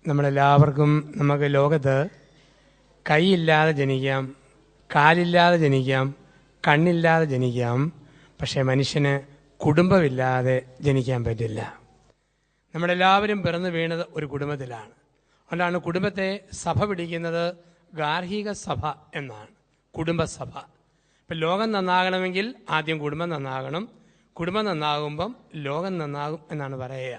നമ്മളെല്ലാവർക്കും നമുക്ക് ലോകത്ത് കൈയില്ലാതെ ജനിക്കാം, കാലില്ലാതെ ജനിക്കാം, കണ്ണില്ലാതെ ജനിക്കാം. പക്ഷേ മനുഷ്യന് കുടുംബമില്ലാതെ ജനിക്കാൻ പറ്റില്ല. നമ്മളെല്ലാവരും പിറന്നു വീണത് ഒരു കുടുംബത്തിലാണ്. അതുകൊണ്ടാണ് കുടുംബത്തെ സഭ പിടിക്കുന്നത് ഗാർഹിക സഭ എന്നാണ്, കുടുംബസഭ. ഇപ്പം ലോകം നന്നാകണമെങ്കിൽ ആദ്യം കുടുംബം നന്നാകണം. കുടുംബം നന്നാകുമ്പം ലോകം നന്നാകും എന്നാണ് പറയുക.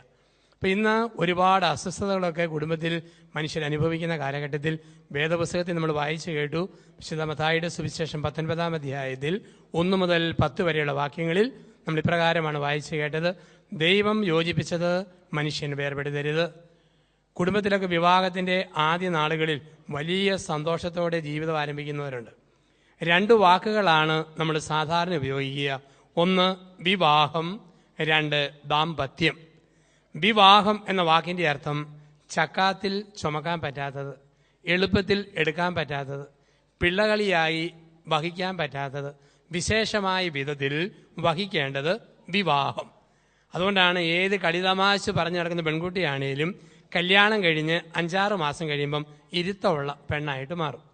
അപ്പം ഇന്ന് ഒരുപാട് അസ്വസ്ഥതകളൊക്കെ കുടുംബത്തിൽ മനുഷ്യർ അനുഭവിക്കുന്ന കാലഘട്ടത്തിൽ വേദപുസ്തകത്തിൽ നമ്മൾ വായിച്ചു കേട്ടു. വിശുദ്ധ മത്തായിയുടെ സുവിശേഷം 19-ാം അധ്യായത്തിൽ 1 മുതൽ 10 വരെയുള്ള വാക്യങ്ങളിൽ നമ്മൾ ഇപ്രകാരമാണ് വായിച്ചു കേട്ടത്: ദൈവം യോജിപ്പിച്ചത് മനുഷ്യൻ വേർപെടുത്തരുത്. കുടുംബത്തിലൊക്കെ വിവാഹത്തിൻ്റെ ആദ്യ നാളുകളിൽ വലിയ സന്തോഷത്തോടെ ജീവിതം ആരംഭിക്കുന്നവരുണ്ട്. 2 വാക്കുകളാണ് നമ്മൾ സാധാരണ ഉപയോഗിക്കുക. 1 വിവാഹം, 2 ദാമ്പത്യം. വിവാഹം എന്ന വാക്കിൻ്റെ അർത്ഥം ചക്കാത്തിൽ ചുമക്കാൻ പറ്റാത്തത്, എളുപ്പത്തിൽ എടുക്കാൻ പറ്റാത്തത്, പിള്ളകളിയായി വഹിക്കാൻ പറ്റാത്തത്, വിശേഷമായ വിധത്തിൽ വഹിക്കേണ്ടത് വിവാഹം. അതുകൊണ്ടാണ് ഏത് കളിതമാശ പറഞ്ഞു നടക്കുന്ന പെൺകുട്ടിയാണേലും കല്യാണം കഴിഞ്ഞ് 5-6 മാസം കഴിയുമ്പം ഇരുത്തമുള്ള പെണ്ണായിട്ട് മാറും.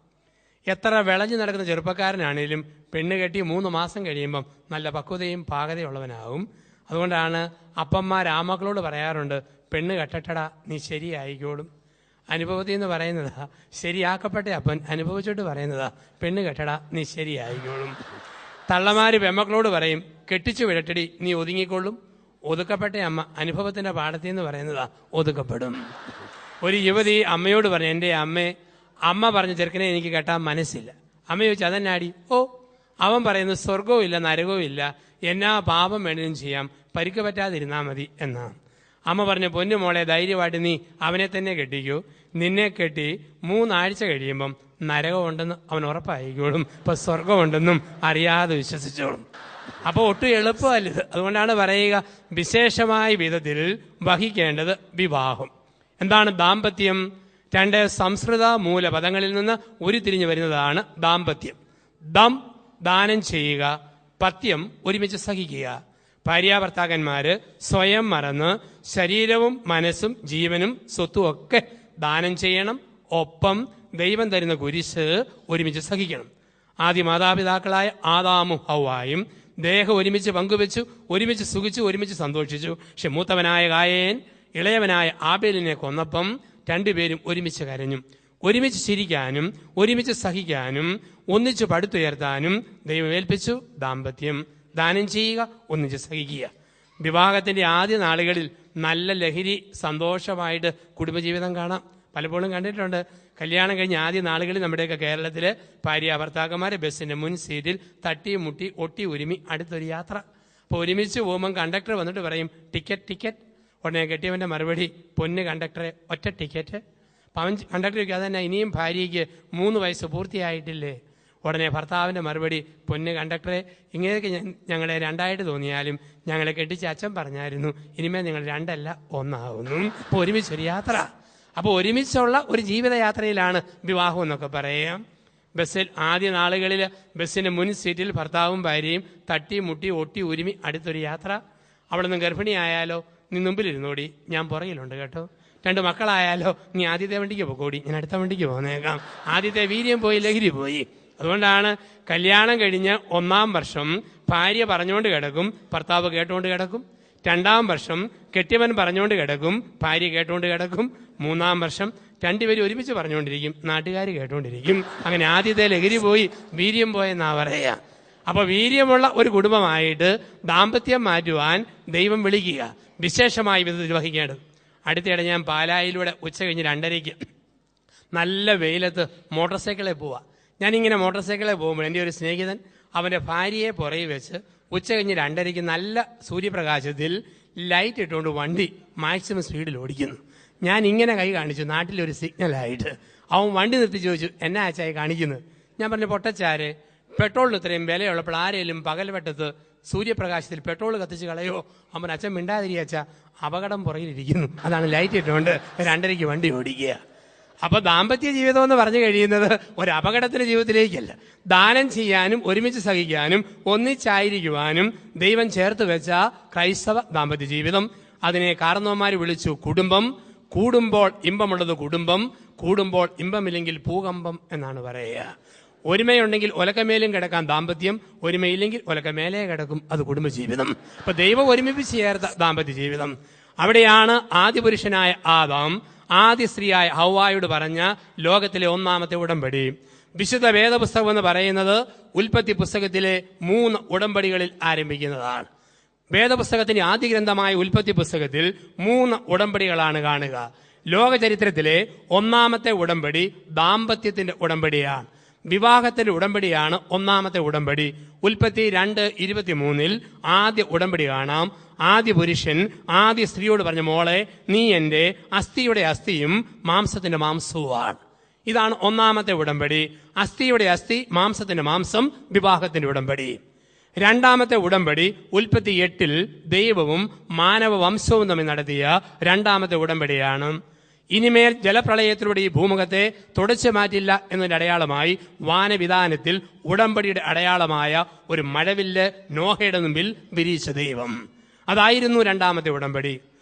എത്ര വിളഞ്ഞു നടക്കുന്ന ചെറുപ്പക്കാരനാണേലും പെണ്ണ് കെട്ടി 3 മാസം കഴിയുമ്പം നല്ല പക്വതയും പാകതയുള്ളവനാകും. അതുകൊണ്ടാണ് അപ്പന്മാർ ആമക്കളോട് പറയാറുണ്ട്, പെണ്ണ് കെട്ടട്ടടാ നീ ശരിയായിക്കോളും. അനുഭവത്തിൽ നിന്ന് പറയുന്നതാ. ശരിയാക്കപ്പെട്ട അപ്പൻ അനുഭവിച്ചിട്ട് പറയുന്നതാ, പെണ്ണ് കെട്ടടാ നീ ശരിയായിക്കോളും. തള്ളമാര് പെമ്മക്കളോട് പറയും, കെട്ടിച്ചു വിടട്ടടി നീ ഒതുങ്ങിക്കൊള്ളും. ഒതുക്കപ്പെട്ട അമ്മ അനുഭവത്തിന്റെ പാഠത്തിൽ നിന്ന് പറയുന്നതാ, ഒതുക്കപ്പെടും. ഒരു യുവതി അമ്മയോട് പറഞ്ഞു, എൻ്റെ അമ്മ പറഞ്ഞ ചെറുക്കനെ എനിക്ക് കെട്ടാൻ മനസ്സില്ല. അമ്മ ചോദിച്ചു, അതെന്നാടി? അവൻ പറയുന്നു, സ്വർഗവും ഇല്ല നരകവും ഇല്ല, എന്നാ പാപം വേണേലും ചെയ്യാം, പരിക്ക് പറ്റാതിരുന്നാൽ മതി എന്നാണ്. അമ്മ പറഞ്ഞു, പൊന്നു മോളെ ധൈര്യമായിട്ട് നീ അവനെ തന്നെ കെട്ടിക്കൂ. നിന്നെ കെട്ടി 3 ആഴ്ച കഴിയുമ്പം നരകമുണ്ടെന്ന് അവൻ ഉറപ്പായിക്കോളും, ഇപ്പൊ സ്വർഗമുണ്ടെന്നും അറിയാതെ വിശ്വസിച്ചോളും. അപ്പോൾ ഒട്ടും എളുപ്പമല്ലത്. അതുകൊണ്ടാണ് പറയുക, വിശേഷമായ വിധത്തിൽ വഹിക്കേണ്ടത് വിവാഹം. എന്താണ് ദാമ്പത്യം? 2 സംസ്കൃത മൂലപദങ്ങളിൽ നിന്ന് ഉരുത്തിരിഞ്ഞു വരുന്നതാണ് ദാമ്പത്യം. ദം ദാനം ചെയ്യുക, പത്യം ഒരുമിച്ച് സഹിക്കുക. ഭാര്യാഭർത്താക്കന്മാര് സ്വയം മറന്ന് ശരീരവും മനസ്സും ജീവനും സ്വത്തും ഒക്കെ ദാനം ചെയ്യണം. ഒപ്പം ദൈവം തരുന്ന കുരിശ് ഒരുമിച്ച് സഹിക്കണം. ആദ്യ മാതാപിതാക്കളായ ആദാമും ഹവ്വായും ദേഹം ഒരുമിച്ച് പങ്കുവെച്ചു, ഒരുമിച്ച് സുഖിച്ചു, ഒരുമിച്ച് സന്തോഷിച്ചു. പക്ഷെ മൂത്തവനായ കായേൻ ഇളയവനായ ആബേലിനെ കൊന്നപ്പം 2 പേരും ഒരുമിച്ച് കരഞ്ഞു. ഒരുമിച്ച് ചിരിക്കാനും ഒരുമിച്ച് സഹിക്കാനും ഒന്നിച്ച് പടുത്തുയർത്താനും ദൈവം ഏൽപ്പിച്ചു. ദാമ്പത്യം ദാനം ചെയ്യുക, ഒന്നിച്ച് സഹിക്കുക. വിവാഹത്തിന്റെ ആദ്യ നാളുകളിൽ നല്ല ലഹരി സന്തോഷമായിട്ട് കുടുംബജീവിതം കാണാം. പലപ്പോഴും കണ്ടിട്ടുണ്ട്. കല്യാണം കഴിഞ്ഞ ആദ്യ നാളുകളിൽ നമ്മുടെയൊക്കെ കേരളത്തിലെ ഭാര്യാഭർത്താക്കന്മാരെ ബസ്സിന്റെ മുൻ സീറ്റിൽ തട്ടി മുട്ടി ഒട്ടി ഉരുമി അടുത്തൊരു യാത്ര. അപ്പോൾ ഒരുമിച്ച് പോകുമ്പം കണ്ടക്ടർ വന്നിട്ട് പറയും, ടിക്കറ്റ് ടിക്കറ്റ്. ഉടനെ കെട്ടിയവന്റെ മറുപടി, പൊന്ന് കണ്ടക്ടറെ ഒറ്റ ടിക്കറ്റ്. അപ്പം അവൻ കണ്ടക്ടർ ചോദിക്കും, അതന്നെ ഇനിയും ഭാര്യയ്ക്ക് 3 വയസ്സ് പൂർത്തിയായിട്ടില്ലേ? ഉടനെ ഭർത്താവിൻ്റെ മറുപടി, പൊന്ന് കണ്ടക്ടറെ ഇങ്ങനെയൊക്കെ ഞങ്ങളെ 2ആയിട്ട് തോന്നിയാലും ഞങ്ങളെ കെട്ടിച്ച് അച്ഛൻ പറഞ്ഞായിരുന്നു, ഇനിമേൽ നിങ്ങൾ 2 അല്ല 1 ആകുന്നു. അപ്പോൾ ഒരുമിച്ചൊരു യാത്ര. അപ്പോൾ ഒരുമിച്ചുള്ള ഒരു ജീവിതയാത്രയിലാണ് വിവാഹം എന്നൊക്കെ പറയാം. ബസ്സിൽ ആദ്യ നാളുകളിൽ ബസ്സിൻ്റെ മുൻ സീറ്റിൽ ഭർത്താവും ഭാര്യയും തട്ടി മുട്ടി ഒട്ടി ഉരുമി അടുത്തൊരു യാത്ര. അവിടെ നിന്ന് ഗർഭിണിയായാലോ, നീ മുമ്പിലിരുന്നോടി, ഞാൻ പുറകിലുണ്ട് കേട്ടോ. 2 മക്കളായാലോ, നീ ആദ്യത്തെ വണ്ടിക്ക് പോകോടി, ഞാൻ അടുത്ത വണ്ടിക്ക് പോന്നേക്കാം. ആദ്യത്തെ വീര്യം പോയി, ലഹരി പോയി. അതുകൊണ്ടാണ് കല്യാണം കഴിഞ്ഞ് 1-ാം വർഷം ഭാര്യ പറഞ്ഞുകൊണ്ട് കിടക്കും, ഭർത്താവ് കേട്ടുകൊണ്ട് കിടക്കും. 2-ാം വർഷം കെട്ടിയവൻ പറഞ്ഞുകൊണ്ട് കിടക്കും, ഭാര്യ കേട്ടുകൊണ്ട് കിടക്കും. 3-ാം വർഷം 2 പേരും ഒരുമിച്ച് പറഞ്ഞുകൊണ്ടിരിക്കും, നാട്ടുകാർ കേട്ടുകൊണ്ടിരിക്കും. അങ്ങനെ ആദ്യത്തെ ലഹരി പോയി, വീര്യം പോയെന്നാ പറയാ. അപ്പൊ വീര്യമുള്ള ഒരു കുടുംബമായിട്ട് ദാമ്പത്യം മാറ്റുവാൻ ദൈവം വിളിക്കുക, വിശേഷമായ വിധത്തിൽ വഹിക്കേണ്ടത്. അടുത്തിടെ ഞാൻ പാലായിലൂടെ ഉച്ച കഴിഞ്ഞ് 2:30 നല്ല വെയിലത്ത് മോട്ടോർ സൈക്കിളിൽ പോവാ. ഞാനിങ്ങനെ മോട്ടോർ സൈക്കിളിൽ പോകുമ്പോൾ എൻ്റെ ഒരു സ്നേഹിതൻ അവൻ്റെ ഭാര്യയെ പുറകെ വെച്ച് ഉച്ച കഴിഞ്ഞ് 2:30 നല്ല സൂര്യപ്രകാശത്തിൽ ലൈറ്റ് ഇട്ടുകൊണ്ട് വണ്ടി മാക്സിമം സ്പീഡിൽ ഓടിക്കുന്നു. ഞാൻ ഇങ്ങനെ കൈ കാണിച്ചു, നാട്ടിലൊരു സിഗ്നലായിട്ട്. അവൻ വണ്ടി നിർത്തി ചോദിച്ചു, എന്നാ അച്ചായി കാണിക്കുന്നത്? ഞാൻ പറഞ്ഞു, പൊട്ടച്ചാരെ, പെട്രോളിന് ഇത്രയും വിലയുള്ളപ്പോൾ ആരെങ്കിലും പകൽവെട്ടത്ത് സൂര്യപ്രകാശത്തിൽ പെട്രോൾ കത്തിച്ച് കളയോ? അവൻ അച്ഛൻ മിണ്ടാതിരിയച്ച, അപകടം പുറകിലിരിക്കുന്നു, അതാണ് ലൈറ്റ് ഇട്ടുകൊണ്ട് 2:30 വണ്ടി ഓടിക്കുക. അപ്പൊ ദാമ്പത്യ ജീവിതം എന്ന് പറഞ്ഞു കഴിയുന്നത് ഒരു അപകടത്തിന്റെ ജീവിതത്തിലേക്കല്ല, ദാനം ചെയ്യാനും ഒരുമിച്ച് സഹിക്കാനും ഒന്നിച്ചായിരിക്കുവാനും ദൈവം ചേർത്ത് വെച്ച ക്രൈസ്തവ ദാമ്പത്യ ജീവിതം. അതിനെ കാരണവന്മാർ വിളിച്ചു കുടുംബം. കൂടുമ്പോൾ ഇമ്പമുള്ളത് കുടുംബം, കൂടുമ്പോൾ ഇമ്പമില്ലെങ്കിൽ ഭൂകമ്പം എന്നാണ് പറയുക. ഒരുമയുണ്ടെങ്കിൽ ഒലക്കമേലും കിടക്കാം ദാമ്പത്യം, ഒരുമയില്ലെങ്കിൽ ഒലക്കമേലേ കിടക്കും അത് കുടുംബജീവിതം. അപ്പൊ ദൈവം ഒരുമിപ്പിച്ച് ചേർത്ത ദാമ്പത്യ ജീവിതം. അവിടെയാണ് ആദ്യ പുരുഷനായ ആദാം ആദ്യ സ്ത്രീയായ ഹവ്വായോട് പറഞ്ഞ ലോകത്തിലെ ഒന്നാമത്തെ ഉടമ്പടി. വിശുദ്ധ വേദപുസ്തകം എന്ന് പറയുന്നത് ഉൽപ്പത്തി പുസ്തകത്തിലെ 3 ഉടമ്പടികളിൽ ആരംഭിക്കുന്നതാണ്. വേദപുസ്തകത്തിന്റെ ആദ്യ ഗ്രന്ഥമായ ഉൽപ്പത്തി പുസ്തകത്തിൽ 3 ഉടമ്പടികളാണ് കാണുക. ലോക ചരിത്രത്തിലെ ഒന്നാമത്തെ ഉടമ്പടി ദാമ്പത്യത്തിന്റെ ഉടമ്പടിയാണ്. വിവാഹത്തിന്റെ ഉടമ്പടിയാണ് ഒന്നാമത്തെ ഉടമ്പടി. ഉൽപ്പത്തി 2:23 ആദ്യ ഉടമ്പടി കാണാം. ആദ്യ പുരുഷൻ ആദ്യ സ്ത്രീയോട് പറഞ്ഞ, മോളെ നീ എന്റെ അസ്ഥിയുടെ അസ്ഥിയും മാംസത്തിന്റെ മാംസവുമാണ്. ഇതാണ് ഒന്നാമത്തെ ഉടമ്പടി. അസ്ഥിയുടെ അസ്ഥി, മാംസത്തിന്റെ മാംസം, വിവാഹത്തിന്റെ ഉടമ്പടി. രണ്ടാമത്തെ ഉടമ്പടി ഉൽപ്പത്തി 8 ദൈവവും മാനവ വംശവും തമ്മിൽ നടത്തിയ രണ്ടാമത്തെ ഉടമ്പടിയാണ്. ഇനിമേൽ ജലപ്രളയത്തിലൂടെ ഈ ഭൂമുഖത്തെ തുടച്ചു മാറ്റില്ല എന്നതിന്റെ അടയാളമായി വാനവിധാനത്തിൽ ഉടമ്പടിയുടെ അടയാളമായ ഒരു മഴവില്ല് നോഹയുടെ മുമ്പിൽ വിരിയിച്ച ദൈവം. അതായിരുന്നു രണ്ടാമത്തെ ഉടമ്പടി.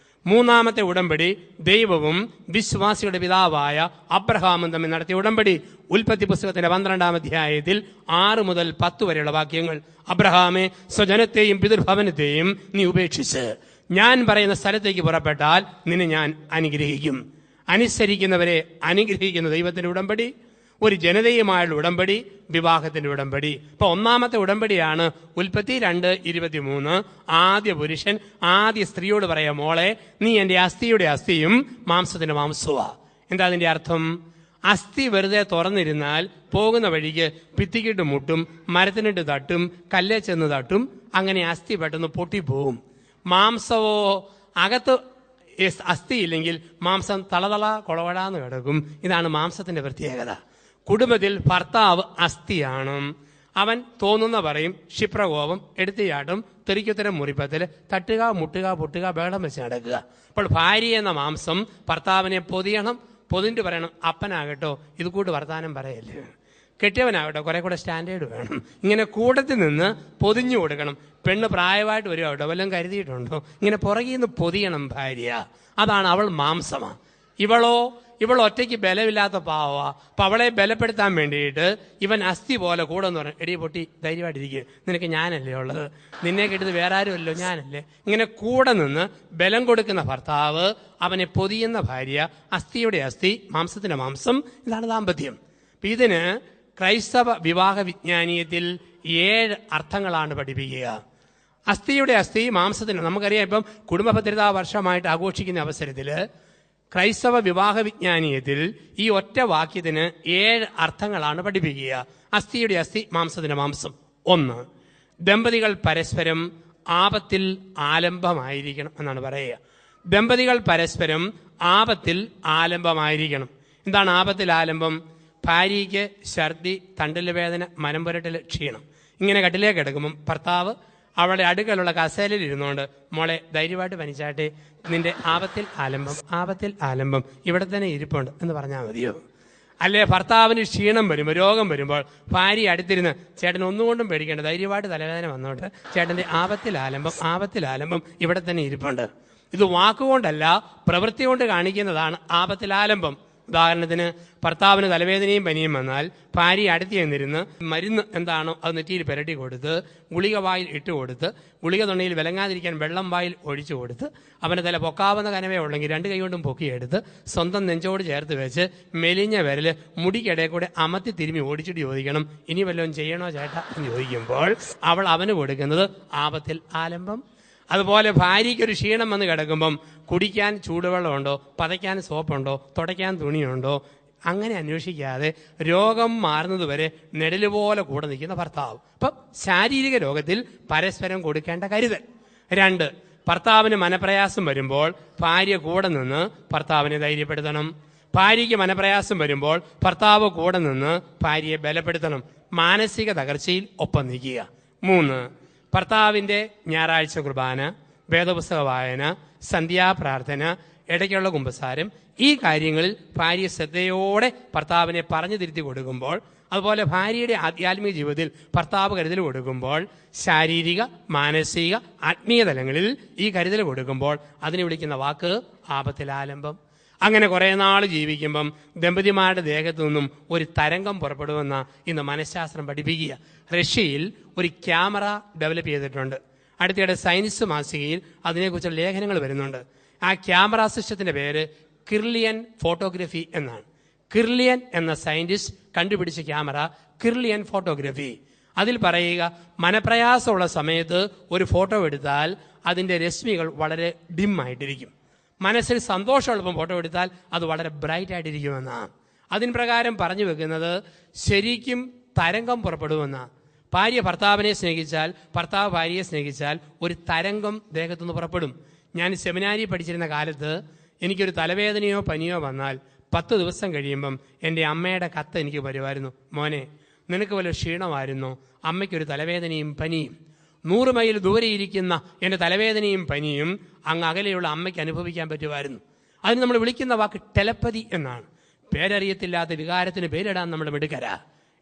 മൂന്നാമത്തെ ഉടമ്പടി ദൈവവും വിശ്വാസിയുടെ പിതാവായ അബ്രഹാമും തമ്മിൽ നടത്തിയ ഉടമ്പടി. ഉൽപ്പത്തി പുസ്തകത്തിന്റെ 12-ാം അധ്യായത്തിൽ 6 മുതൽ 10 വരെയുള്ള വാക്യങ്ങൾ. അബ്രഹാമെ, സ്വജനത്തെയും പിതൃഭവനത്തെയും നീ ഉപേക്ഷിച്ച് ഞാൻ പറയുന്ന സ്ഥലത്തേക്ക് പുറപ്പെട്ടാൽ നിന്നെ ഞാൻ അനുഗ്രഹിക്കും. അനുസരിക്കുന്നവരെ അനുഗ്രഹിക്കുന്ന ദൈവത്തിന്റെ ഉടമ്പടി, ഒരു ജനതയുമായുള്ള ഉടമ്പടി, വിവാഹത്തിന്റെ ഉടമ്പടി. ഇപ്പൊ ഒന്നാമത്തെ ഉടമ്പടിയാണ് ഉൽപ്പത്തി 2:23. ആദ്യ പുരുഷൻ ആദ്യ സ്ത്രീയോട് പറയാം, മോളെ നീ എന്റെ അസ്ഥിയുടെ അസ്ഥിയും മാംസത്തിന്റെ മാംസവുമാ. എന്താ അതിന്റെ അർത്ഥം? അസ്ഥി വെറുതെ തുറന്നിരുന്നാൽ പോകുന്ന വഴിക്ക് ഭിത്തിക്കിട്ട് മുട്ടും, മരത്തിനിട്ട് തട്ടും, കല്ലേ ചെന്ന് തട്ടും, അങ്ങനെ അസ്ഥി പെട്ടെന്ന് പൊട്ടിപ്പോവും. മാംസവോ അകത്ത് അസ്ഥിയില്ലെങ്കിൽ മാംസം തളതള കൊളവടാന്ന് കിടക്കും. ഇതാണ് മാംസത്തിന്റെ പ്രത്യേകത. കുടുംബത്തിൽ ഭർത്താവ് അസ്ഥിയാണ്. അവൻ തോന്നുന്ന പറയും, ക്ഷിപ്രകോപം, എടുത്തിയാട്ടും, തെറിക്കുത്തരം മുറിപ്പത്തിൽ, തട്ടുക, മുട്ടുക, പൊട്ടുക, ബഹളം വെച്ച് നടക്കുക. അപ്പോൾ ഭാര്യ എന്ന മാംസം ഭർത്താവിനെ പൊതിയണം. പൊതിഞ്ഞിട്ട് പറയണം, അപ്പനാകട്ടോ ഇത് കൂട്ട് വർത്താനം പറയല്ലേ, കെട്ടിയവനാകട്ടോ കുറെ കൂടെ സ്റ്റാൻഡേർഡ് വേണം. ഇങ്ങനെ കൂട്ടത്തിൽ നിന്ന് പൊതിഞ്ഞു കൊടുക്കണം. പെണ്ണ് പ്രായമായിട്ട് വരും കേട്ടോ, വല്ലതും കരുതിയിട്ടുണ്ടോ, ഇങ്ങനെ പുറകിൽ നിന്ന് പൊതിയണം ഭാര്യ. അതാണ് അവൾ മാംസമാ. ഇവൾ ഒറ്റയ്ക്ക് ബലമില്ലാത്ത പാവാ. അപ്പൊ അവളെ ബലപ്പെടുത്താൻ വേണ്ടിയിട്ട് ഇവൻ അസ്ഥി പോലെ കൂടെ എന്ന് പറഞ്ഞു, എടി പൊട്ടി ധൈര്യമായിട്ടിരിക്കുക, നിനക്ക് ഞാനല്ലേ ഉള്ളത്, നിന്നെ കിട്ടുന്നത് വേറെ ആരുമല്ലോ, ഞാനല്ലേ. ഇങ്ങനെ കൂടെ നിന്ന് ബലം കൊടുക്കുന്ന ഭർത്താവ്, അവനെ പൊതിയുന്ന ഭാര്യ, അസ്ഥിയുടെ അസ്ഥി, മാംസത്തിന്റെ മാംസം. ഇതാണ് ദാമ്പത്യം. അപ്പൊ ഇതിന് ക്രൈസ്തവ വിവാഹ വിജ്ഞാനീയത്തിൽ 7 അർത്ഥങ്ങളാണ് പഠിപ്പിക്കുക. അസ്ഥിയുടെ അസ്ഥി, മാംസത്തിന്. നമുക്കറിയാം, ഇപ്പം കുടുംബ ഭദ്രതാ വർഷമായിട്ട് ആഘോഷിക്കുന്ന അവസരത്തിൽ ക്രൈസ്തവ വിവാഹ വിജ്ഞാനീയത്തിൽ ഈ ഒറ്റ വാക്യത്തിന് 7 അർത്ഥങ്ങളാണ് പഠിപ്പിക്കുക. അസ്ഥിയുടെ അസ്ഥി, മാംസത്തിന്റെ മാംസം. 1, ദമ്പതികൾ പരസ്പരം ആപത്തിൽ ആലംബമായിരിക്കണം എന്നാണ് പറയുക. ദമ്പതികൾ പരസ്പരം ആപത്തിൽ ആലംബമായിരിക്കണം. എന്താണ് ആപത്തിൽ ആലംബം? ഭാര്യയ്ക്ക് ഛർദി, തണ്ടില് വേദന, മനം പുരട്ടൽ, ക്ഷീണം. ഇങ്ങനെ കട്ടിലേക്ക് കിടക്കുമ്പം ഭർത്താവ് അവളുടെ അടുക്കലുള്ള കസേലയിൽ ഇരുന്നുകൊണ്ട്, മോളെ ധൈര്യമായിട്ട് പനിച്ചാട്ടെ, നിന്റെ ആപത്തിൽ ആലംബം ഇവിടെ തന്നെ ഇരിപ്പുണ്ട് എന്ന് പറഞ്ഞാൽ മതിയോ? അല്ലെ ഭർത്താവിന് ക്ഷീണം വരുമ്പോൾ, രോഗം വരുമ്പോൾ ഭാര്യ അടുത്തിരുന്ന്, ചേട്ടൻ ഒന്നുകൊണ്ടും പേടിക്കേണ്ട, ധൈര്യമായിട്ട് തലവേദന വന്നോട്ട്, ചേട്ടന്റെ ആപത്തിൽ ആലംബം ഇവിടെ തന്നെ ഇരിപ്പുണ്ട്. ഇത് വാക്കുകൊണ്ടല്ല പ്രവൃത്തി കൊണ്ട് കാണിക്കുന്നതാണ് ആപത്തിൽ ആലംബം. ഉദാഹരണത്തിന്, ഭർത്താവിന് തലവേദനയും പനിയും വന്നാൽ ഭാര്യ അടുത്ത് ചെന്നിരുന്ന് മരുന്ന് എന്താണോ അത് നെറ്റിയിൽ പുരട്ടി കൊടുത്ത്, ഗുളിക വായിൽ ഇട്ട് കൊടുത്ത്, ഗുളിക തൊണ്ടയിൽ വിലങ്ങാതിരിക്കാൻ വെള്ളം വായിൽ ഒഴിച്ചു കൊടുത്ത്, അവന് തല പൊക്കാവുന്ന കനവേ ഉള്ളെങ്കിൽ 2 കൈ കൊണ്ടും പൊക്കിയെടുത്ത് സ്വന്തം നെഞ്ചോട് ചേർത്ത് വെച്ച് മെലിഞ്ഞ വിരല് മുടിക്കിടയിൽ കൂടെ അമത്തി തിരുമ്മി ഓടിച്ചിട്ട് ചോദിക്കണം, ഇനി വല്ലതും ചെയ്യണോ ചേട്ടാ എന്ന് ചോദിക്കുമ്പോൾ അവൾ അവന് കൊടുക്കുന്നത് ആപത്തിൽ ആലംബം. അതുപോലെ ഭാര്യയ്ക്കൊരു ക്ഷീണം വന്ന് കിടക്കുമ്പം കുടിക്കാൻ ചൂടുവെള്ളമുണ്ടോ, പതയ്ക്കാൻ സോപ്പുണ്ടോ, തുടയ്ക്കാൻ തുണിയുണ്ടോ, അങ്ങനെ അന്വേഷിക്കാതെ രോഗം മാറുന്നതുവരെ നെടലുപോലെ കൂടെ നിൽക്കുന്ന ഭർത്താവ്. അപ്പം ശാരീരിക രോഗത്തിൽ പരസ്പരം കൊടുക്കേണ്ട കരുതൽ. 2, ഭർത്താവിന് മനപ്രയാസം വരുമ്പോൾ ഭാര്യ കൂടെ നിന്ന് ഭർത്താവിനെ ധൈര്യപ്പെടുത്തണം. ഭാര്യയ്ക്ക് മനപ്രയാസം വരുമ്പോൾ ഭർത്താവ് കൂടെ നിന്ന് ഭാര്യയെ ബലപ്പെടുത്തണം. മാനസിക തകർച്ചയിൽ ഒപ്പം നിൽക്കുക. 3, ഭർത്താവിന്റെ ഞായറാഴ്ച കുർബാന, വേദപുസ്തക വായന, സന്ധ്യാപ്രാർത്ഥന, ഇടയ്ക്കുള്ള കുമ്പസാരം, ഈ കാര്യങ്ങളിൽ ഭാര്യ ശ്രദ്ധയോടെ ഭർത്താവിനെ പറഞ്ഞു തിരുത്തി കൊടുക്കുമ്പോൾ, അതുപോലെ ഭാര്യയുടെ ആധ്യാത്മിക ജീവിതത്തിൽ ഭർത്താവ് കരുതൽ കൊടുക്കുമ്പോൾ, ശാരീരിക, മാനസിക, ആത്മീയ തലങ്ങളിൽ ഈ കരുതൽ കൊടുക്കുമ്പോൾ അതിനെ വിളിക്കുന്ന വാക്ക് ആപത്തിൽ ആലംബം. അങ്ങനെ കുറേ നാൾ ജീവിക്കുമ്പം ദമ്പതിമാരുടെ ദേഹത്തു നിന്നും ഒരു തരംഗം പുറപ്പെടുമെന്ന ഇന്ന് മനഃശാസ്ത്രം പഠിപ്പിക്കുക. റഷ്യയിൽ ഒരു ക്യാമറ ഡെവലപ്പ് ചെയ്തിട്ടുണ്ട്. അടുത്തിടെ സയൻസ് മാസികയിൽ അതിനെക്കുറിച്ചുള്ള ലേഖനങ്ങൾ വരുന്നുണ്ട്. ആ ക്യാമറ സിസ്റ്റത്തിന്റെ പേര് കിർലിയൻ ഫോട്ടോഗ്രഫി എന്നാണ്. കിർലിയൻ എന്ന സയന്റിസ്റ്റ് കണ്ടുപിടിച്ച ക്യാമറ കിർലിയൻ ഫോട്ടോഗ്രഫി. അതിൽ പറയുക, മനപ്രയാസമുള്ള സമയത്ത് ഒരു ഫോട്ടോ എടുത്താൽ അതിൻ്റെ രശ്മികൾ വളരെ ഡിം ആയിട്ടിരിക്കും. മനസ്സിൽ സന്തോഷമുള്ളപ്പം ഫോട്ടോ എടുത്താൽ അത് വളരെ ബ്രൈറ്റ് ആയിട്ടിരിക്കുമെന്നാണ്. അതിന് പ്രകാരം പറഞ്ഞു വെക്കുന്നത് ശരിക്കും തരംഗം പുറപ്പെടുമെന്നാണ്. ഭാര്യ ഭർത്താവിനെ സ്നേഹിച്ചാൽ, ഭർത്താവ് ഭാര്യയെ സ്നേഹിച്ചാൽ ഒരു തരംഗം ദേഹത്തുനിന്ന് പുറപ്പെടും. ഞാൻ സെമിനാരി പഠിച്ചിരുന്ന കാലത്ത് എനിക്കൊരു തലവേദനയോ പനിയോ വന്നാൽ 10 ദിവസം കഴിയുമ്പം എൻ്റെ അമ്മയുടെ കത്ത് എനിക്ക് വരുമായിരുന്നു. മോനെ, നിനക്ക് വല്ല ക്ഷീണമായിരുന്നോ? അമ്മയ്ക്കൊരു തലവേദനയും പനിയും. 100 മൈൽ ദൂരെ ഇരിക്കുന്ന എൻ്റെ തലവേദനയും പനിയും അങ്ങ് അകലെയുള്ള അമ്മയ്ക്ക് അനുഭവിക്കാൻ പറ്റുമായിരുന്നു. അതിന് നമ്മൾ വിളിക്കുന്ന വാക്ക് ടെലപ്പതി എന്നാണ്. പേരറിയത്തില്ലാത്ത വികാരത്തിന് പേരിടാൻ നമ്മൾ മിടുക്കരാ.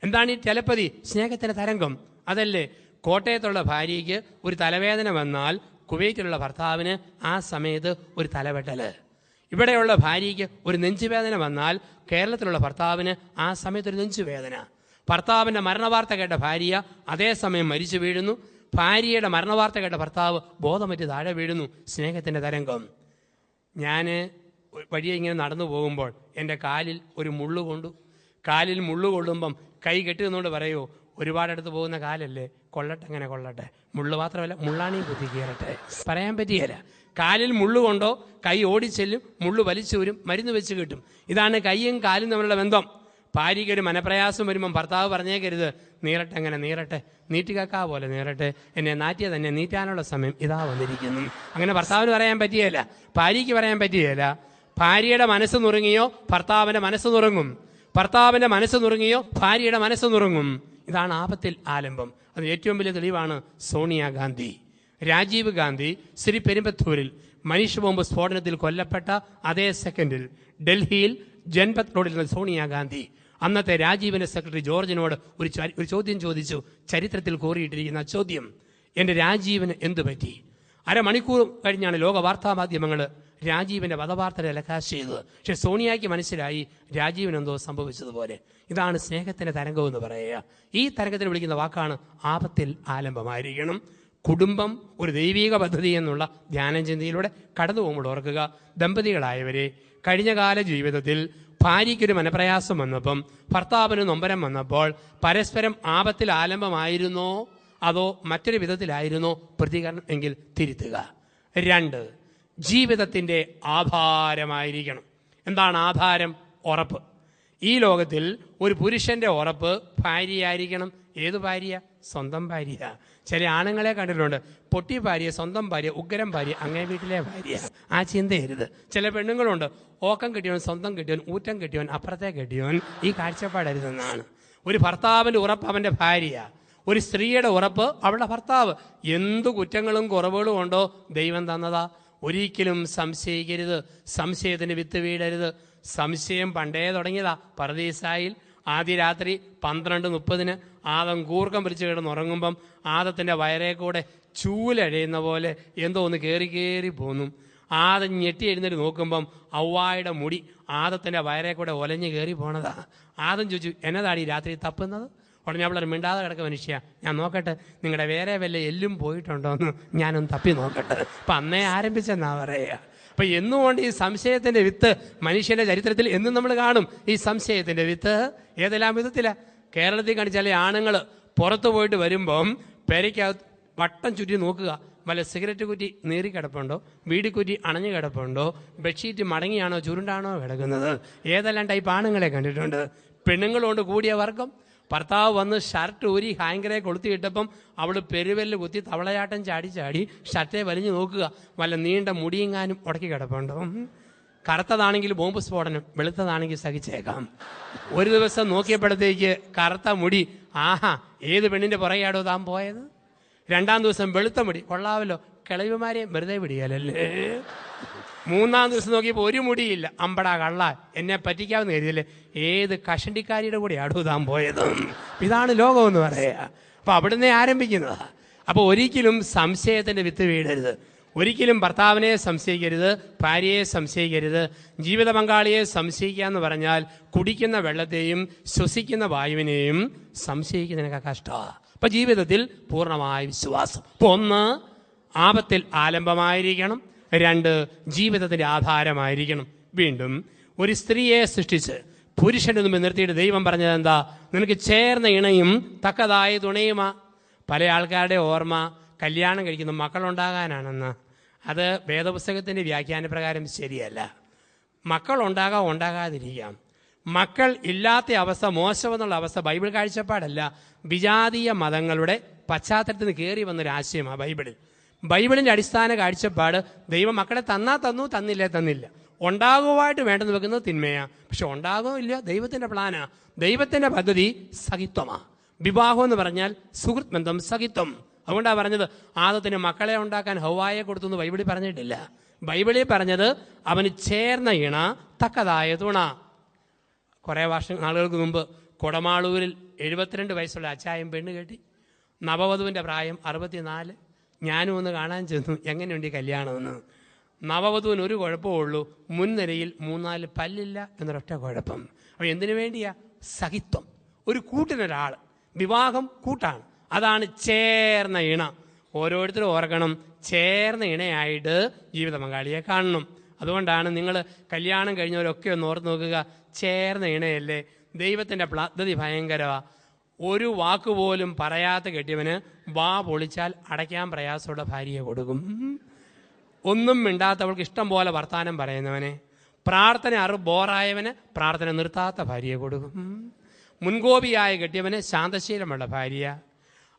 എന്താണ് ഈ ടെലപ്പതി? സ്നേഹത്തിന്റെ തരംഗം. അതല്ലേ കോട്ടയത്തുള്ള ഭാര്യയ്ക്ക് ഒരു തലവേദന വന്നാൽ കുവൈറ്റിലുള്ള ഭർത്താവിന് ആ സമയത്ത് ഒരു തലവെട്ടല്. ഇവിടെയുള്ള ഭാര്യയ്ക്ക് ഒരു നെഞ്ചുവേദന വന്നാൽ കേരളത്തിലുള്ള ഭർത്താവിന് ആ സമയത്ത് ഒരു നെഞ്ചുവേദന. ഭർത്താവിൻ്റെ മരണവാർത്ത കേട്ട ഭാര്യ അതേസമയം മരിച്ചു വീഴുന്നു. ഭാര്യയുടെ മരണവാർത്ത കേട്ട ഭർത്താവ് ബോധമറ്റ് താഴെ വീഴുന്നു. സ്നേഹത്തിൻ്റെ തരംഗം. ഞാൻ വഴിയെ ഇങ്ങനെ നടന്നു പോകുമ്പോൾ എൻ്റെ കാലിൽ ഒരു മുള്ളു കൊണ്ടു. കാലിൽ മുള്ളു കൊള്ളുമ്പം കൈ കെട്ടുന്നുകൊണ്ട് പറയുമോ, ഒരുപാടടുത്ത് പോകുന്ന കാലല്ലേ, കൊള്ളട്ടെ, അങ്ങനെ കൊള്ളട്ടെ, മുള്ളു മാത്രമല്ല മുള്ളാണിയും കുത്തി കയറട്ടെ. പറയാൻ പറ്റിയല്ല. കാലിൽ മുള്ളുകൊണ്ടോ കൈ ഓടിച്ചെല്ലും, മുള്ളു വലിച്ചൂരും, മരുന്ന് വെച്ച് കിട്ടും. ഇതാണ് കൈയും കാലും തമ്മിലുള്ള ബന്ധം. ഭാര്യയ്ക്ക് ഒരു മനപ്രയാസം വരുമ്പം ഭർത്താവ് പറഞ്ഞേക്കരുത്, നീറട്ടെ, അങ്ങനെ നീറട്ടെ, നീട്ടിക്കാക്കാ പോലെ നീറട്ടെ, എന്നെ നാറ്റിയ തന്നെ നീറ്റാനുള്ള സമയം ഇതാ വന്നിരിക്കുന്നു. അങ്ങനെ ഭർത്താവിന് പറയാൻ പറ്റിയല്ല, ഭാര്യയ്ക്ക് പറയാൻ പറ്റിയല്ല. ഭാര്യയുടെ മനസ്സ് നുറുങ്ങിയോ ഭർത്താവിൻ്റെ മനസ്സ് നുറുങ്ങും, ഭർത്താവിൻ്റെ മനസ്സ് നുറുങ്ങിയോ ഭാര്യയുടെ മനസ്സ് നുറുങ്ങും. ഇതാണ് ആപത്തിൽ ആലംബം. അത് ഏറ്റവും വലിയ തെളിവാണ് സോണിയാഗാന്ധി. രാജീവ് ഗാന്ധി ശ്രീ പെരുമ്പത്തൂരിൽ മനുഷ്യ ബോംബ് സ്ഫോടനത്തിൽ കൊല്ലപ്പെട്ട അതേ സെക്കൻഡിൽ ഡൽഹിയിൽ ജൻപത് റോഡിൽ സോണിയാഗാന്ധി അന്നത്തെ രാജീവിന്റെ സെക്രട്ടറി ജോർജിനോട് ഒരു ചോദ്യം ചോദിച്ചു. ചരിത്രത്തിൽ കോറിയിട്ടിരിക്കുന്ന ചോദ്യം, എൻ്റെ രാജീവിന് എന്തു പറ്റി? അരമണിക്കൂർ കഴിഞ്ഞാണ് ലോക വാർത്താ മാധ്യമങ്ങൾ രാജീവിന്റെ വധവാർത്ത ടെലികാസ്റ്റ് ചെയ്തത്. പക്ഷെ സോണിയയ്ക്ക് മനസ്സിലായി രാജീവിനെന്തോ സംഭവിച്ചതുപോലെ. ഇതാണ് സ്നേഹത്തിന്റെ തരംഗം എന്ന് പറയുക. ഈ തരംഗത്തിന് വിളിക്കുന്ന വാക്കാണ് ആപത്തിൽ ആലംബമായിരിക്കണം. കുടുംബം ഒരു ദൈവിക പദ്ധതി എന്നുള്ള ധ്യാനചിന്തയിലൂടെ കടന്നു പോകുമ്പോൾ ഓർക്കുക, ദമ്പതികളായവരെ, കഴിഞ്ഞകാല ജീവിതത്തിൽ ഭാര്യയ്ക്കൊരു മനപ്രയാസം വന്നപ്പം, ഭർത്താവിന് നൊമ്പരം വന്നപ്പോൾ പരസ്പരം ആപത്തിൽ ആലംബമായിരുന്നോ അതോ മറ്റൊരു വിധത്തിലായിരുന്നോ പ്രതികരണം എങ്കിൽ തിരുത്തുക. 2, ജീവിതത്തിൻ്റെ ആധാരമായിരിക്കണം. എന്താണ് ആധാരം? ഉറപ്പ്. ഈ ലോകത്തിൽ ഒരു പുരുഷന്റെ ഉറപ്പ് ഭാര്യയായിരിക്കണം. ഏത് ഭാര്യ? സ്വന്തം ഭാര്യ. ചില ആണുങ്ങളെ കണ്ടിട്ടുണ്ട്, പൊട്ടി ഭാര്യ, സ്വന്തം ഭാര്യ, ഉഗ്രം ഭാര്യ, അങ്ങേ വീട്ടിലെ ഭാര്യ. ആ ചിന്തയരുത്. ചില പെണ്ണുങ്ങളുണ്ട്, ഓക്കം കെട്ടിയവൻ, സ്വന്തം കെട്ടിയവൻ, ഊറ്റം കെട്ടിയവൻ, അപ്പുറത്തെ കെട്ടിയവൻ. ഈ കാഴ്ചപ്പാടരുതെന്നാണ്. ഒരു ഭർത്താവിന്റെ ഉറപ്പ് അവന്റെ ഭാര്യ, ഒരു സ്ത്രീയുടെ ഉറപ്പ് അവളുടെ ഭർത്താവ്. എന്തു കുറ്റങ്ങളും കുറവുകളും ഉണ്ടോ ദൈവം തന്നതാ. ഒരിക്കലും സംശയിക്കരുത്. സംശയത്തിന് വിത്ത് വീടരുത്. സംശയം പണ്ടേ തുടങ്ങിയതാ. പർദീസായിൽ ആദ്യ രാത്രി 12:30 ആദം കൂർക്കം പിടിച്ച് കിടന്നുറങ്ങുമ്പം ആദത്തിന്റെ വയറേ കൂടെ ചൂലഴയുന്ന പോലെ എന്തോ ഒന്ന് കയറി പോന്നു. ആദം ഞെട്ടി എഴുന്നേറ്റ് നോക്കുമ്പം ഔവായുടെ മുടി ആദത്തിന്റെ വയറേ കൂടെ ഒലഞ്ഞ് കയറി പോണതാ. ആദം ചോദിച്ചു, എന്നതാടി രാത്രി തപ്പുന്നത്? ഉടനെ അവളൊരു മിണ്ടാതെ കിടക്ക, മനുഷ്യ, ഞാൻ നോക്കട്ടെ, നിങ്ങളുടെ വേറെ വല്ല എല്ലും പോയിട്ടുണ്ടോ എന്ന് ഞാനൊന്ന് തപ്പി നോക്കട്ടെ. അപ്പം അന്നേ ആരംഭിച്ചെന്നാ പറയുക. അപ്പം എന്നുകൊണ്ട് ഈ സംശയത്തിന്റെ വിത്ത് മനുഷ്യന്റെ ചരിത്രത്തിൽ എന്നും നമ്മൾ കാണും. ഈ സംശയത്തിന്റെ വിത്ത് ഏതെല്ലാം വിധത്തിലാണ്. കേരളത്തിൽ കാണിച്ചാൽ ആണുങ്ങൾ പുറത്തു പോയിട്ട് വരുമ്പം പെരയ്ക്കകത്ത് വട്ടം ചുറ്റി നോക്കുക, വല്ല സിഗരറ്റ് കുറ്റി നീറി കിടപ്പുണ്ടോ, വീടിക്കുറ്റി അണഞ്ഞു കിടപ്പുണ്ടോ, ബെഡ്ഷീറ്റ് മടങ്ങിയാണോ ചുരുണ്ടാണോ കിടക്കുന്നത്. ഏതെല്ലാം ടൈപ്പ് ആണുങ്ങളെ കണ്ടിട്ടുണ്ട്. പെണ്ണുങ്ങളുകൊണ്ട് കൂടിയ വർഗം. ഭർത്താവ് വന്ന് ഷർട്ട് ഊരി ഹാങ്കറെ കൊളുത്തിയിട്ടപ്പം അവൾ പെരുവെല്ല് കുത്തി തവളയാട്ടം ചാടി ഷർട്ടെ വലിഞ്ഞു നോക്കുക, വല്ല നീണ്ട മുടിയെങ്ങാനും ഉടക്കി കിടപ്പുണ്ടോ. കറുത്തതാണെങ്കിൽ ബോംബ് സ്ഫോടനം, വെളുത്തതാണെങ്കിൽ സഹിച്ചേക്കാം. ഒരു ദിവസം നോക്കിയപ്പോഴത്തേക്ക് കറുത്ത മുടി, ആഹാ, ഏത് പെണ്ണിന്റെ പുറകെയാടോ താൻ പോയത്. 2-ാം ദിവസം വെളുത്ത മുടി, കൊള്ളാവല്ലോ, കിളവിമാരെ വെറുതെ പിടിയാലല്ലേ. 3-ാം ദിവസം നോക്കിയപ്പോൾ ഒരു മുടിയില്ല, അമ്പടാ കള്ള, എന്നെ പറ്റിക്കാമെന്ന് കരുതിയല്ലേ. ഏത് കഷണ്ടിക്കാരിയുടെ കൂടെ താൻ പോയത്. ഇതാണ് ലോകം എന്ന് പറയുക. അപ്പൊ അവിടുന്ന് ആരംഭിക്കുന്നതാ. അപ്പൊ ഒരിക്കലും സംശയത്തിന്റെ വിത്ത് വീഴരുത്. ഒരിക്കലും ഭർത്താവിനെ സംശയിക്കരുത്, ഭാര്യയെ സംശയിക്കരുത്. ജീവിത പങ്കാളിയെ സംശയിക്കുക എന്ന് പറഞ്ഞാൽ കുടിക്കുന്ന വെള്ളത്തെയും ശ്വസിക്കുന്ന വായുവിനെയും സംശയിക്കുന്നതിനൊക്കെ കഷ്ടമാണ്. അപ്പൊ ജീവിതത്തിൽ പൂർണ്ണമായ വിശ്വാസം. ഇപ്പൊ 1, ആപത്തിൽ ആലംബമായിരിക്കണം. 2, ജീവിതത്തിന്റെ ആധാരമായിരിക്കണം. വീണ്ടും ഒരു സ്ത്രീയെ സൃഷ്ടിച്ച് പുരുഷന്റെ മുമ്പിൽ നിർത്തിയിട്ട് ദൈവം പറഞ്ഞത് എന്താ? നിനക്ക് ചേർന്ന ഇണയും തക്കതായ തുണയുമാ. പല ആൾക്കാരുടെ ഓർമ്മ കല്യാണം കഴിക്കുന്ന മക്കളുണ്ടാകാനാണെന്ന്. അത് വേദപുസ്തകത്തിന്റെ വ്യാഖ്യാന പ്രകാരം ശരിയല്ല. മക്കൾ ഉണ്ടാകാതിരിക്കാം. മക്കൾ ഇല്ലാത്ത അവസ്ഥ, മോശമെന്നുള്ള അവസ്ഥ ബൈബിൾ കാഴ്ചപ്പാടല്ല. വിജാതീയ മതങ്ങളുടെ പശ്ചാത്തലത്തിൽ നിന്ന് കയറി വന്നൊരു ആശയമാണ് ബൈബിളിന്റെ അടിസ്ഥാന കാഴ്ചപ്പാട് ദൈവം മക്കളെ തന്നു, തന്നില്ല. ഉണ്ടാകുവായിട്ട് വേണ്ടെന്ന് വെക്കുന്നത് തിന്മയാ. പക്ഷെ ഉണ്ടാകുമില്ല, ദൈവത്തിന്റെ പ്ലാനാ. ദൈവത്തിന്റെ പദ്ധതി സഹിത്വമാ. വിവാഹം എന്ന് പറഞ്ഞാൽ സുഹൃത്ത് ബന്ധം, സഹിത്വം. അതുകൊണ്ടാണ് പറഞ്ഞത് ആദത്തിന് മക്കളെ ഉണ്ടാക്കാൻ ഹൗവായെ കൊടുത്തു എന്ന് ബൈബിളിൽ പറഞ്ഞിട്ടില്ല. ബൈബിളിൽ പറഞ്ഞത് അവന് ചേർന്ന ഇണ, തക്കതായ തുണ. കുറെ നാളുകൾക്ക് മുമ്പ് കൊടമാളൂരിൽ 72 വയസ്സുള്ള അച്ചായൻ പെണ്ണ് കെട്ടി. നവവധുവിന്റെ പ്രായം 64. ഞാനും ഒന്ന് കാണാൻ ചെന്നു, എങ്ങനെയുണ്ട് ഈ കല്യാണമെന്ന്. നവവധുവിന് ഒരു കുഴപ്പമുള്ളൂ, മുൻനിരയിൽ 3-4 പല്ലില്ല എന്നൊരൊറ്റ കുഴപ്പം. അപ്പോൾ എന്തിനു വേണ്ടിയാ? സഹിത്വം. ഒരു കൂട്ടിനൊരാൾ. വിവാഹം കൂട്ടാണ്. അതാണ് ചേർന്ന ഇണ. ഓരോരുത്തരും ഓർക്കണം, ചേർന്ന ഇണയായിട്ട് ജീവിത പങ്കാളിയെ കാണണം. അതുകൊണ്ടാണ് നിങ്ങൾ കല്യാണം കഴിഞ്ഞവരൊക്കെ ഒന്ന് ഓർത്ത് നോക്കുക, ചേർന്ന ഇണയല്ലേ. ദൈവത്തിന്റെ പദ്ധതി ഭയങ്കരമാ. ഒരു വാക്കുപോലും പറയാത്ത കെട്ടിയവന് വാ പൊളിച്ചാൽ അടയ്ക്കാൻ പ്രയാസമുള്ള ഭാര്യയെ കൊടുക്കും. ഒന്നും മിണ്ടാത്തവൾക്ക് ഇഷ്ടം പോലെ വർത്താനം പറയുന്നവനെ, പ്രാർത്ഥന ബോറായവന് പ്രാർത്ഥന നിർത്താത്ത ഭാര്യയെ കൊടുക്കും. മുൻകോപിയായ കെട്ടിയവന് ശാന്തശീലമുള്ള ഭാര്യ,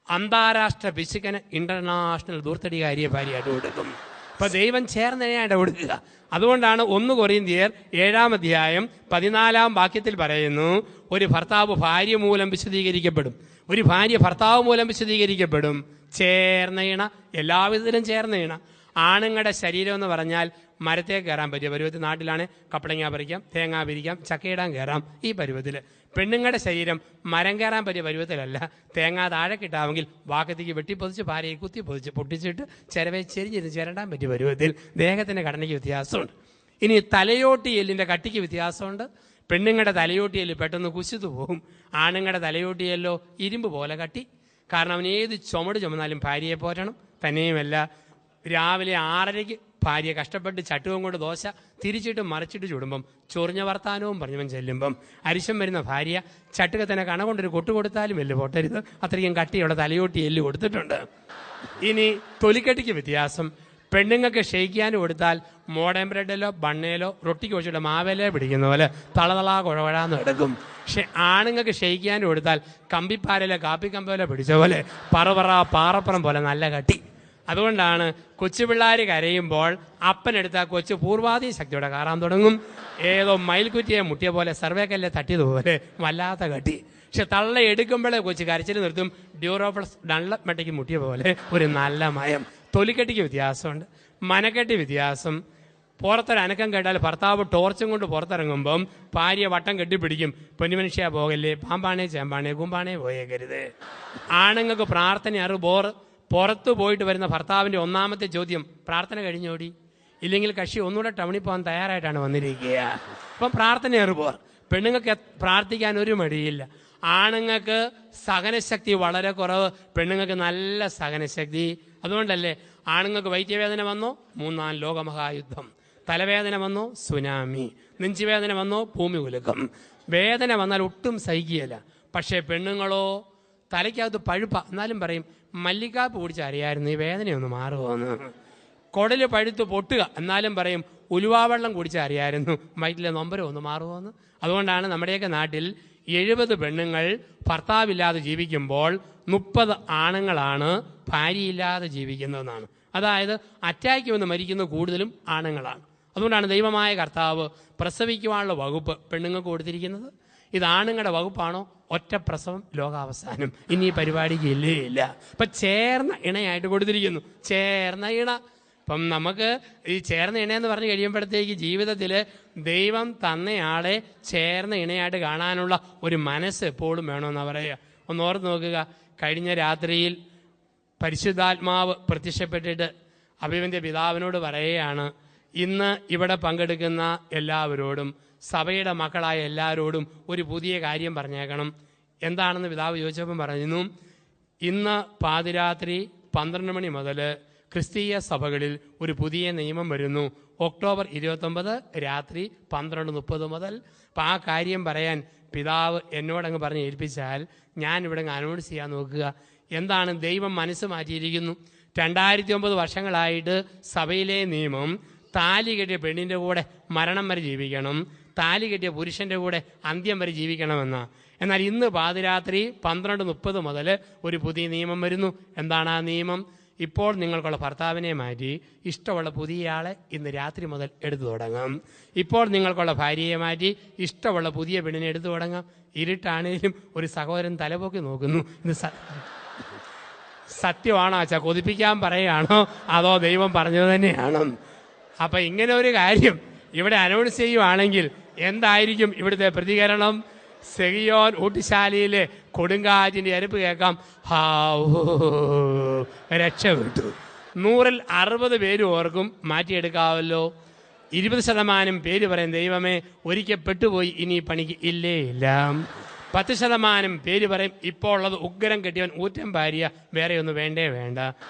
അന്താരാഷ്ട്ര പിശുക്കന് ഇന്റർനാഷണൽ ദൂർത്തടികാരിയെ ഭാര്യയായിട്ട് കൊടുക്കും. അപ്പൊ ദൈവം ചേർന്നതിനായിട്ട് കൊടുക്കുക. അതുകൊണ്ടാണ് 1 കൊരിന്ത്യർ 7-ാം അധ്യായം 14-ാം വാക്യത്തിൽ പറയുന്നു, ഒരു ഭർത്താവ് ഭാര്യ മൂലം വിശദീകരിക്കപ്പെടും, ഒരു ഭാര്യ ഭർത്താവ് മൂലം വിശദീകരിക്കപ്പെടും. ചേർന്ന ഇണ, എല്ലാവിധത്തിലും ചേർന്ന ഇണ. ആണുങ്ങളുടെ ശരീരം എന്ന് പറഞ്ഞാൽ മരത്തെ കയറാൻ പറ്റിയ പരുവത്തിൽ, നാട്ടിലാണ് കപ്പളങ്ങ പറിക്കാം, തേങ്ങ പിരിക്കാം, ചക്കയിടാൻ കയറാം, ഈ പരുവത്തിൽ. പെണ്ണുങ്ങളുടെ ശരീരം മരം കയറാൻ പറ്റിയ പരുവത്തിലല്ല. തേങ്ങ താഴെ കിട്ടാമെങ്കിൽ വാക്കത്തേക്ക് വെട്ടിപ്പൊതിച്ച് ഭാര്യയെ കുത്തിപ്പൊതിച്ച് പൊട്ടിച്ചിട്ട് ചിരവെ ചെരിഞ്ഞിരുന്ന് ചിരണ്ടാൻ പറ്റിയ പരുവത്തിൽ. ദേഹത്തിന്റെ ഘടനയ്ക്ക് വ്യത്യാസമുണ്ട്. ഇനി തലയോട്ടി എല്ലിന്റെ കട്ടിക്ക് വ്യത്യാസമുണ്ട്. പെണ്ണുങ്ങളുടെ തലയോട്ടി എല്ല് പെട്ടെന്ന് കുശിതു പോകും. ആണുങ്ങളുടെ തലയോട്ടി എല്ലോ ഇരുമ്പ് പോലെ കട്ടി. കാരണം അവൻ ഏത് ചുമട് ചുമന്നാലും ഭാര്യയെ പോറ്റണം. തന്നെയുമല്ല, രാവിലെ 6:30 ഭാര്യ കഷ്ടപ്പെട്ട് ചട്ടുകം കൊണ്ട് ദോശ തിരിച്ചിട്ട് മറിച്ചിട്ട് ചുടുമ്പം ചൊറിഞ്ഞ വർത്താനവും പറഞ്ഞവൻ ചെല്ലുമ്പം അരിശം വരുന്ന ഭാര്യ ചട്ടുകത്തിനെ കണ കൊണ്ടൊരു കൊട്ടു കൊടുത്താലും എല്ല് പൊട്ടരുത്, അത്രയും കട്ടിയുള്ള തലയോട്ടി എല്ല് കൊടുത്തിട്ടുണ്ട്. ഇനി തൊലിക്കട്ടിക്ക് വ്യത്യാസം. പെണ്ണുങ്ങൾക്ക് ഷെയ്ക്കാനും കൊടുത്താൽ മോഡേൺ ബ്രെഡിലോ ബണ്ണയിലോ റൊട്ടിക്ക് വെച്ചിട്ട് മാവേലോ പിടിക്കുന്ന പോലെ തളതളാ കുഴവഴാന്ന് എടുക്കും. പക്ഷെ ആണുങ്ങൾക്ക് ഷെയ്ക്കാനും കൊടുത്താൽ കമ്പിപ്പാരയിലോ കാപ്പിക്കമ്പയിലോ പിടിച്ച പോലെ പാറപ്പുറം പോലെ നല്ല കട്ടി. അതുകൊണ്ടാണ് കൊച്ചുപിള്ളേർ കരയുമ്പോൾ അപ്പനെടുത്ത കൊച്ചു പൂർവാധീന ശക്തിയോടെ കാറാൻ തുടങ്ങും. ഏതോ മയിൽക്കുറ്റിയെ മുട്ടിയ പോലെ സർവേക്കല്ലെ തട്ടിയതുപോലെ വല്ലാത്ത കട്ടി. പക്ഷെ തള്ള എടുക്കുമ്പോഴേ കൊച്ചു കരച്ചിൽ നിർത്തും. ഡ്യൂറോപ്ലസ് ഡൺലപ്മെട്ടയ്ക്ക് മുട്ടിയ പോലെ ഒരു നല്ല മയം. തൊലിക്കെട്ടിക്ക് വ്യത്യാസമുണ്ട്, മനക്കെട്ടി വ്യത്യാസം. പുറത്തൊരനക്കം കേട്ടാൽ ഭർത്താവ് ടോർച്ചും കൊണ്ട് പുറത്തിറങ്ങുമ്പം ഭാര്യ വട്ടം കെട്ടിപ്പിടിക്കും. പൊന്നുമനുഷ്യ പോകല്ലേ, പാമ്പാണേ ചേമ്പാണേ കുമ്പാണേ പോയേക്കരുത്. ആണുങ്ങൾക്ക് പ്രാർത്ഥന ബോർ. പുറത്തു പോയിട്ട് വരുന്ന ഭർത്താവിന്റെ 1-ാമത്തെ ചോദ്യം, പ്രാർത്ഥന കഴിഞ്ഞോടി? ഇല്ലെങ്കിൽ കക്ഷി ഒന്നുകൂടെ ടൗണിൽ പോകാൻ തയ്യാറായിട്ടാണ് വന്നിരിക്കുക. അപ്പം പ്രാർത്ഥന ബോർ. പെണ്ണുങ്ങൾക്ക് പ്രാർത്ഥിക്കാൻ ഒരു മടിയില്ല. ആണുങ്ങൾക്ക് സഹനശക്തി വളരെ കുറവ്, പെണ്ണുങ്ങൾക്ക് നല്ല സഹനശക്തി. അതുകൊണ്ടല്ലേ ആണുങ്ങൾക്ക് വൈദ്യവേദന വന്നോ 3-ാം ലോകമഹായുദ്ധം, തലവേദന വന്നോ സുനാമി, നെഞ്ചുവേദന വന്നോ ഭൂമി കുലുക്കം. വേദന വന്നാൽ ഒട്ടും സഹിക്കുകയില്ല. പക്ഷേ പെണ്ണുങ്ങളോ തലയ്ക്കകത്ത് പഴുപ്പ, എന്നാലും പറയും മല്ലിക്കാപ്പ് കുടിച്ച് അറിയായിരുന്നു ഈ വേദനയൊന്ന് മാറുമോന്ന്. കുടല് പഴുത്ത് പൊട്ടുക, എന്നാലും പറയും ഉലുവാവെള്ളം കുടിച്ച് അറിയായിരുന്നു വയറ്റിലെ നൊമ്പരം ഒന്ന് മാറുമോന്ന്. അതുകൊണ്ടാണ് നമ്മുടെയൊക്കെ നാട്ടിൽ 70 പെണ്ണുങ്ങൾ ഭർത്താവില്ലാതെ ജീവിക്കുമ്പോൾ 30 ആണുങ്ങളാണ് ഭാര്യയില്ലാതെ ജീവിക്കുന്നതെന്നാണ്. അതായത് അറ്റാക്ക് വന്ന് മരിക്കുന്ന കൂടുതലും ആണുങ്ങളാണ്. അതുകൊണ്ടാണ് ദൈവമായ കർത്താവ് പ്രസവിക്കുവാനുള്ള വകുപ്പ് പെണ്ണുങ്ങൾക്ക് കൊടുത്തിരിക്കുന്നത്. ഇത് ആണുങ്ങളുടെ വകുപ്പാണോ? ഒറ്റ പ്രസവം, ലോകാവസാനം. ഇനി ഈ പരിപാടിക്ക് ഇല്ല. ഇപ്പൊ ചേർന്ന ഇണയായിട്ട് കൊടുത്തിരിക്കുന്നു. ചേർന്ന ഇണ. ഇപ്പം നമുക്ക് ഈ ചേർന്ന ഇണയെന്ന് പറഞ്ഞു കഴിയുമ്പോഴത്തേക്ക് ജീവിതത്തിൽ ദൈവം തന്നയാളെ ചേർന്ന ഇണയായിട്ട് കാണാനുള്ള ഒരു മനസ്സ് എപ്പോഴും വേണമെന്നാണ് പറയുക. ഒന്ന് ഓർത്ത് നോക്കുക, കഴിഞ്ഞ രാത്രിയിൽ പരിശുദ്ധാത്മാവ് പ്രത്യക്ഷപ്പെട്ടിട്ട് അഭിമന്യ പിതാവിനോട് പറയുകയാണ്, ഇന്ന് ഇവിടെ പങ്കെടുക്കുന്ന എല്ലാവരോടും സഭയുടെ മക്കളായ എല്ലാവരോടും ഒരു പുതിയ കാര്യം പറഞ്ഞേക്കണം. എന്താണെന്ന് പിതാവ് ചോദിച്ചപ്പം പറയുന്നു, ഇന്ന് പാതിരാത്രി 12 മണി മുതൽ ക്രിസ്തീയ സഭകളിൽ ഒരു പുതിയ നിയമം വരുന്നു. ഒക്ടോബർ 29 രാത്രി 12:30 മുതൽ. അപ്പം ആ കാര്യം പറയാൻ പിതാവ് എന്നോടങ്ങ് പറഞ്ഞ് ഏൽപ്പിച്ചാൽ ഞാൻ ഇവിടെ അനൗൺസ് ചെയ്യാൻ നോക്കുക. എന്താണ്? ദൈവം മനസ്സ് മാറ്റിയിരിക്കുന്നു. 2009 വർഷങ്ങളായിട്ട് സഭയിലെ നിയമം താലി കെട്ടിയ പെണ്ണിൻ്റെ കൂടെ മരണം വരെ ജീവിക്കണം, താലി കെട്ടിയ പുരുഷൻ്റെ കൂടെ അന്ത്യം വരെ ജീവിക്കണമെന്ന. എന്നാൽ ഇന്ന് പാതിരാത്രി 12:30 മുതൽ ഒരു പുതിയ നിയമം വരുന്നു. എന്താണ് ആ നിയമം? ഇപ്പോൾ നിങ്ങൾക്കുള്ള ഭർത്താവിനെ മാറ്റി ഇഷ്ടമുള്ള പുതിയ ആളെ ഇന്ന് രാത്രി മുതൽ എടുത്തു തുടങ്ങാം. ഇപ്പോൾ നിങ്ങൾക്കുള്ള ഭാര്യയെ മാറ്റി ഇഷ്ടമുള്ള പുതിയ പെണ്ണിനെ എടുത്തു തുടങ്ങാം. ഇരുട്ടാണേലും ഒരു സഹോദരൻ തലപൊക്കി നോക്കുന്നു. ഇത് സത്യമാണോ അച്ഛാ? കൊതിപ്പിക്കാൻ പറയുകയാണോ അതോ ദൈവം പറഞ്ഞത് തന്നെയാണോ? അപ്പം ഇങ്ങനെ ഒരു കാര്യം ഇവിടെ അനൗൺസ് ചെയ്യുവാണെങ്കിൽ എന്തായിരിക്കും ഇവിടുത്തെ പ്രതികരണം? സെഹിയോൻ ഊട്ടിശാലയിലെ കൊടുങ്കാറ്റിൻ്റെ അരിപ്പ് കേൾക്കാം. രക്ഷപ്പെട്ടു. 100-ൽ 60 പേര് ഓർക്കും മാറ്റിയെടുക്കാമല്ലോ. 20% പേര് പറയും, ദൈവമേ ഒരിക്കൽ പെട്ടുപോയി, ഇനി പണിക്ക് ഇല്ലേ ഇല്ല. 10% പേര് പറയും, ഇപ്പോൾ ഉള്ളത് ഉഗ്രം കെട്ടിയവൻ ഊറ്റം ഭാര്യ, വേറെ ഒന്നും വേണ്ടേ വേണ്ട.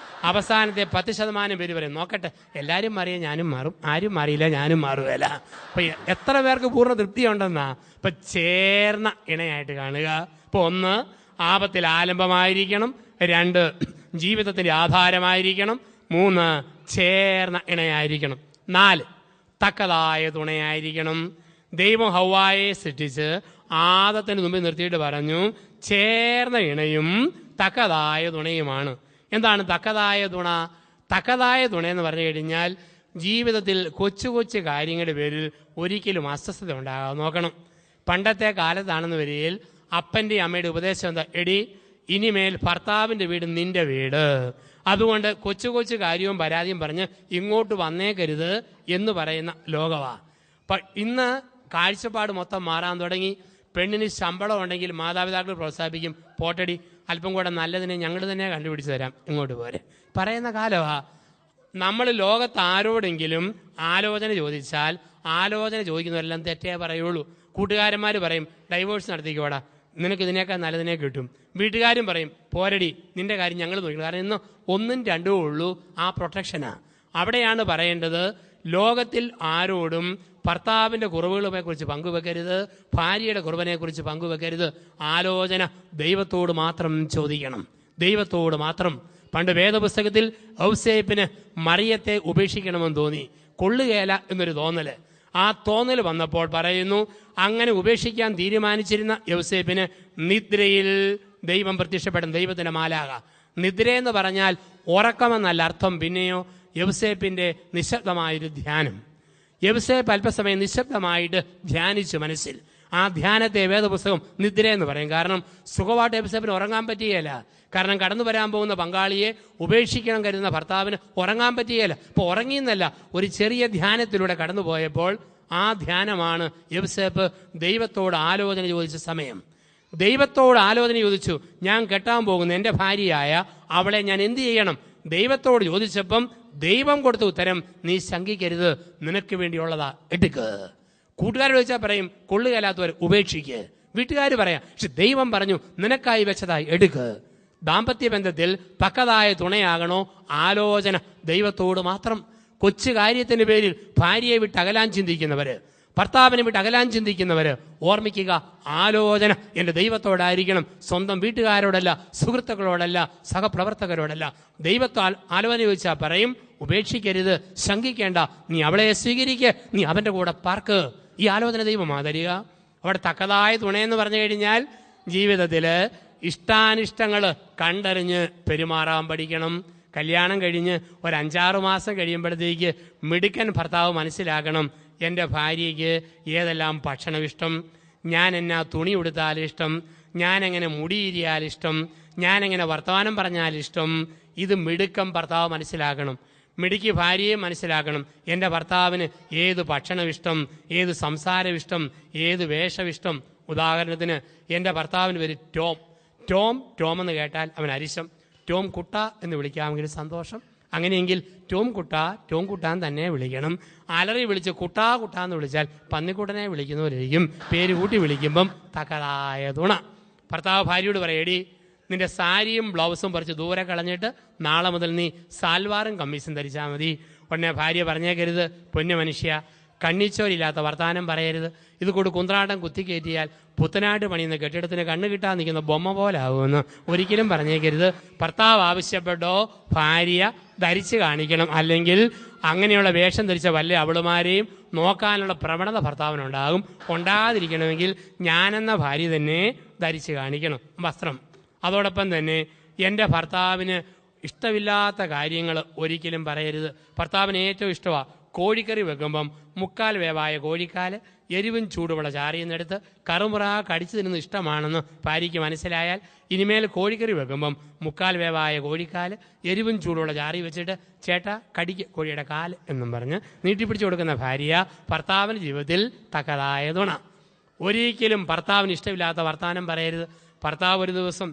അവസാനത്തെ 10% പേര് പറയും, നോക്കട്ടെ എല്ലാവരും മാറിയാൽ ഞാനും മാറും, ആരും മാറിയില്ല ഞാനും മാറുകയില്ല. അപ്പം എത്ര പേർക്ക് പൂർണ്ണ തൃപ്തിയുണ്ടെന്നാ? ഇപ്പം ചേർന്ന ഇണയായിട്ട് കാണുക. ഇപ്പോൾ 1 ആപത്തിൽ ആലംബമായിരിക്കണം, 2 ജീവിതത്തിൻ്റെ ആധാരമായിരിക്കണം, 3 ചേർന്ന ഇണയായിരിക്കണം, 4 തക്കതായ തുണയായിരിക്കണം. ദൈവം ഹവ്വായെ സൃഷ്ടിച്ച് ആദത്തിന് മുമ്പിൽ നിർത്തിയിട്ട് പറഞ്ഞു, ചേർന്ന ഇണയും തക്കതായ തുണയുമാണ്. എന്താണ് തക്കതായ തുണ? തക്കതായ തുണയെന്ന് പറഞ്ഞു കഴിഞ്ഞാൽ ജീവിതത്തിൽ കൊച്ചു കൊച്ചു കാര്യങ്ങളുടെ പേരിൽ ഒരിക്കലും അസ്വസ്ഥത ഉണ്ടാകാതെ നോക്കണം. പണ്ടത്തെ കാലത്താണെന്ന് വരികയിൽ അപ്പൻ്റെ അമ്മയുടെ ഉപദേശം എന്താ? എടി, ഇനിമേൽ ഭർത്താവിൻ്റെ വീട് നിന്റെ വീട്, അതുകൊണ്ട് കൊച്ചു കൊച്ചു കാര്യവും പരാതിയും പറഞ്ഞ് ഇങ്ങോട്ട് വന്നേക്കരുത് എന്ന് പറയുന്ന ലോകമാണ്. ഇന്ന് കാഴ്ചപ്പാട് മൊത്തം മാറാൻ തുടങ്ങി. പെണ്ണിന് ശമ്പളം ഉണ്ടെങ്കിൽ മാതാപിതാക്കൾ പ്രോത്സാഹിപ്പിക്കും, പോട്ടടി അല്പം കൂടെ നല്ലതിനെ ഞങ്ങൾ തന്നെ കണ്ടുപിടിച്ച് തരാം, ഇങ്ങോട്ട് പോരെ പറയുന്ന കാലമാണ്. നമ്മൾ ലോകത്ത് ആരോടെങ്കിലും ആലോചന ചോദിച്ചാൽ ആലോചന ചോദിക്കുന്നവരെല്ലാം തെറ്റേ പറയുള്ളൂ. കൂട്ടുകാരന്മാർ പറയും ഡൈവോഴ്സ് നടത്തിക്കോടാ, നിനക്ക് ഇതിനേക്കാൾ നല്ലതിനെ കിട്ടും. വീട്ടുകാരും പറയും പോരടി നിന്റെ കാര്യം ഞങ്ങൾ നോക്കണം. കാരണം ഇന്ന് 1ഉം 2ഉം ഉള്ളൂ ആ പ്രൊട്ടക്ഷനാണ്. അവിടെയാണ് പറയേണ്ടത്, ലോകത്തിൽ ആരോടും ഭർത്താവിൻ്റെ കുറവുകളെക്കുറിച്ച് പങ്കുവെക്കരുത്, ഭാര്യയുടെ കുറവിനെക്കുറിച്ച് പങ്കുവെക്കരുത്. ആലോചന ദൈവത്തോട് മാത്രം ചോദിക്കണം, ദൈവത്തോട് മാത്രം. പണ്ട് വേദപുസ്തകത്തിൽ ഔസേപ്പിന് മറിയത്തെ ഉപേക്ഷിക്കണമെന്ന് തോന്നി, കൊള്ളുകേല എന്നൊരു തോന്നൽ. ആ തോന്നൽ വന്നപ്പോൾ പറയുന്നു, അങ്ങനെ ഉപേക്ഷിക്കാൻ തീരുമാനിച്ചിരുന്ന യൗസേപ്പിന് നിദ്രയിൽ ദൈവം പ്രത്യക്ഷപ്പെടും, ദൈവത്തിൻ്റെ മാലാക. നിദ്രയെന്ന് പറഞ്ഞാൽ ഉറക്കമെന്നല്ല അർത്ഥം. പിന്നെയോ യൗസേപ്പിൻ്റെ നിശബ്ദമായൊരു ധ്യാനം. യൗസേപ്പ് അല്പസമയം നിശബ്ദമായിട്ട് ധ്യാനിച്ചു മനസ്സിൽ. ആ ധ്യാനത്തെ വേദപുസ്തകം നിദ്രയെന്ന് പറയും. കാരണം സുഖമായിട്ട് യൗസേപ്പിന് ഉറങ്ങാൻ പറ്റുകയില്ല. കാരണം കടന്നു വരാൻ പോകുന്ന പങ്കാളിയെ ഉപേക്ഷിക്കണം കരുതുന്ന ഭർത്താവിന് ഉറങ്ങാൻ പറ്റുകയില്ല. അപ്പോൾ ഉറങ്ങിയെന്നല്ല, ഒരു ചെറിയ ധ്യാനത്തിലൂടെ കടന്നു പോയപ്പോൾ ആ ധ്യാനമാണ് യൗസേപ്പ് ദൈവത്തോട് ആലോചന ചോദിച്ച സമയം. ദൈവത്തോട് ആലോചന ചോദിച്ചു, ഞാൻ കെട്ടാൻ പോകുന്ന എൻ്റെ ഭാര്യയായ അവളെ ഞാൻ എന്ത് ചെയ്യണം? ദൈവത്തോട് ചോദിച്ചപ്പം ദൈവം കൊടുത്ത ഉത്തരം, നീ ശങ്കിക്കരുത്, നിനക്ക് വേണ്ടിയുള്ളതാ, എടുക്ക്. കൂട്ടുകാരോട് ചോദിച്ചാൽ പറയും കൊള്ളുകയില്ലാത്തവർ ഉപേക്ഷിക്ക്. വീട്ടുകാർ പറയാം, പക്ഷെ ദൈവം പറഞ്ഞു നിനക്കായി വെച്ചതായി എടുക്ക്. ദാമ്പത്യ ബന്ധത്തിൽ പക്കതായ തുണയാകണോ? ആലോചന ദൈവത്തോട് മാത്രം. കൊച്ചു കാര്യത്തിന് പേരിൽ ഭാര്യയെ വിട്ട് അകലാൻ ചിന്തിക്കുന്നവര്, ഭർത്താവിനെ വിട്ട് അകലാൻ ചിന്തിക്കുന്നവര് ഓർമ്മിക്കുക, ആലോചന എൻ്റെ ദൈവത്തോടായിരിക്കണം. സ്വന്തം വീട്ടുകാരോടല്ല, സുഹൃത്തുക്കളോടല്ല, സഹപ്രവർത്തകരോടല്ല. ദൈവത്താൽ ആലോചന ചോദിച്ചാൽ പറയും ഉപേക്ഷിക്കരുത്, ശങ്കിക്കേണ്ട, നീ അവളെ സ്വീകരിക്കുക, നീ അവൻ്റെ കൂടെ പാർക്ക്. ഈ ആലോചന ദൈവമാ തരിക. അവിടെ തക്കതായ തുണയെന്ന് പറഞ്ഞു കഴിഞ്ഞാൽ ജീവിതത്തിൽ ഇഷ്ടാനിഷ്ടങ്ങൾ കണ്ടറിഞ്ഞ് പെരുമാറാൻ പഠിക്കണം. കല്യാണം കഴിഞ്ഞ് ഒരു 5-6 മാസം കഴിയുമ്പോഴത്തേക്ക് മിടുക്കൻ ഭർത്താവ് മനസ്സിലാക്കണം, എൻ്റെ ഭാര്യയ്ക്ക് ഏതെല്ലാം ഭക്ഷണം ഇഷ്ടം, ഞാൻ എന്നാ തുണി ഉടുത്താൽ ഇഷ്ടം, ഞാനെങ്ങനെ മുടിയിരിയാൽ ഇഷ്ടം, ഞാനെങ്ങനെ വർത്തമാനം പറഞ്ഞാൽ ഇഷ്ടം. ഇത് മിടുക്കം ഭർത്താവ് മനസ്സിലാക്കണം. മിടുക്കി ഭാര്യയെ മനസ്സിലാക്കണം, എൻ്റെ ഭർത്താവിന് ഏത് ഭക്ഷണം ഇഷ്ടം, ഏത് സംസാരം ഇഷ്ടം, ഏത് വേഷം ഇഷ്ടം. ഉദാഹരണത്തിന് എൻ്റെ ഭർത്താവിന് പേര് ടോം. ടോം ടോം എന്ന് കേട്ടാൽ അവൻ അരിശം. ടോം കുട്ട എന്ന് വിളിക്കാമെങ്കിൽ സന്തോഷം. അങ്ങനെയെങ്കിൽ ടോം കുട്ടാൻ തന്നെ വിളിക്കണം. അലറി വിളിച്ച് കുട്ടാന്ന് വിളിച്ചാൽ പന്നിക്കുട്ടനെ വിളിക്കുന്നവരായിരിക്കും. പേര് കൂട്ടി വിളിക്കുമ്പം തക്കതായ തുണ. ഭർത്താവ് ഭാര്യയോട് പറയടി, നിന്റെ സാരിയും ബ്ലൗസും പറിച്ച് ദൂരെ കളഞ്ഞിട്ട് നാളെ മുതൽ നീ സാൽവാറും കമ്മീസും ധരിച്ചാൽ മതി. ഉടനെ ഭാര്യ പറഞ്ഞേക്കരുത്, പൊന്നു മനുഷ്യ, കണ്ണിച്ചോരില്ലാത്ത വർത്താനം പറയരുത്. ഇത് കൂടി കുന്ത്രാട്ടം കുത്തിക്കയറ്റിയാൽ പുത്തനായിട്ട് പണിയുന്ന കെട്ടിടത്തിന് കണ്ണ് കിട്ടാൻ നിൽക്കുന്ന ബൊമ്മ പോലാവുമെന്ന് ഒരിക്കലും പറഞ്ഞേക്കരുത്. ഭർത്താവ് ആവശ്യപ്പെട്ടോ ഭാര്യ ധരിച്ച് കാണിക്കണം. അല്ലെങ്കിൽ അങ്ങനെയുള്ള വേഷം ധരിച്ച വല്ല അവളുമാരെയും നോക്കാനുള്ള പ്രവണത ഭർത്താവിനുണ്ടാകും. ഉണ്ടാകാതിരിക്കണമെങ്കിൽ ഞാനെന്ന ഭാര്യ തന്നെ ധരിച്ച് കാണിക്കണം വസ്ത്രം. അതോടൊപ്പം തന്നെ എൻ്റെ ഭർത്താവിന് ഇഷ്ടമില്ലാത്ത കാര്യങ്ങൾ ഒരിക്കലും പറയരുത്. ഭർത്താവിന് ഏറ്റവും ഇഷ്ടമാണ് കോഴിക്കറി വെക്കുമ്പം 3/4 വേവായ കോഴിക്കാല് എരിവും ചൂടുമുള്ള ചാറിയെന്നെടുത്ത് കറുമുറ കടിച്ചു തിന്നുന്ന ഇഷ്ടമാണെന്ന് ഭാര്യയ്ക്ക് മനസ്സിലായാൽ ഇനിമേൽ കോഴിക്കറി വെക്കുമ്പം 3/4 വേവായ കോഴിക്കാല് എരിവും ചൂടുമുള്ള ചാറി വെച്ചിട്ട് ചേട്ടാ കടിക്ക് കോഴിയുടെ കാല് എന്നും പറഞ്ഞ് നീട്ടിപ്പിടിച്ചു കൊടുക്കുന്ന ഭാര്യ ഭർത്താവിൻ്റെ ജീവിതത്തിൽ തക്കതായ തുണ. ഒരിക്കലും ഭർത്താവിന് ഇഷ്ടമില്ലാത്ത വർത്താനം പറയരുത്. ഭർത്താവ് ഒരു ദിവസം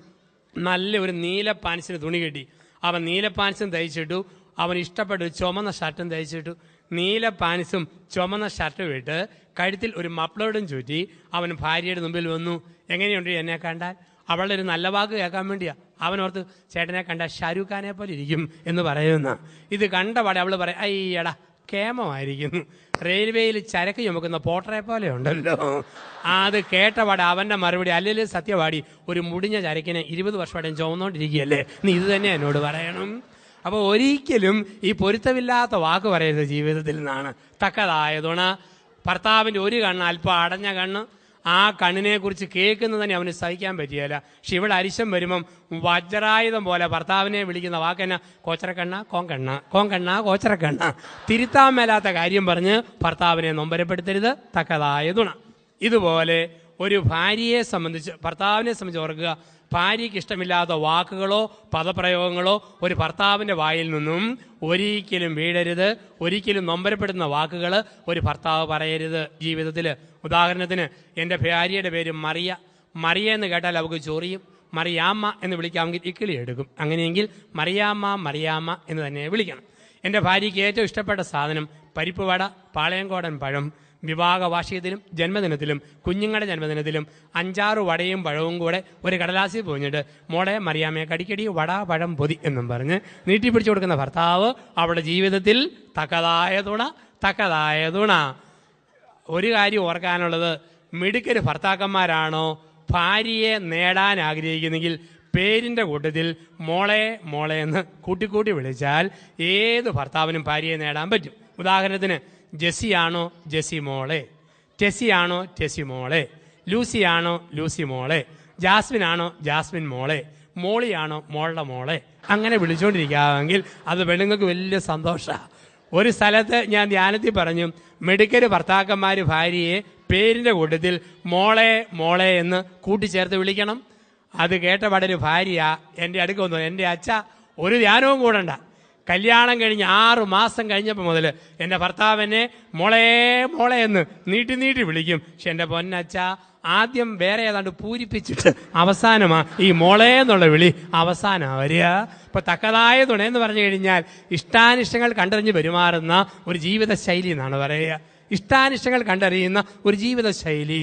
നല്ല ഒരു നീല പാൻസിന് തുണി കെട്ടി. അവൻ നീല പാൻസും തയ്ച്ചിട്ടു. അവൻ ഇഷ്ടപ്പെട്ട ഒരു ചുമന്ന ഷർട്ടും തയ്ച്ചിട്ടു. നീല പാൻസും ചുമന്ന ഷർട്ടും ഇട്ട് കഴുത്തിൽ ഒരു മപ്ലോടും ചുറ്റി അവൻ ഭാര്യയുടെ മുമ്പിൽ വന്നു. എങ്ങനെയുണ്ട് എന്നെ കണ്ടാൽ? അവളുടെ ഒരു നല്ല വാക്ക് കേൾക്കാൻ വേണ്ടിയാ. അവനോർത്ത് ചേട്ടനെ കണ്ടാൽ ഷാരൂഖ് ഖാനെ പോലെ ഇരിക്കും എന്ന് പറയുന്ന. ഇത് കണ്ടപാടെ അവൾ പറയും, അയ്യടാ കേമമായിരിക്കുന്നു, റെയിൽവേയിൽ ചരക്ക് ചുമക്കുന്ന പോട്ടറെ പോലെ ഉണ്ടല്ലോ. അത് കേട്ടപാടെ അവന്റെ മറുപടി, അല്ലെങ്കിൽ സത്യവാടി, ഒരു മുടിഞ്ഞ ചരക്കിനെ 20 വർഷമായിട്ടും ചുമന്നുകൊണ്ടിരിക്കുകയല്ലേ, നീ ഇത് തന്നെ എന്നോട് പറയണം. അപ്പോൾ ഒരിക്കലും ഈ പൊരുത്തമില്ലാത്ത വാക്ക് പറയരുത് ജീവിതത്തിൽ നിന്നാണ്. തക്കതായ തുണ. ഭർത്താവിൻ്റെ ഒരു കണ്ണ് അല്പം അടഞ്ഞ കണ്ണ്, ആ കണ്ണിനെ കുറിച്ച് കേൾക്കുന്നത് തന്നെ അവന് സഹിക്കാൻ പറ്റിയല്ല. പക്ഷെ ഇവിടെ അരിശം വരുമ്പം വജ്രായുധം പോലെ ഭർത്താവിനെ വിളിക്കുന്ന വാക്കെന്നാ, കോച്ചറക്കണ്ണ കോച്ചറക്കണ്ണ. തിരുത്താൻ മേലാത്ത കാര്യം പറഞ്ഞ് ഭർത്താവിനെ നൊമ്പരപ്പെടുത്തരുത്. തക്കതായ തുണ. ഇതുപോലെ ഒരു ഭാര്യയെ സംബന്ധിച്ച്, ഭർത്താവിനെ സംബന്ധിച്ച് ഓർക്കുക, ഭാര്യയ്ക്ക് ഇഷ്ടമില്ലാത്ത വാക്കുകളോ പദപ്രയോഗങ്ങളോ ഒരു ഭർത്താവിൻ്റെ വായിൽ നിന്നും ഒരിക്കലും വീഴരുത്. ഒരിക്കലും നൊമ്പരപ്പെടുന്ന വാക്കുകൾ ഒരു ഭർത്താവ് പറയരുത് ജീവിതത്തിൽ. ഉദാഹരണത്തിന്, എൻ്റെ ഭാര്യയുടെ പേര് മറിയ എന്ന് കേട്ടാൽ അവൾക്ക് ചൊറിയും. മറിയാമ്മ എന്ന് വിളിക്കാമെങ്കിൽ ഇക്കിളി എടുക്കും. അങ്ങനെയെങ്കിൽ മറിയാമ്മ എന്ന് തന്നെ വിളിക്കണം. എൻ്റെ ഭാര്യയ്ക്ക് ഏറ്റവും ഇഷ്ടപ്പെട്ട സാധനം പരിപ്പ് വട, പാളയംകോടൻ പഴം. വിവാഹ വാർഷികത്തിലും ജന്മദിനത്തിലും കുഞ്ഞുങ്ങളുടെ ജന്മദിനത്തിലും 5-6 വടയും പഴവും കൂടെ ഒരു കടലാസിൽ പൊഞ്ഞിട്ട് മോളെ മറിയാമ്മയെ കടിക്കടി വട പഴം പൊതി എന്നും പറഞ്ഞ് നീട്ടിപ്പിടിച്ചു കൊടുക്കുന്ന ഭർത്താവ് അവളുടെ ജീവിതത്തിൽ തക്കതായ തുണ. ഒരു കാര്യം ഓർക്കാനുള്ളത്, മിടുക്കര് ഭർത്താക്കന്മാരാണോ ഭാര്യയെ നേടാൻ ആഗ്രഹിക്കുന്നെങ്കിൽ പേരിൻ്റെ കൂട്ടത്തിൽ മോളെ എന്ന് കൂട്ടിക്കൂട്ടി വിളിച്ചാൽ ഏത് ഭർത്താവിനും ഭാര്യയെ നേടാൻ പറ്റും. ഉദാഹരണത്തിന്, ജെസ്സിയാണോ ജെസ്സി മോളെ, ടെസ്സിയാണോ ടെസ്സി മോളെ, ലൂസിയാണോ ലൂസി മോളെ, ജാസ്മിനാണോ ജാസ്മിൻ മോളെ, മോളിയാണോ മോളുടെ മോളെ. അങ്ങനെ വിളിച്ചുകൊണ്ടിരിക്കാമെങ്കിൽ അത് പെണ്ണുങ്ങൾക്ക് വലിയ സന്തോഷമാണ്. ഒരു സ്ഥലത്ത് ഞാൻ ധ്യാനത്തിൽ പറഞ്ഞു, മിടുക്കര് ഭർത്താക്കന്മാർ ഭാര്യയെ പേരിൻ്റെ കൂട്ടത്തിൽ മോളെ എന്ന് കൂട്ടിച്ചേർത്ത് വിളിക്കണം. അത് കേട്ടപാടെ ഒരു ഭാര്യ എൻ്റെ അടുക്ക വന്നു, എൻ്റെ അച്ഛ ഒരു ധ്യാനവും കൂടണ്ട, കല്യാണം കഴിഞ്ഞ് 6 മാസം കഴിഞ്ഞപ്പോൾ മുതൽ എൻ്റെ ഭർത്താവിനെ മോളെ എന്ന് നീട്ടി വിളിക്കും. പക്ഷെ എൻ്റെ പൊന്നച്ഛ, ആദ്യം വേറെ ഏതാണ്ട് പൂരിപ്പിച്ചിട്ട് അവസാനമാണ് ഈ മോളെ എന്നുള്ള വിളി അവസാനമാണ് വരിക. ഇപ്പൊ തക്കതായ തുണയെന്ന് പറഞ്ഞു കഴിഞ്ഞാൽ ഇഷ്ടാനിഷ്ടങ്ങൾ കണ്ടറിഞ്ഞ് പെരുമാറുന്ന ഒരു ജീവിത ശൈലി എന്നാണ് പറയുക. ഇഷ്ടാനിഷ്ടങ്ങൾ കണ്ടറിയുന്ന ഒരു ജീവിത ശൈലി.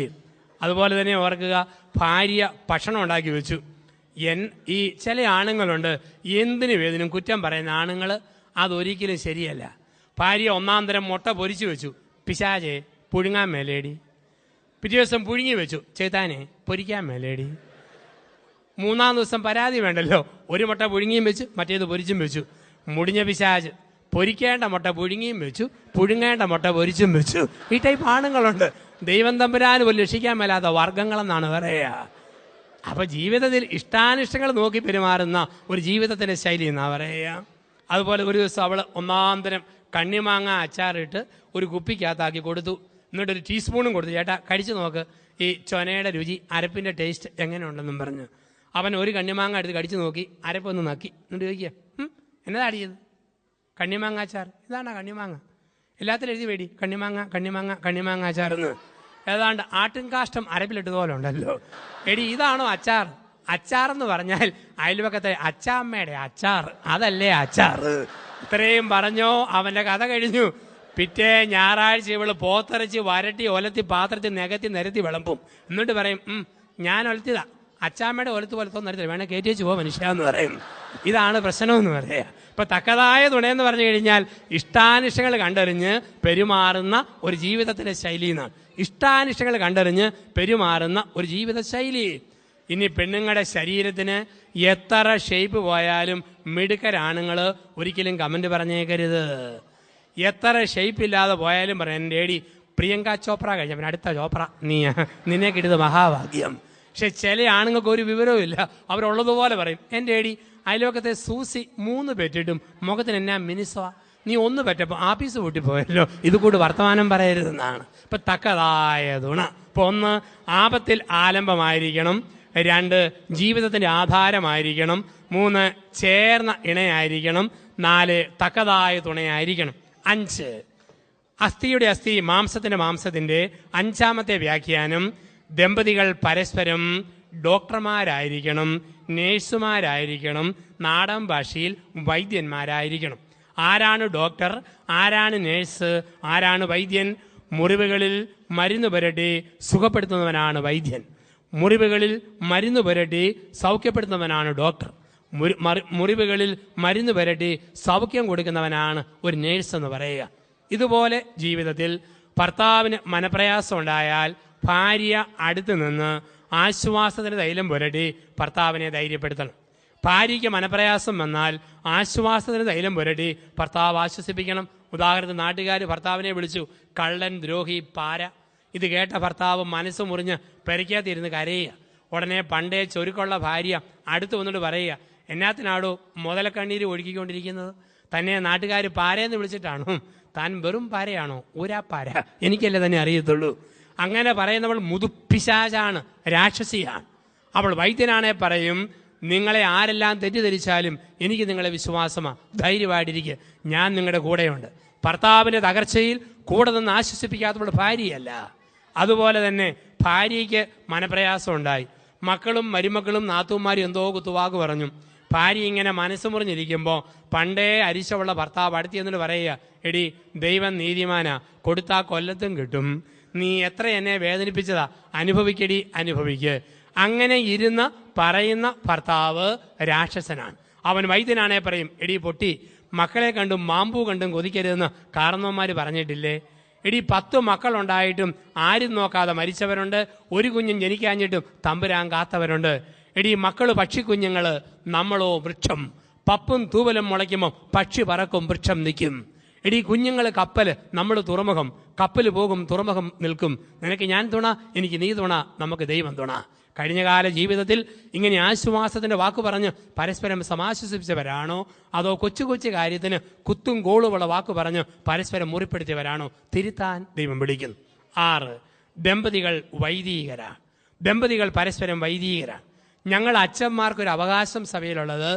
അതുപോലെ തന്നെ ഓർക്കുക, ഭാര്യ ഭക്ഷണം ഉണ്ടാക്കി വെച്ചു. ഈ ചില ആണുങ്ങളുണ്ട്, എന്തിനു വേദനും കുറ്റം പറയുന്ന ആണുങ്ങൾ. അതൊരിക്കലും ശരിയല്ല. ഭാര്യ 1-ാം തരം മുട്ട പൊരിച്ചു വെച്ചു, പിശാചെ പുഴുങ്ങാൻ മേലേടി. പിറ്റേ ദിവസം പുഴുങ്ങി വെച്ചു, ചേത്താനെ പൊരിക്കാൻ മേലേടി. 3-ാം ദിവസം പരാതി വേണ്ടല്ലോ, ഒരു മുട്ട പുഴുങ്ങിയും വെച്ചു, മറ്റേത് പൊരിച്ചും വെച്ചു. മുടിഞ്ഞ പിശാച്, പൊരിക്കേണ്ട മുട്ട പുഴുങ്ങിയും വെച്ചു, പുഴുങ്ങേണ്ട മുട്ട പൊരിച്ചും വെച്ചു. ഈ ടൈപ്പ് ആണുങ്ങളുണ്ട്. ദൈവം തമ്പുരാന് പോലും രക്ഷിക്കാൻ മേലാത്ത വർഗങ്ങളെന്നാണ് പറയുക. അപ്പൊ ജീവിതത്തിൽ ഇഷ്ടാനിഷ്ടങ്ങൾ നോക്കി പെരുമാറുന്ന ഒരു ജീവിതത്തിന്റെ ശൈലി എന്നാ പറയുക. അതുപോലെ ഒരു ദിവസം അവൾ 1-ാം തരം കണ്ണിമാങ്ങ അച്ചാറിട്ട് ഒരു കുപ്പിക്കകത്താക്കി കൊടുത്തു. എന്നിട്ടൊരു ടീസ്പൂണും കൊടുത്തു, ചേട്ടാ കഴിച്ചു നോക്ക്, ഈ ചൊനയുടെ രുചി, അരപ്പിന്റെ ടേസ്റ്റ് എങ്ങനെയുണ്ടെന്നും പറഞ്ഞു. അവൻ ഒരു കണ്ണിമാങ്ങ എടുത്ത് കടിച്ചു നോക്കി, അരപ്പൊന്ന് നക്കി. എന്നിട്ട് ചോദിക്കുക, എന്നതാ അടിയത്? കണ്ണിമാങ്ങ അച്ചാർ. ഇതാണോ കണ്ണിമാങ്ങ? എല്ലാത്തിലും എഴുതി വേടി കണ്ണിമാങ്ങ അച്ചാറെന്ന്. ഏതാണ്ട് ആട്ടിൻകാഷ്ടം അരപ്പിലിട്ടതുപോലെ ഉണ്ടല്ലോ. എടി ഇതാണോ അച്ചാറെന്ന് പറഞ്ഞാൽ അയൽവക്കത്തെ അച്ചാമ്മയുടെ അച്ചാർ, അതല്ലേ അച്ചാർ. ഇത്രയും പറഞ്ഞോ അവന്റെ കഥ കഴിഞ്ഞു. പിറ്റേ ഞായറാഴ്ച ഇവള് പോത്തിറച്ചി വരട്ടി ഒലത്തി പാത്രത്തിൽ നികത്തി നിരത്തി വിളമ്പും. എന്നിട്ട് പറയും, ഞാൻ ഒലത്തിയതാ, അച്ചാമ്മയുടെ ഒലത്ത് പോലത്തൊന്നും നിരത്തില്ല, വേണേ കയറ്റി വെച്ച് പോവാ മനുഷ്യ എന്ന് പറയും. ഇതാണ് പ്രശ്നമെന്ന് പറയാ. ഇപ്പൊ തക്കതായ തുണയെന്ന് പറഞ്ഞു കഴിഞ്ഞാൽ ഇഷ്ടാനിഷ്ടങ്ങൾ കണ്ടറിഞ്ഞ് പെരുമാറുന്ന ഒരു ജീവിതത്തിന്റെ ശൈലി എന്നാണ്. ഇഷ്ടാനിഷ്ടങ്ങൾ കണ്ടറിഞ്ഞ് പെരുമാറുന്ന ഒരു ജീവിത ശൈലി. ഇനി പെണ്ണുങ്ങളുടെ ശരീരത്തിന് എത്ര ഷേപ്പ് പോയാലും മിടുക്കരാണുങ്ങൾ ഒരിക്കലും കമന്റ് പറഞ്ഞേക്കരുത്. എത്ര ഷേപ്പ് ഇല്ലാതെ പോയാലും പറയാം, എൻ്റെ ഏടി പ്രിയങ്ക ചോപ്ര കഴിഞ്ഞ പിന്നെ അടുത്ത ചോപ്ര നിന്നെ കിട്ടിയത് മഹാഭാഗ്യം. പക്ഷെ ചില ആണുങ്ങൾക്ക് ഒരു വിവരവും ഇല്ല. അവരുള്ളതുപോലെ പറയും, എൻ്റെ ഏടി അയൽവക്കത്തെ സൂസി 3 പെറ്റിട്ടും മുഖത്തിന് എന്നാ മിനിസോ, നീ 1 പെറ്റപ്പോൾ ആഫീസ് പൂട്ടിപ്പോയല്ലോ, ഇത് കൂടി വർത്തമാനം പറയരുതെന്നാണ്. ഇപ്പൊ തക്കതായ തുണ. ഇപ്പൊ 1 ആപത്തിൽ ആലംബമായിരിക്കണം, 2 ജീവിതത്തിന്റെ ആധാരമായിരിക്കണം, 3 ചേർന്ന ഇണയായിരിക്കണം, 4 തക്കതായ തുണയായിരിക്കണം, 5 അസ്ഥിയുടെ അസ്ഥി മാംസത്തിന്റെ മാംസത്തിന്റെ 5ാമത്തെ വ്യാഖ്യാനം ദമ്പതികൾ പരസ്പരം ഡോക്ടർമാരായിരിക്കണം, നേഴ്സുമാരായിരിക്കണം, നാടൻ ഭാഷയിൽ വൈദ്യന്മാരായിരിക്കണം. ആരാണ് ഡോക്ടർ, ആരാണ് നേഴ്സ്, ആരാണ് വൈദ്യൻ? മുറിവുകളിൽ മരുന്ന് പുരട്ടി സുഖപ്പെടുത്തുന്നവനാണ് വൈദ്യൻ. മുറിവുകളിൽ മരുന്ന് പുരട്ടി സൗഖ്യപ്പെടുത്തുന്നവനാണ് ഡോക്ടർ. മുറിവുകളിൽ മരുന്ന് പുരട്ടി സൗഖ്യം കൊടുക്കുന്നവനാണ് ഒരു നേഴ്സ് എന്ന് പറയുക. ഇതുപോലെ ജീവിതത്തിൽ ഭർത്താവിന് മനപ്രയാസം ഉണ്ടായാൽ ഭാര്യ അടുത്ത് നിന്ന് ആശ്വാസത്തിന് തൈലം പുരട്ടി ഭർത്താവിനെ ധൈര്യപ്പെടുത്തണം. ഭാര്യയ്ക്ക് മനപ്രയാസം വന്നാൽ ആശ്വാസത്തിന് തൈലം പുരട്ടി ഭർത്താവ് ആശ്വസിപ്പിക്കണം. ഉദാഹരണത്തിന് നാട്ടുകാർ ഭർത്താവിനെ വിളിച്ചു കള്ളൻ, ദ്രോഹി, പാര. ഇത് കേട്ട ഭർത്താവ് മനസ്സ് മുറിഞ്ഞ് പെരയ്ക്കകത്തിരുന്ന് കരയുക. ഉടനെ പണ്ടേ ചൊരുക്കുള്ള ഭാര്യ അടുത്ത് വന്നിട്ട് പറയുക, എന്നാത്തിനാടോ മുതലക്കണ്ണീര് ഒഴുക്കിക്കൊണ്ടിരിക്കുന്നത്? തന്നെ നാട്ടുകാർ പാരയെന്ന് വിളിച്ചിട്ടാണോ? താൻ വെറും പാരയാണോ? ഊരാപ്പാര, എനിക്കല്ലേ തന്നെ അറിയത്തുള്ളൂ. അങ്ങനെ പറയുന്നവൾ മുതുപ്പിശാചാണ്, രാക്ഷസിയാണ്. അവൾ വൈദ്യനാണെ പറയും, നിങ്ങളെ ആരെല്ലാം തെറ്റിദ്ധരിച്ചാലും എനിക്ക് നിങ്ങളെ വിശ്വാസമാണ്, ധൈര്യമായിട്ടിരിക്കുക, ഞാൻ നിങ്ങളുടെ കൂടെയുണ്ട്. ഭർത്താവിന്റെ തകർച്ചയിൽ കൂടെ നിന്ന് ആശ്വസിപ്പിക്കാത്തവൾ ഭാര്യയല്ല. അതുപോലെ തന്നെ ഭാര്യയ്ക്ക് മനപ്രയാസം ഉണ്ടായി, മക്കളും മരുമക്കളും നാത്തൂന്മാരും എന്തോ കുത്തുവാക്ക് പറഞ്ഞു. ഭാര്യ ഇങ്ങനെ മനസ്സ് മുറിഞ്ഞിരിക്കുമ്പോൾ പണ്ടേ അരിശമുള്ള ഭർത്താവ് അടുത്ത് എന്നിട്ട് പറയുക, എടി ദൈവം നീതിമാനാ, കൊടുത്താ കൊല്ലത്തും കിട്ടും, നീ എത്ര എന്നെ വേദനിപ്പിച്ചതാ, അനുഭവിക്കടി, അനുഭവിക്ക്. അങ്ങനെ ഇരുന്ന് പറയുന്ന ഭർത്താവ് രാക്ഷസനാണ്. അവൻ വൈദ്യനാണെ പറയും, എടി പൊട്ടി, മക്കളെ കണ്ടും മാമ്പൂ കണ്ടും കൊതിക്കരുതെന്ന് കാരണവന്മാർ പറഞ്ഞിട്ടില്ലേ? എടി 10 മക്കളുണ്ടായിട്ടും ആരും നോക്കാതെ മരിച്ചവരുണ്ട്, ഒരു കുഞ്ഞും ജനിക്കാഞ്ഞിട്ടും തമ്പുരാൻ കാത്തവരുണ്ട്. എടി മക്കള് പക്ഷിക്കുഞ്ഞുങ്ങള്, നമ്മളോ വൃക്ഷം. പപ്പും തൂവലും മുളയ്ക്കുമ്പോൾ പക്ഷി പറക്കും, വൃക്ഷം നിൽക്കും. എടി കുഞ്ഞുങ്ങൾ കപ്പല്, നമ്മൾ തുറമുഖം. കപ്പല് പോകും, തുറമുഖം നിൽക്കും. നിനക്ക് ഞാൻ തുണ, എനിക്ക് നീ തുണ, നമുക്ക് ദൈവം തുണ. കഴിഞ്ഞകാല ജീവിതത്തിൽ ഇങ്ങനെ ആശ്വാസത്തിന്റെ വാക്ക് പറഞ്ഞ് പരസ്പരം സമാശ്വസിപ്പിച്ചവരാണോ, അതോ കൊച്ചു കൊച്ചു കാര്യത്തിന് കുത്തും കോളുമുള്ള വാക്ക് പറഞ്ഞ് പരസ്പരം മുറിപ്പെടുത്തിയവരാണോ? തിരുത്താൻ ദൈവം വിളിക്കുന്നു. 6 ദമ്പതികൾ വൈദികരാണ്. ദമ്പതികൾ പരസ്പരം വൈദികരാണ്. ഞങ്ങൾ അച്ഛന്മാർക്കൊരു അവകാശം സഭയിലുള്ളത്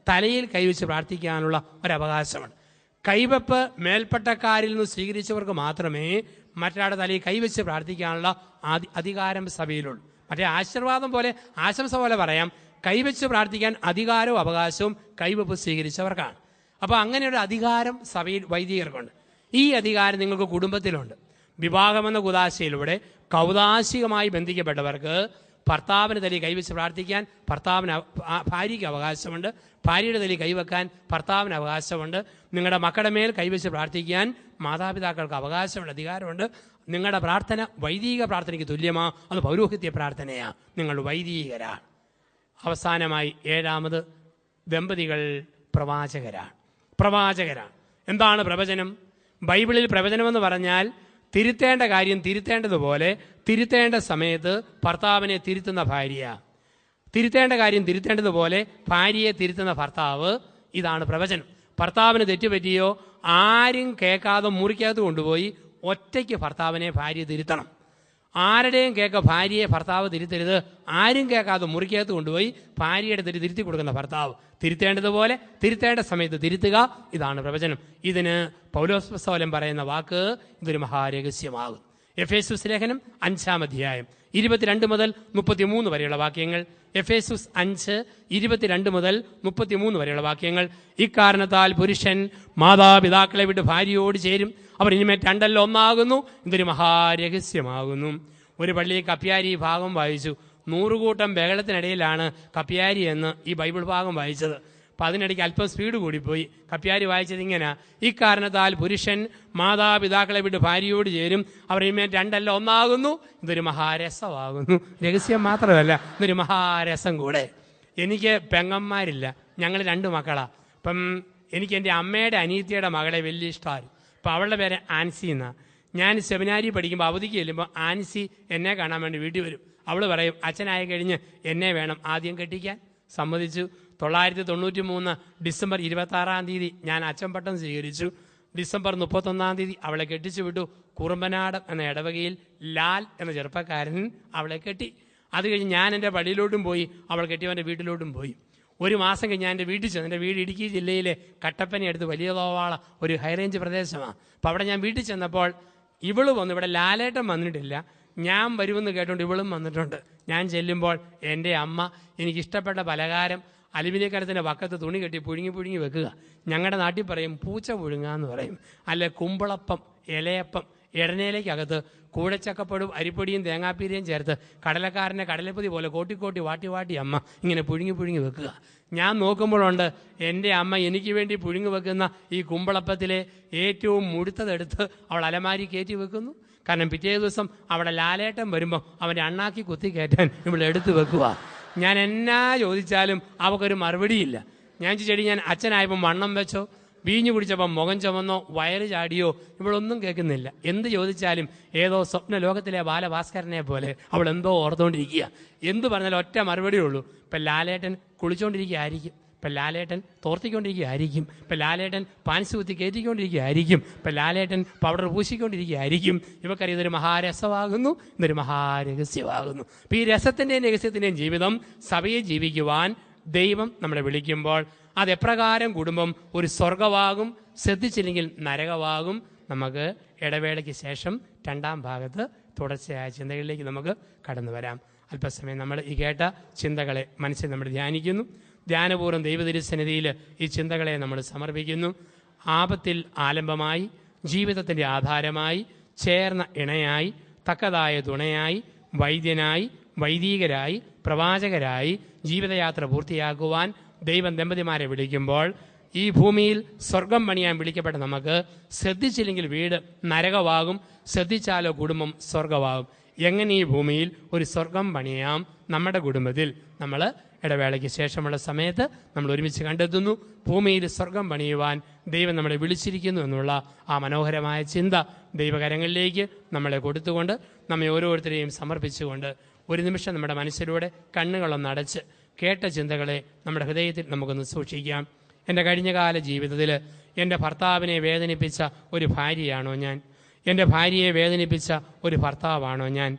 തലയിൽ കൈവച്ച് പ്രാർത്ഥിക്കാനുള്ള ഒരവകാശമാണ്. കൈവെപ്പ് മേൽപ്പട്ടക്കാരിൽ നിന്ന് സ്വീകരിച്ചവർക്ക് മാത്രമേ മറ്റൊരാളുടെ തലയിൽ കൈവച്ച് പ്രാർത്ഥിക്കാനുള്ള അധികാരം സഭയിലുള്ളൂ. മറ്റേ ആശീർവാദം പോലെ, ആശംസ പോലെ പറയാം, കൈവച്ച് പ്രാർത്ഥിക്കാൻ അധികാരവും അവകാശവും കൈവെപ്പ് സ്വീകരിച്ചവർക്കാണ്. അപ്പോൾ അങ്ങനെയൊരു അധികാരം സഭയിൽ വൈദികർക്കുണ്ട്. ഈ അധികാരം നിങ്ങൾക്ക് കുടുംബത്തിലുണ്ട്. വിവാഹമെന്ന കുദാശയിലൂടെ കൗദാശികമായി ബന്ധിക്കപ്പെട്ടവർക്ക് ഭർത്താവിന് തലയിൽ കൈവച്ച് പ്രാർത്ഥിക്കാൻ ഭാര്യയ്ക്ക് അവകാശമുണ്ട്. ഭാര്യയുടെ തലയിൽ കൈവെക്കാൻ ഭർത്താവിന് അവകാശമുണ്ട്. നിങ്ങളുടെ മക്കളുടെ മേൽ കൈവച്ച് പ്രാർത്ഥിക്കാൻ മാതാപിതാക്കൾക്ക് അവകാശമുണ്ട്, അധികാരമുണ്ട്. നിങ്ങളുടെ പ്രാർത്ഥന വൈദിക പ്രാർത്ഥനയ്ക്ക് തുല്യമാ, അത് പൗരോഹിത്യ പ്രാർത്ഥനയാണ്. നിങ്ങൾ വൈദികരാണ്. അവസാനമായി 7 ദമ്പതികൾ പ്രവാചകരാണ്. എന്താണ് പ്രവചനം? ബൈബിളിൽ പ്രവചനമെന്ന് പറഞ്ഞാൽ തിരുത്തേണ്ട കാര്യം തിരുത്തേണ്ടതുപോലെ തിരുത്തേണ്ട സമയത്ത് ഭർത്താവിനെ തിരുത്തുന്ന ഭാര്യ, തിരുത്തേണ്ട കാര്യം തിരുത്തേണ്ടതുപോലെ ഭാര്യയെ തിരുത്തുന്ന ഭർത്താവ്. ഇതാണ് പ്രവചനം. ഭർത്താവിന് തെറ്റുപറ്റിയോ ആരും കേൾക്കാതെ മുറിക്കകത്ത് കൊണ്ടുപോയി ഒറ്റയ്ക്ക് ഭർത്താവിനെ ഭാര്യ തിരുത്തണം. ആരുടെയും കേൾക്ക ഭാര്യയെ ഭർത്താവ് തിരുത്തരുത്. ആരും കേൾക്കാതെ മുറിക്കകത്ത് കൊണ്ടുപോയി ഭാര്യയുടെ തിരുത്തി കൊടുക്കുന്ന ഭർത്താവ്. തിരുത്തേണ്ടതുപോലെ തിരുത്തേണ്ട സമയത്ത് തിരുത്തുക. ഇതാണ് പ്രവചനം. ഇതിന് പൗലോസ് അപ്പോസ്തലൻ പറയുന്ന വാക്ക്, ഇതൊരു മഹാരഹസ്യമാകും. എഫേസുസ് ലേഖനം 5-ാം അധ്യായം 22 മുതൽ 33 വരെയുള്ള വാക്യങ്ങൾ. എഫേസുസ് 5, 22 മുതൽ 33 വരെയുള്ള വാക്യങ്ങൾ. ഇക്കാരണത്താൽ പുരുഷൻ മാതാപിതാക്കളെ വിട്ട് ഭാര്യയോട് ചേരും, അവർ ഇനിമേൽ രണ്ടല്ല ഒന്നാകുന്നു, ഇതൊരു മഹാരഹസ്യമാകുന്നു. ഒരു പള്ളിയിൽ കപ്പ്യാരി ഭാഗം വായിച്ചു. 100 കൂട്ടം ബഹളത്തിനിടയിലാണ് കപ്പ്യാരി എന്ന് ഈ ബൈബിൾ ഭാഗം വായിച്ചത്. അപ്പം അതിനിടയ്ക്ക് അല്പം സ്പീഡ് കൂടിപ്പോയി. കപ്പ്യാരി വായിച്ചത് ഇങ്ങനെ: ഇക്കാരണത്താൽ പുരുഷൻ മാതാപിതാക്കളെ വിട്ട് ഭാര്യയോട് ചേരും, അവർ ഇനിമേൽ രണ്ടല്ല ഒന്നാകുന്നു, ഇതൊരു മഹാരസമാകുന്നു. രഹസ്യം മാത്രമല്ല, ഇതൊരു മഹാരസം കൂടെ. എനിക്ക് പെങ്ങന്മാരില്ല, ഞങ്ങൾ 2 മക്കളാണ്. അപ്പം എനിക്ക് എൻ്റെ അമ്മയുടെ അനിയത്തിയുടെ മകളെ വലിയ ഇഷ്ടമായിരുന്നു. അപ്പം അവളുടെ പേര് ആൻസി എന്നാണ്. ഞാൻ സെമിനാരി പഠിക്കുമ്പോൾ അവധിക്ക് ചെല്ലുമ്പോൾ ആൻസി എന്നെ കാണാൻ വേണ്ടി വീട്ടിൽ വരും. അവൾ പറയും, അച്ഛനായി കഴിഞ്ഞ് എന്നെ വേണം ആദ്യം കെട്ടിക്കാൻ. സമ്മതിച്ചു. 1993 ഡിസംബർ 26-ാം തീയതി ഞാൻ അച്ഛൻ പട്ടം സ്വീകരിച്ചു. ഡിസംബർ 31-ാം തീയതി അവളെ കെട്ടിച്ചു വിട്ടു. കുറുമ്പനാട് എന്ന ഇടവകയിൽ ലാൽ എന്ന ചെറുപ്പക്കാരൻ അവളെ കെട്ടി. അത് കഴിഞ്ഞ് ഞാൻ എൻ്റെ പള്ളിയിലോട്ടും പോയി, അവൾ കെട്ടിയവൻ്റെ വീട്ടിലോട്ടും പോയി. 1 മാസം കഴിഞ്ഞ് ഞാൻ എൻ്റെ വീട്ടിൽ ചെന്നു. എൻ്റെ വീട് ഇടുക്കി ജില്ലയിലെ കട്ടപ്പന അടുത്ത് വലിയ തോവാള ഒരു ഹൈറേഞ്ച് പ്രദേശമാണ്. അപ്പോൾ അവിടെ ഞാൻ വീട്ടിൽ ചെന്നപ്പോൾ ഇവള് വന്നു. ഇവിടെ ലാലേട്ടൻ വന്നിട്ടില്ല, ഞാൻ വരുമെന്ന് കേട്ടുകൊണ്ട് ഇവളും വന്നിട്ടുണ്ട്. ഞാൻ ചെല്ലുമ്പോൾ എൻ്റെ അമ്മ എനിക്കിഷ്ടപ്പെട്ട പലഹാരം അലുമിനിയക്കരത്തിൻ്റെ വക്കത്ത് തുണി കെട്ടി പുഴുങ്ങി വെക്കുക. ഞങ്ങളുടെ നാട്ടിൽ പറയും പൂച്ച പുഴുങ്ങാന്ന് പറയും. അല്ലെ കുമ്പളപ്പം, ഇലയപ്പം, ഇടനയിലേക്കകത്ത് കൂടച്ചക്കപ്പടും അരിപ്പൊടിയും തേങ്ങാപ്പീരയും ചേർത്ത് കടലക്കാരൻ്റെ കടലപ്പൊതി പോലെ കോട്ടി വാട്ടി അമ്മ ഇങ്ങനെ പുഴുങ്ങി വെക്കുക. ഞാൻ നോക്കുമ്പോഴുണ്ട് എൻ്റെ അമ്മ എനിക്ക് വേണ്ടി പുഴുങ്ങി വെക്കുന്ന ഈ കുമ്പളപ്പത്തിലെ ഏറ്റവും മുഴുത്തതെടുത്ത് അവൾ അലമാരി കയറ്റി വെക്കുന്നു. കാരണം പിറ്റേ ദിവസം അവിടെ ലാലേട്ടൻ വരുമ്പോൾ അവൻ്റെ അണ്ണാക്കി കുത്തി കയറ്റാൻ ഇവിടെ എടുത്ത് വെക്കുക. ഞാൻ എന്നാ ചോദിച്ചാലും അവക്കൊരു മറുപടിയില്ല. ഞാൻ ചോദിച്ചെടി, ഞാൻ അച്ഛനായപ്പോൾ വണ്ണം വെച്ചോ, വീഞ്ഞു കുടിച്ചപ്പോൾ മുഖം ചുമന്നോ, വയറ് ചാടിയോ, ഇവളൊന്നും കേൾക്കുന്നില്ല. എന്ത് ചോദിച്ചാലും ഏതോ സ്വപ്ന ലോകത്തിലെ ബാലഭാസ്കരനെ പോലെ അവൾ എന്തോ ഓർത്തുകൊണ്ടിരിക്കുക. എന്ത് പറഞ്ഞാലും ഒറ്റ മറുപടിയേ ഉള്ളൂ. ഇപ്പം ലാലേട്ടൻ കുളിച്ചുകൊണ്ടിരിക്കുകയായിരിക്കും, ഇപ്പം ലാലേട്ടൻ തോർത്തിക്കൊണ്ടിരിക്കുകയായിരിക്കും, ഇപ്പം ലാലേട്ടൻ പാൻസ് കുത്തി കയറ്റിക്കൊണ്ടിരിക്കുകയായിരിക്കും, ഇപ്പം ലാലേട്ടൻ പൗഡർ പൂശിക്കൊണ്ടിരിക്കുകയായിരിക്കും. ഇവക്കറിയാം ഇതൊരു മഹാരസമാകുന്നു, ഇതൊരു മഹാരഹസ്യമാകുന്നു. അപ്പം ഈ രസത്തിൻ്റെയും രഹസ്യത്തിൻ്റെയും ജീവിതം സഭയെ ജീവിക്കുവാൻ ദൈവം നമ്മളെ വിളിക്കുമ്പോൾ അതെപ്രകാരം കുടുംബം ഒരു സ്വർഗമാകും, ശ്രദ്ധിച്ചില്ലെങ്കിൽ നരകമാകും. നമുക്ക് ഇടവേളയ്ക്ക് ശേഷം 2-ാം ഭാഗത്ത് തുടർച്ചയായ ചിന്തകളിലേക്ക് നമുക്ക് കടന്നു വരാം. അല്പസമയം നമ്മൾ ഈ കേട്ട ചിന്തകളെ മനസ്സിൽ നമ്മൾ ധ്യാനിക്കുന്നു. ധ്യാനപൂർവ്വം ദൈവതിരുസന്നിധിയിൽ ഈ ചിന്തകളെ നമ്മൾ സമർപ്പിക്കുന്നു. ആപത്തിൽ ആലംബമായി, ജീവിതത്തിൻ്റെ ആധാരമായി, ചേർന്ന ഇണയായി, തക്കതായ തുണയായി, വൈദ്യനായി, വൈദികരായി, പ്രവാചകരായി ജീവിതയാത്ര പൂർത്തിയാക്കുവാൻ ദൈവം ദമ്പതിമാരെ വിളിക്കുമ്പോൾ ഈ ഭൂമിയിൽ സ്വർഗം പണിയാൻ വിളിക്കപ്പെട്ട നമുക്ക് ശ്രദ്ധിച്ചില്ലെങ്കിൽ വീട് നരകമാകും, ശ്രദ്ധിച്ചാലോ കുടുംബം സ്വർഗമാകും. എങ്ങനെ ഈ ഭൂമിയിൽ ഒരു സ്വർഗം പണിയാം? നമ്മുടെ കുടുംബത്തിൽ നമ്മൾ ഇടവേളയ്ക്ക് ശേഷമുള്ള സമയത്ത് നമ്മൾ ഒരുമിച്ച് കണ്ടെത്തുന്നു. ഭൂമിയിൽ സ്വർഗം പണിയുവാൻ ദൈവം നമ്മളെ വിളിച്ചിരിക്കുന്നു എന്നുള്ള ആ മനോഹരമായ ചിന്ത ദൈവകരങ്ങളിലേക്ക് നമ്മളെ കൊടുത്തുകൊണ്ട് നമ്മെ ഓരോരുത്തരെയും സമർപ്പിച്ചുകൊണ്ട് ഒരു നിമിഷം നമ്മുടെ മനസ്സിലൂടെ കണ്ണുകളൊന്നടച്ച് കേട്ട ചിന്തകളെ നമ്മുടെ ഹൃദയത്തിൽ നമുക്കൊന്ന് സൂക്ഷിക്കാം. എൻ്റെ കഴിഞ്ഞകാല ജീവിതത്തിൽ എൻ്റെ ഭർത്താവിനെ വേദനിപ്പിച്ച ഒരു ഭാര്യയാണോ ഞാൻ? എൻ്റെ ഭാര്യയെ വേദനിപ്പിച്ച ഒരു ഭർത്താവാണോ ഞാൻ?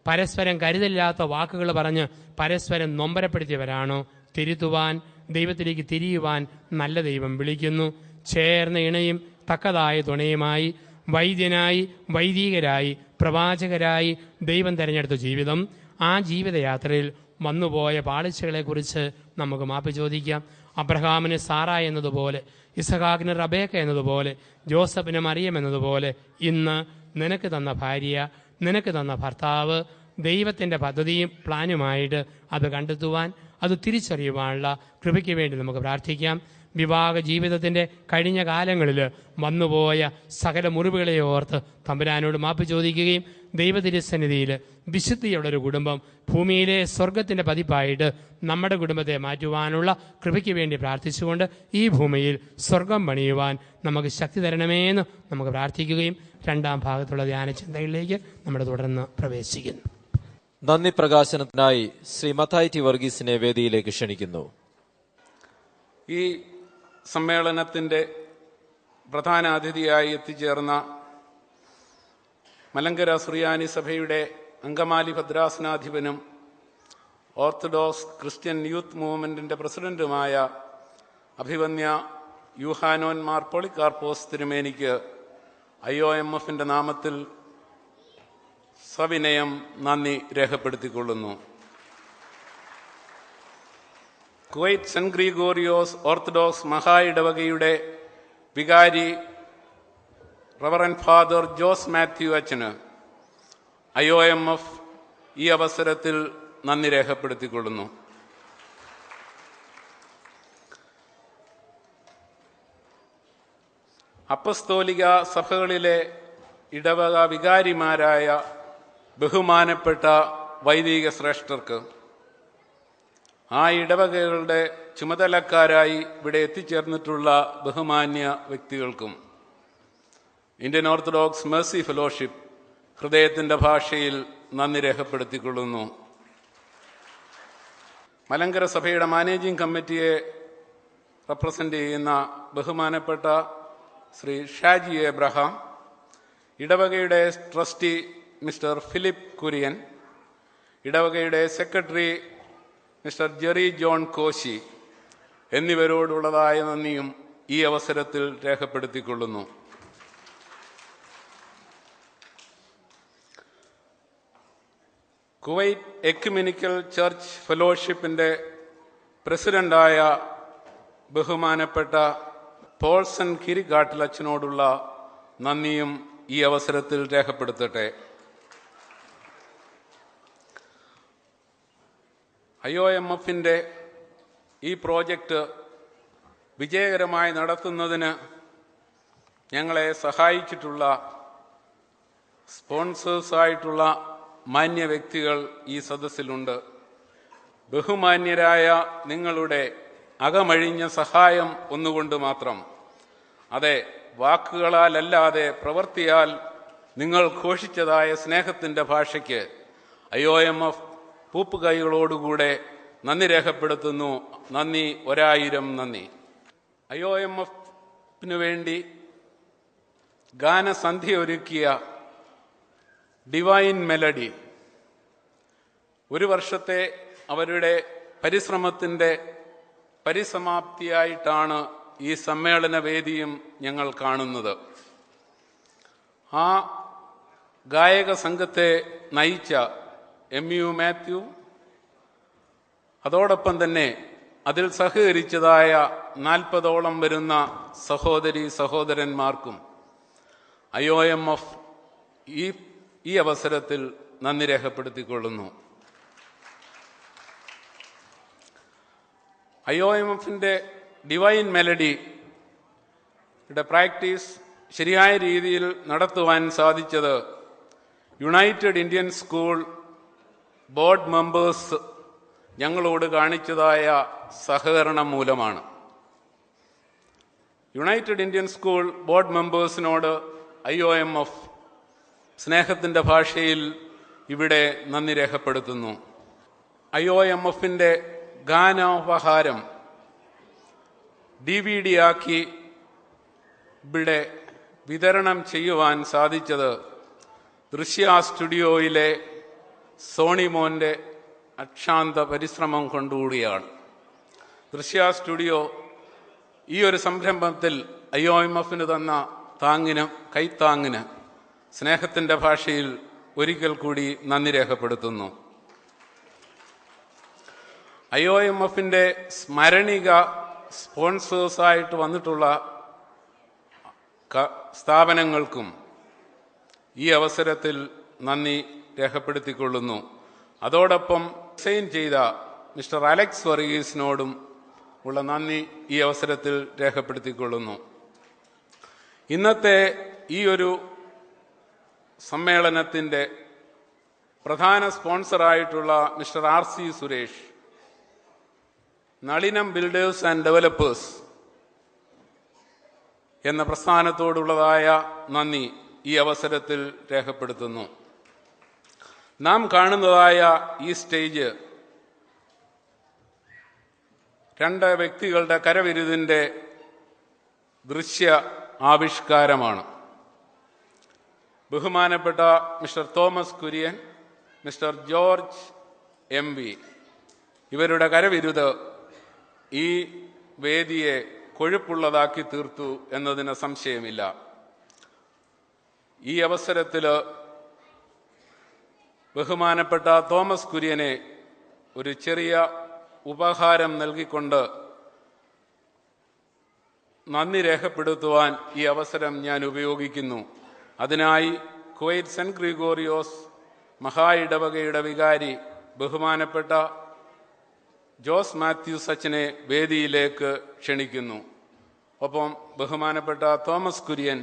പരസ്പരം കരുതലില്ലാത്ത വാക്കുകൾ പറഞ്ഞ് പരസ്പരം നൊമ്പരപ്പെടുത്തിയവരാണോ? തിരുത്തുവാൻ, ദൈവത്തിലേക്ക് തിരിയുവാൻ നല്ല ദൈവം വിളിക്കുന്നു. ചേർന്ന ഇണയും തക്കതായ തുണയുമായി, വൈദ്യനായി, വൈദികരായി, പ്രവാചകരായി ദൈവം തിരഞ്ഞെടുത്ത ജീവിതം, ആ ജീവിതയാത്രയിൽ വന്നുപോയ പാളിച്ചകളെക്കുറിച്ച് നമുക്ക് മാപ്പ് ചോദിക്കാം. അബ്രഹാമിന് സാറ എന്നതുപോലെ, ഇസഹാക്കിന് റബേക്ക എന്നതുപോലെ, ജോസഫിന് മറിയം എന്നതുപോലെ ഇന്ന് നിനക്ക് തന്ന ഭാര്യ, നിനക്ക് തന്ന ഭർത്താവ് ദൈവത്തിൻ്റെ പദ്ധതിയും പ്ലാനുമായിട്ട് അത് കണ്ടെത്തുവാൻ, അത് തിരിച്ചറിയുവാനുള്ള കൃപയ്ക്ക് വേണ്ടി നമുക്ക് പ്രാർത്ഥിക്കാം. വിവാഹ ജീവിതത്തിൻ്റെ കഴിഞ്ഞ കാലങ്ങളിൽ വന്നുപോയ സകല മുറിവുകളെ ഓർത്ത് തമ്പുരാനോട് മാപ്പ് ചോദിക്കുകയും ദൈവതിരുസന്നിധിയിൽ വിശുദ്ധിയുള്ളൊരു കുടുംബം ഭൂമിയിലെ സ്വർഗത്തിൻ്റെ പതിപ്പായിട്ട് നമ്മുടെ കുടുംബത്തെ മാറ്റുവാനുള്ള കൃപയ്ക്ക് വേണ്ടി പ്രാർത്ഥിച്ചുകൊണ്ട് ഈ ഭൂമിയിൽ സ്വർഗം പണിയുവാൻ നമുക്ക് ശക്തി തരണമേന്ന് നമുക്ക് പ്രാർത്ഥിക്കുകയും 2-ാം ഭാഗത്തുള്ള ധ്യാന ചിന്തകളിലേക്ക് നമ്മൾ തുടർന്ന് പ്രവേശിക്കുന്നു. നന്ദി പ്രകാശനത്തിനായി ശ്രീ മത്തായി ടി വർഗീസിനെ വേദിയിലേക്ക് ക്ഷണിക്കുന്നു. ഈ സമ്മേളനത്തിൻ്റെ പ്രധാന അതിഥിയായി എത്തിച്ചേർന്ന മലങ്കര സുറിയാനി സഭയുടെ അങ്കമാലി ഭദ്രാസനാധിപനും ഓർത്തഡോക്സ് ക്രിസ്ത്യൻ യൂത്ത് മൂവ്മെൻറ്റിൻ്റെ പ്രസിഡന്റുമായ അഭിവന്യ യൂഹാനോൻ മാർ പോളിക്കാർപ്പോസ് തിരുമേനിക്ക് IOMF നാമത്തിൽ സവിനയം നന്ദി രേഖപ്പെടുത്തിക്കൊള്ളുന്നു. കുവൈറ്റ് സെന്റ് ഗ്രിഗോറിയോസ് ഓർത്തഡോക്സ് മഹാ ഇടവകയുടെ വികാരി റവറൻ ഫാദർ ജോസ് മാത്യു അച്ഛന് IOMF ഈ അവസരത്തിൽ നന്ദി രേഖപ്പെടുത്തിക്കൊള്ളുന്നു. അപ്പസ്തോലിക സഭകളിലെ ഇടവക വികാരിമാരായ ബഹുമാനപ്പെട്ട വൈദിക ശ്രേഷ്ഠർക്ക്, ആ ഇടവകകളുടെ ചുമതലക്കാരായി ഇവിടെ എത്തിച്ചേർന്നിട്ടുള്ള ബഹുമാന്യ വ്യക്തികൾക്കും ഇന്ത്യൻ ഓർത്തഡോക്സ് മേഴ്സി ഫെലോഷിപ്പ് ഹൃദയത്തിൻ്റെ ഭാഷയിൽ നന്ദി രേഖപ്പെടുത്തിക്കൊള്ളുന്നു. മലങ്കര സഭയുടെ മാനേജിംഗ് കമ്മിറ്റിയെ റെപ്രസെൻ്റ് ചെയ്യുന്ന ബഹുമാനപ്പെട്ട ശ്രീ ഷാജി എബ്രഹാം, ഇടവകയുടെ ട്രസ്റ്റി മിസ്റ്റർ ഫിലിപ്പ് കുര്യൻ, ഇടവകയുടെ secretary mister Jerry John Koshy എന്നിവരോടുള്ളതായ നന്ദിയും ഈ അവസരത്തിൽ രേഖപ്പെടുത്തിക്കൊള്ളുന്നു. കുവൈറ്റ് എക്യുമെനിക്കൽ ചർച്ച് ഫെലോഷിപ്പിൻ്റെ പ്രസിഡന്റായ ബഹുമാനപ്പെട്ട പോൾസൺ കിരിക്കാട്ടിലച്ചനോടുള്ള നന്ദിയും ഈ അവസരത്തിൽ രേഖപ്പെടുത്തട്ടെ. IOMFൻ്റെ ഈ പ്രോജക്റ്റ് വിജയകരമായി നടത്തുന്നതിന് ഞങ്ങളെ സഹായിച്ചിട്ടുള്ള സ്പോൺസേഴ്സായിട്ടുള്ള മാന്യ വ്യക്തികൾ ഈ സദസ്സിലുണ്ട്. ബഹുമാന്യരായ നിങ്ങളുടെ അകമഴിഞ്ഞ സഹായം ഒന്നുകൊണ്ട് മാത്രം, അതെ, വാക്കുകളാലല്ലാതെ പ്രവൃത്തിയാൽ നിങ്ങൾ ഘോഷിച്ചതായ സ്നേഹത്തിൻ്റെ ഭാഷയ്ക്ക് IOMF പൂപ്പുകൈകളോടുകൂടെ നന്ദി രേഖപ്പെടുത്തുന്നു. നന്ദി, 1000 നന്ദി. IOMFന് വേണ്ടി ഗാനസന്ധ്യ ഒരുക്കിയ ഡിവൈൻ മെലഡി, ഒരു വർഷത്തെ അവരുടെ പരിശ്രമത്തിൻ്റെ പരിസമാപ്തിയായിട്ടാണ് ഈ സമ്മേളന വേദിയും ഞങ്ങൾ കാണുന്നത്. ആ ഗായക സംഘത്തെ നയിച്ച MU മാത്യു, അതോടൊപ്പം തന്നെ അതിൽ സഹകരിച്ചതായ 40ഓളം വരുന്ന സഹോദരി സഹോദരന്മാർക്കും IOMF ഈ അവസരത്തിൽ നന്ദി രേഖപ്പെടുത്തിക്കൊള്ളുന്നു. IOMFൻ്റെ ഡിവൈൻ മെലഡിയുടെ പ്രാക്ടീസ് ശരിയായ രീതിയിൽ നടത്തുവാൻ സാധിച്ചത് united Indian school board members ഞങ്ങളോട് കാണിച്ചതായ സഹകരണം മൂലമാണ്. യുണൈറ്റഡ് ഇന്ത്യൻ സ്കൂൾ ബോർഡ് മെമ്പേഴ്സിനോട് IOMF സ്നേഹത്തിൻ്റെ ഭാഷയിൽ ഇവിടെ നന്ദി രേഖപ്പെടുത്തുന്നു. IOMFൻ്റെ ഗാനോപഹാരം DVD ആക്കി ഇവിടെ വിതരണം ചെയ്യുവാൻ സാധിച്ചത് ദൃശ്യ സ്റ്റുഡിയോയിലെ സോണിമോൻ്റെ അക്ഷാന്ത പരിശ്രമം കൊണ്ടുകൂടിയാണ്. ദൃശ്യ സ്റ്റുഡിയോ ഈ ഒരു സംരംഭത്തിൽ IOMFന് തന്ന കൈത്താങ്ങിന് സ്നേഹത്തിൻ്റെ ഭാഷയിൽ ഒരിക്കൽ കൂടി നന്ദി രേഖപ്പെടുത്തുന്നു. IOMFൻ്റെ സ്മരണിക സ്പോൺസേഴ്സായിട്ട് വന്നിട്ടുള്ള സ്ഥാപനങ്ങൾക്കും ഈ അവസരത്തിൽ നന്ദി രേഖപ്പെടുത്തിക്കൊള്ളുന്നു. അതോടൊപ്പം ഡിസൈൻ ചെയ്ത മിസ്റ്റർ അലക്സ് വർഗീസിനോടും ഉള്ള നന്ദി ഈ അവസരത്തിൽ രേഖപ്പെടുത്തിക്കൊള്ളുന്നു. ഇന്നത്തെ ഈ ഒരു സമ്മേളനത്തിൻ്റെ പ്രധാന സ്പോൺസറായിട്ടുള്ള mister RC Suresh, Nalinam builders and developers എന്ന പ്രസ്ഥാനത്തോടുള്ളതായ നന്ദി ഈ അവസരത്തിൽ രേഖപ്പെടുത്തുന്നു. നാം കാണുന്നതായ ഈ സ്റ്റേജ് 2 വ്യക്തികളുടെ കരവിരുതിൻ്റെ ദൃശ്യ ആവിഷ്കാരമാണ്. ബഹുമാനപ്പെട്ട mister Thomas Kurian, mister George MV ഇവരുടെ കരവിരുത് ഈ വേദിയെ കൊഴുപ്പുള്ളതാക്കി തീർത്തു എന്നതിന് സംശയമില്ല. ഈ അവസരത്തിൽ ബഹുമാനപ്പെട്ട തോമസ് കുര്യനെ ഒരു ചെറിയ ഉപഹാരം നൽകിക്കൊണ്ട് നന്ദി രേഖപ്പെടുത്തുവാൻ ഈ അവസരം ഞാൻ ഉപയോഗിക്കുന്നു. അതിനായി കുവൈറ്റ് സെന്റ് ഗ്രിഗോറിയോസ് മഹാ ഇടവകയുടെ വികാരി ബഹുമാനപ്പെട്ട ജോസ് മാത്യൂസ് അച്ഛനെ വേദിയിലേക്ക് ക്ഷണിക്കുന്നു. ഒപ്പം ബഹുമാനപ്പെട്ട തോമസ് കുര്യൻ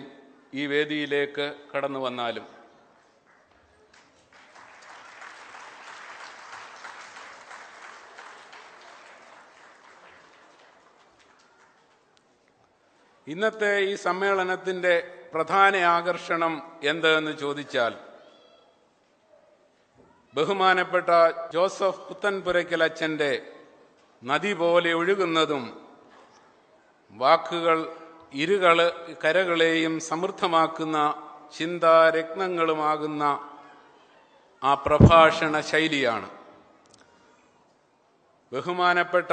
ഈ വേദിയിലേക്ക് കടന്നു വന്നാലും. ഇന്നത്തെ ഈ സമ്മേളനത്തിൻ്റെ പ്രധാന ആകർഷണം എന്തെന്ന് ചോദിച്ചാൽ, ബഹുമാനപ്പെട്ട ജോസഫ് പുത്തൻപുരയ്ക്കൽ അച്ഛൻ്റെ നദി പോലെ ഒഴുകുന്നതും വാക്കുകൾ കരകളെയും സമൃദ്ധമാക്കുന്ന ചിന്താരത്നങ്ങളുമാകുന്ന ആ പ്രഭാഷണ ശൈലിയാണ്. ബഹുമാനപ്പെട്ട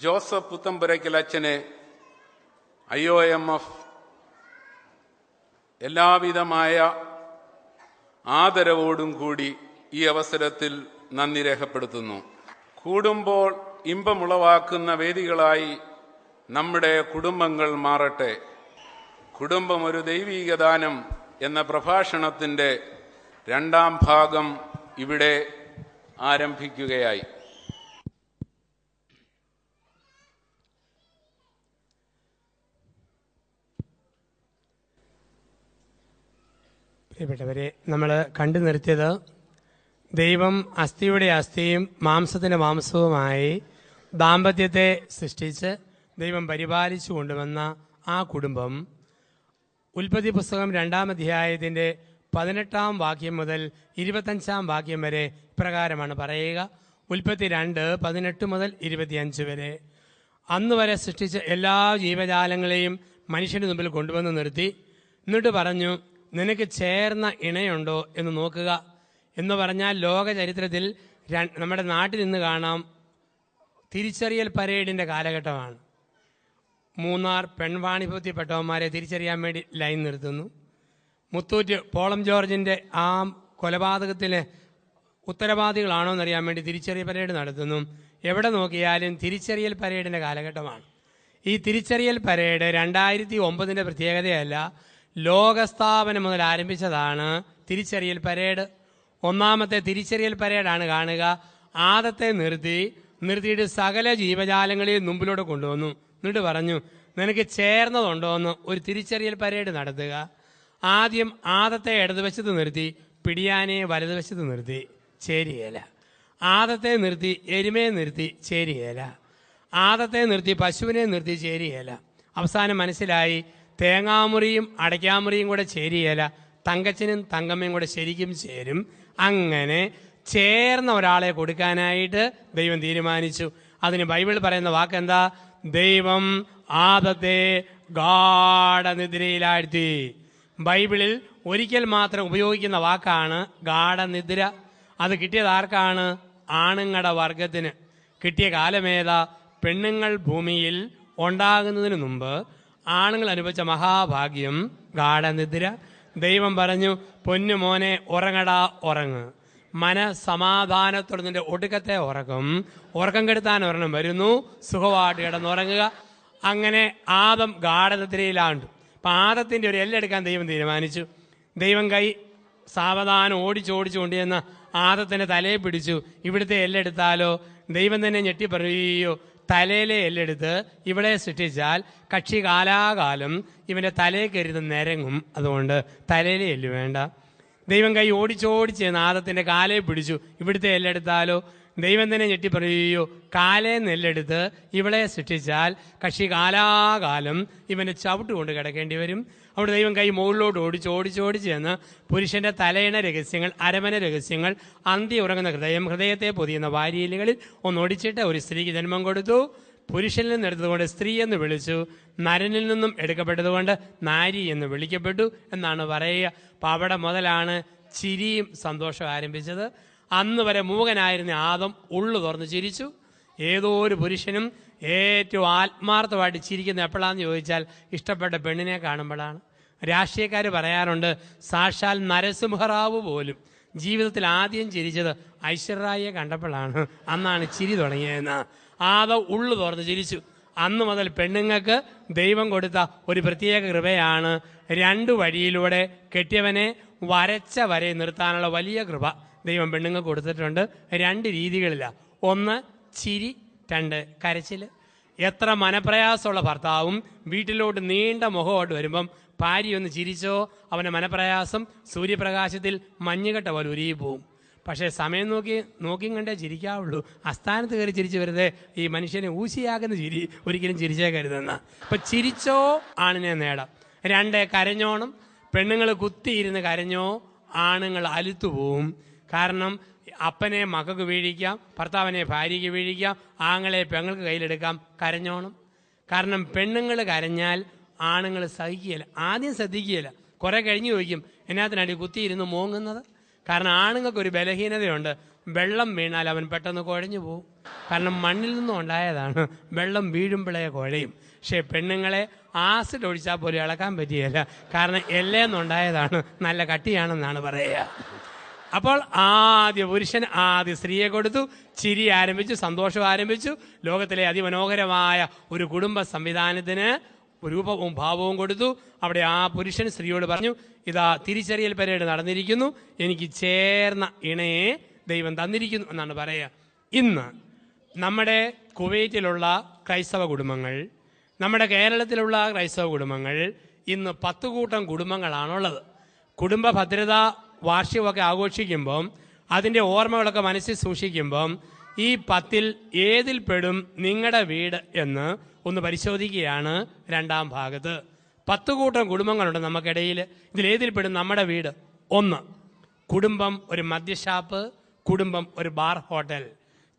ജോസഫ് പുത്തൻപുരയ്ക്കൽ അച്ഛനെ IOMF എല്ലാവിധമായ ആദരവോടും കൂടി ഈ അവസരത്തിൽ നന്ദി രേഖപ്പെടുത്തുന്നു. കൂടുമ്പോൾ ഇമ്പമുളവാക്കുന്ന വേദികളായി നമ്മുടെ കുടുംബങ്ങൾ മാറട്ടെ. കുടുംബം ഒരു ദൈവീകദാനം എന്ന പ്രഭാഷണത്തിൻ്റെ 2ാം ഭാഗം ഇവിടെ ആരംഭിക്കുകയായി. പ്രിയപ്പെട്ടവരെ, നമ്മൾ കണ്ടു നിർത്തിയത് ദൈവം അസ്ഥിയുടെ അസ്ഥിയും മാംസത്തിന്റെ മാംസവുമായി ദാമ്പത്യത്തെ സൃഷ്ടിച്ച് ദൈവം പരിപാലിച്ചു കൊണ്ടുവന്ന ആ കുടുംബം ഉൽപ്പത്തി പുസ്തകം 2-ാം അധ്യായത്തിന്റെ 18-ാം വാക്യം മുതൽ 25-ാം വാക്യം വരെ ഇപ്രകാരമാണ് പറയുക. ഉൽപ്പത്തി 2:18 മുതൽ 25 വരെ. അന്ന് വരെ സൃഷ്ടിച്ച എല്ലാ ജീവജാലങ്ങളെയും മനുഷ്യന്റെ മുമ്പിൽ കൊണ്ടുവന്ന് നിർത്തി. എന്നിട്ട് പറഞ്ഞു, നിനക്ക് ചേർന്ന ഇണയുണ്ടോ എന്ന് നോക്കുക എന്ന് പറഞ്ഞാൽ, ലോക ചരിത്രത്തിൽ നമ്മുടെ നാട്ടിൽ നിന്ന് കാണാം, തിരിച്ചറിയൽ പരേഡിന്റെ കാലഘട്ടമാണ്. മൂന്നാർ പെൺവാണിഭൂത്തിപ്പെട്ടവന്മാരെ തിരിച്ചറിയാൻ വേണ്ടി ലൈൻ നിർത്തുന്നു. മുത്തൂറ്റ് പോളം ജോർജിന്റെ ആ കൊലപാതകത്തിലെ ഉത്തരവാദികളാണോ എന്നറിയാൻ വേണ്ടി തിരിച്ചറിയൽ പരേഡ് നടത്തുന്നു. എവിടെ നോക്കിയാലും തിരിച്ചറിയൽ പരേഡിന്റെ കാലഘട്ടമാണ്. ഈ തിരിച്ചറിയൽ പരേഡ് 2009 പ്രത്യേകതയല്ല, ലോകസ്ഥാപനം മുതൽ ആരംഭിച്ചതാണ് തിരിച്ചറിയൽ പരേഡ്. 1ാമത്തെ തിരിച്ചറിയൽ പരേഡാണ് കാണുക. ആദത്തെ നിർത്തിയിട്ട് സകല ജീവജാലങ്ങളെയും മുമ്പിലൂടെ കൊണ്ടുവന്നു. എന്നിട്ട് പറഞ്ഞു, നിനക്ക് ചേർന്നതുണ്ടോ എന്ന് ഒരു തിരിച്ചറിയൽ പരേഡ് നടത്തുക. ആദ്യം ആദത്തെ ഇടതുവശത്ത് നിർത്തി, പിടിയാനെ വലതുവശത്ത് നിർത്തി, ചേരിയേല. ആദത്തെ നിർത്തി എരുമയെ നിർത്തി, ചേരിയേല. ആദത്തെ നിർത്തി പശുവിനെ നിർത്തി, ചേരിയേല. അവസാനം മനസ്സിലായി, തേങ്ങാമുറിയും അടയ്ക്കാമുറിയും കൂടെ ചേരിയേല, തങ്കച്ചനും തങ്കമ്മയും കൂടെ ശരിക്കും ചേരും. അങ്ങനെ ചേർന്ന ഒരാളെ കൊടുക്കാനായിട്ട് ദൈവം തീരുമാനിച്ചു. അതിന് ബൈബിൾ പറയുന്ന വാക്കെന്താ? ദൈവം ആദത്തെ ഗാഢനിദ്രയിലാഴ്ത്തി. ബൈബിളിൽ ഒരിക്കൽ മാത്രം ഉപയോഗിക്കുന്ന വാക്കാണ് ഗാഢനിദ്ര. അത് കിട്ടിയത് ആർക്കാണ്? ആണുങ്ങളുടെ വർഗത്തിന്. കിട്ടിയ കാലമേതാ? പെണ്ണുങ്ങൾ ഭൂമിയിൽ ഉണ്ടാകുന്നതിന് മുമ്പ് ആണുങ്ങൾ അനുഭവിച്ച മഹാഭാഗ്യം ഗാഢനിദ്ര. ദൈവം പറഞ്ഞു, പൊന്നു മോനെ ഉറങ്ങടാ, ഉറങ്ങ്. മനസമാധാനത്തോടെ നിന്റെ ഒടുക്കത്തെ ഉറക്കം കെടുത്താൻ ഒരെണ്ണം വരുന്നു, സുഖമായിട്ട് കിടന്നുറങ്ങുക. അങ്ങനെ ആദം ഗാഢനിദ്രയിലാണ്ടു. അപ്പം ആദത്തിന്റെ ഒരു എല്ലെടുക്കാൻ ദൈവം തീരുമാനിച്ചു. ദൈവം കൈ സാവധാനം ഓടിച്ചു കൊണ്ടുവന്ന് ആദത്തിന്റെ തലയെ പിടിച്ചു. ഇവിടുത്തെ എല്ലെടുത്താലോ? ദൈവം തന്നെ ഞെട്ടി പറയോ, തലയിലെ എല്ലെടുത്ത് ഇവിടെ സൃഷ്ടിച്ചാൽ കക്ഷി കാലാകാലം ഇവന്റെ തലയെ കരുത് നിരങ്ങും, അതുകൊണ്ട് തലയിലെ എല്ല് വേണ്ട. ദൈവം കൈ ഓടിച്ച് ആദത്തിന്റെ കാലയെ പിടിച്ചു. ഇവിടുത്തെ എല്ലെടുത്താലോ? ദൈവം തന്നെ ഞെട്ടി പറയോ, കാലേ നെല്ലെടുത്ത് ഇവിടെ സൃഷ്ടിച്ചാൽ കക്ഷി കാലാകാലം ഇവന്റെ ചവിട്ട് കൊണ്ട് കിടക്കേണ്ടി വരും. അവിടെ ദൈവം കൈ മുകളിലോട്ട് ഓടിച്ച് ചെന്ന് പുരുഷന്റെ തലയിണ രഹസ്യങ്ങൾ, അരമന രഹസ്യങ്ങൾ, അന്തി ഉറങ്ങുന്ന ഹൃദയത്തെ പൊതിയുന്ന വാരിയലുകളിൽ ഒന്നൊടിച്ചിട്ട് ഒരു സ്ത്രീക്ക് ജന്മം കൊടുത്തു. പുരുഷനിൽ നിന്ന് എടുത്തതുകൊണ്ട് സ്ത്രീ എന്ന് വിളിച്ചു, നരനിൽ നിന്നും എടുക്കപ്പെട്ടതുകൊണ്ട് നാരി എന്ന് വിളിക്കപ്പെട്ടു എന്നാണ് പറയുക. അപ്പം അവിടെ മുതലാണ് ചിരിയും സന്തോഷം ആരംഭിച്ചത്. അന്ന് വരെ മൂകനായിരുന്ന ആദം ഉള്ളു തുറന്ന് ചിരിച്ചു. ഏതോ ഒരു പുരുഷനും ഏറ്റവും ആത്മാർത്ഥമായിട്ട് ചിരിക്കുന്ന എപ്പോഴാന്ന് ചോദിച്ചാൽ ഇഷ്ടപ്പെട്ട പെണ്ണിനെ കാണുമ്പോഴാണ്. രാഷ്ട്രീയക്കാർ പറയാറുണ്ട്, സാക്ഷാൽ നരസിംഹറാവു പോലും ജീവിതത്തിൽ ആദ്യം ചിരിച്ചത് ഐശ്വര്യയെ കണ്ടപ്പോഴാണ്. അന്നാണ് ചിരി തുടങ്ങിയതെന്ന്. ആദം ഉള്ളു തുറന്ന് ചിരിച്ചു. അന്ന് മുതൽ പെണ്ണുങ്ങൾക്ക് ദൈവം കൊടുത്ത ഒരു പ്രത്യേക കൃപയാണ് 2 വഴിയിലൂടെ കെട്ടിയവനെ വരച്ച വരെ നിർത്താനുള്ള വലിയ കൃപ ദൈവം പെണ്ണുങ്ങൾക്ക് കൊടുത്തിട്ടുണ്ട്. 2 രീതികളിലാണ്. 1 ചിരി, 2 കരച്ചിൽ. എത്ര മനപ്രയാസമുള്ള ഭർത്താവും വീട്ടിലോട്ട് നീണ്ട മുഖമായിട്ട് വരുമ്പം ഭാര്യ ഒന്ന് ചിരിച്ചോ അവൻ്റെ മനപ്രയാസം സൂര്യപ്രകാശത്തിൽ മഞ്ഞുകെട്ട പോലെ ഉരുകി പോവും. പക്ഷേ സമയം നോക്കിയും കണ്ടേ ചിരിക്കാവുള്ളൂ. അസ്ഥാനത്ത് കയറി ചിരിച്ച് വരുന്നത് ഈ മനുഷ്യനെ ഊശിയാകുന്ന ചിരി ഒരിക്കലും ചിരിച്ചേക്കരുതെന്ന. അപ്പം ചിരിച്ചോ ആണിനെ നേടാം. 2 കരഞ്ഞോണം. പെണ്ണുങ്ങൾ കുത്തിയിരുന്ന് കരഞ്ഞോ ആണുങ്ങൾ അലുത്തു പോവും. കാരണം അപ്പനെ മക്കൾക്ക് വീഴിക്കാം, ഭർത്താവിനെ ഭാര്യയ്ക്ക് വീഴിക്കാം, ആങ്ങളെ പെങ്ങൾക്ക് കയ്യിലെടുക്കാം. കരഞ്ഞോണം. കാരണം പെണ്ണുങ്ങൾ കരഞ്ഞാൽ ആണുങ്ങൾ സഹിക്കുകയില്ല. ആദ്യം ശ്രദ്ധിക്കുകയില്ല, കുറെ കഴിഞ്ഞ് ചോദിക്കും എന്നാത്തിനാണ് കുത്തിയിരുന്ന് മോങ്ങുന്നത്. കാരണം ആണുങ്ങൾക്കൊരു ബലഹീനതയുണ്ട്, വെള്ളം വീണാൽ അവൻ പെട്ടെന്ന് കുഴഞ്ഞു പോകും. കാരണം മണ്ണിൽ നിന്നും ഉണ്ടായതാണ്, വെള്ളം വീഴുമ്പോഴേ കുഴയും. പക്ഷേ പെണ്ണുങ്ങളെ ആസിഡ് ഒഴിച്ചാൽ പോലും ഇളക്കാൻ പറ്റുകയില്ല, കാരണം എല്ലേന്നുണ്ടായതാണ്, നല്ല കട്ടിയാണെന്നാണ് പറയുക. അപ്പോൾ പുരുഷൻ ആദ്യം സ്ത്രീയെ കൊടുത്തു, ചിരി ആരംഭിച്ചു, സന്തോഷം ആരംഭിച്ചു. ലോകത്തിലെ അതിമനോഹരമായ ഒരു കുടുംബ സംവിധാനത്തിന് രൂപവും ഭാവവും കൊടുത്തു. അവിടെ പുരുഷൻ സ്ത്രീയോട് പറഞ്ഞു, ഇതാ തിരിച്ചറിയൽ പരേഡ് നടന്നിരിക്കുന്നു, എനിക്ക് ചേർന്ന ഇണയെ ദൈവം തന്നിരിക്കുന്നു എന്നാണ് പറയുക. ഇന്ന് നമ്മുടെ കുവൈറ്റിലുള്ള ക്രൈസ്തവ കുടുംബങ്ങൾ, നമ്മുടെ കേരളത്തിലുള്ള ക്രൈസ്തവ കുടുംബങ്ങൾ ഇന്ന് 10 കൂട്ടം കുടുംബങ്ങളാണുള്ളത്. കുടുംബ ഭദ്രതാ വാർഷികമൊക്കെ ആഘോഷിക്കുമ്പം അതിൻ്റെ ഓർമ്മകളൊക്കെ മനസ്സിൽ സൂക്ഷിക്കുമ്പം ഈ 10ൽ ഏതിൽ പെടും നിങ്ങളുടെ വീട് എന്ന് ഒന്ന് പരിശോധിക്കുകയാണ് 2ാം ഭാഗത്ത്. 10 കൂട്ടം കുടുംബങ്ങളുണ്ട് നമുക്കിടയിൽ. ഇതിലേതിൽ പെടും നമ്മുടെ വീട്? 1, കുടുംബം ഒരു മദ്യഷാപ്പ്, കുടുംബം ഒരു ബാർ ഹോട്ടൽ.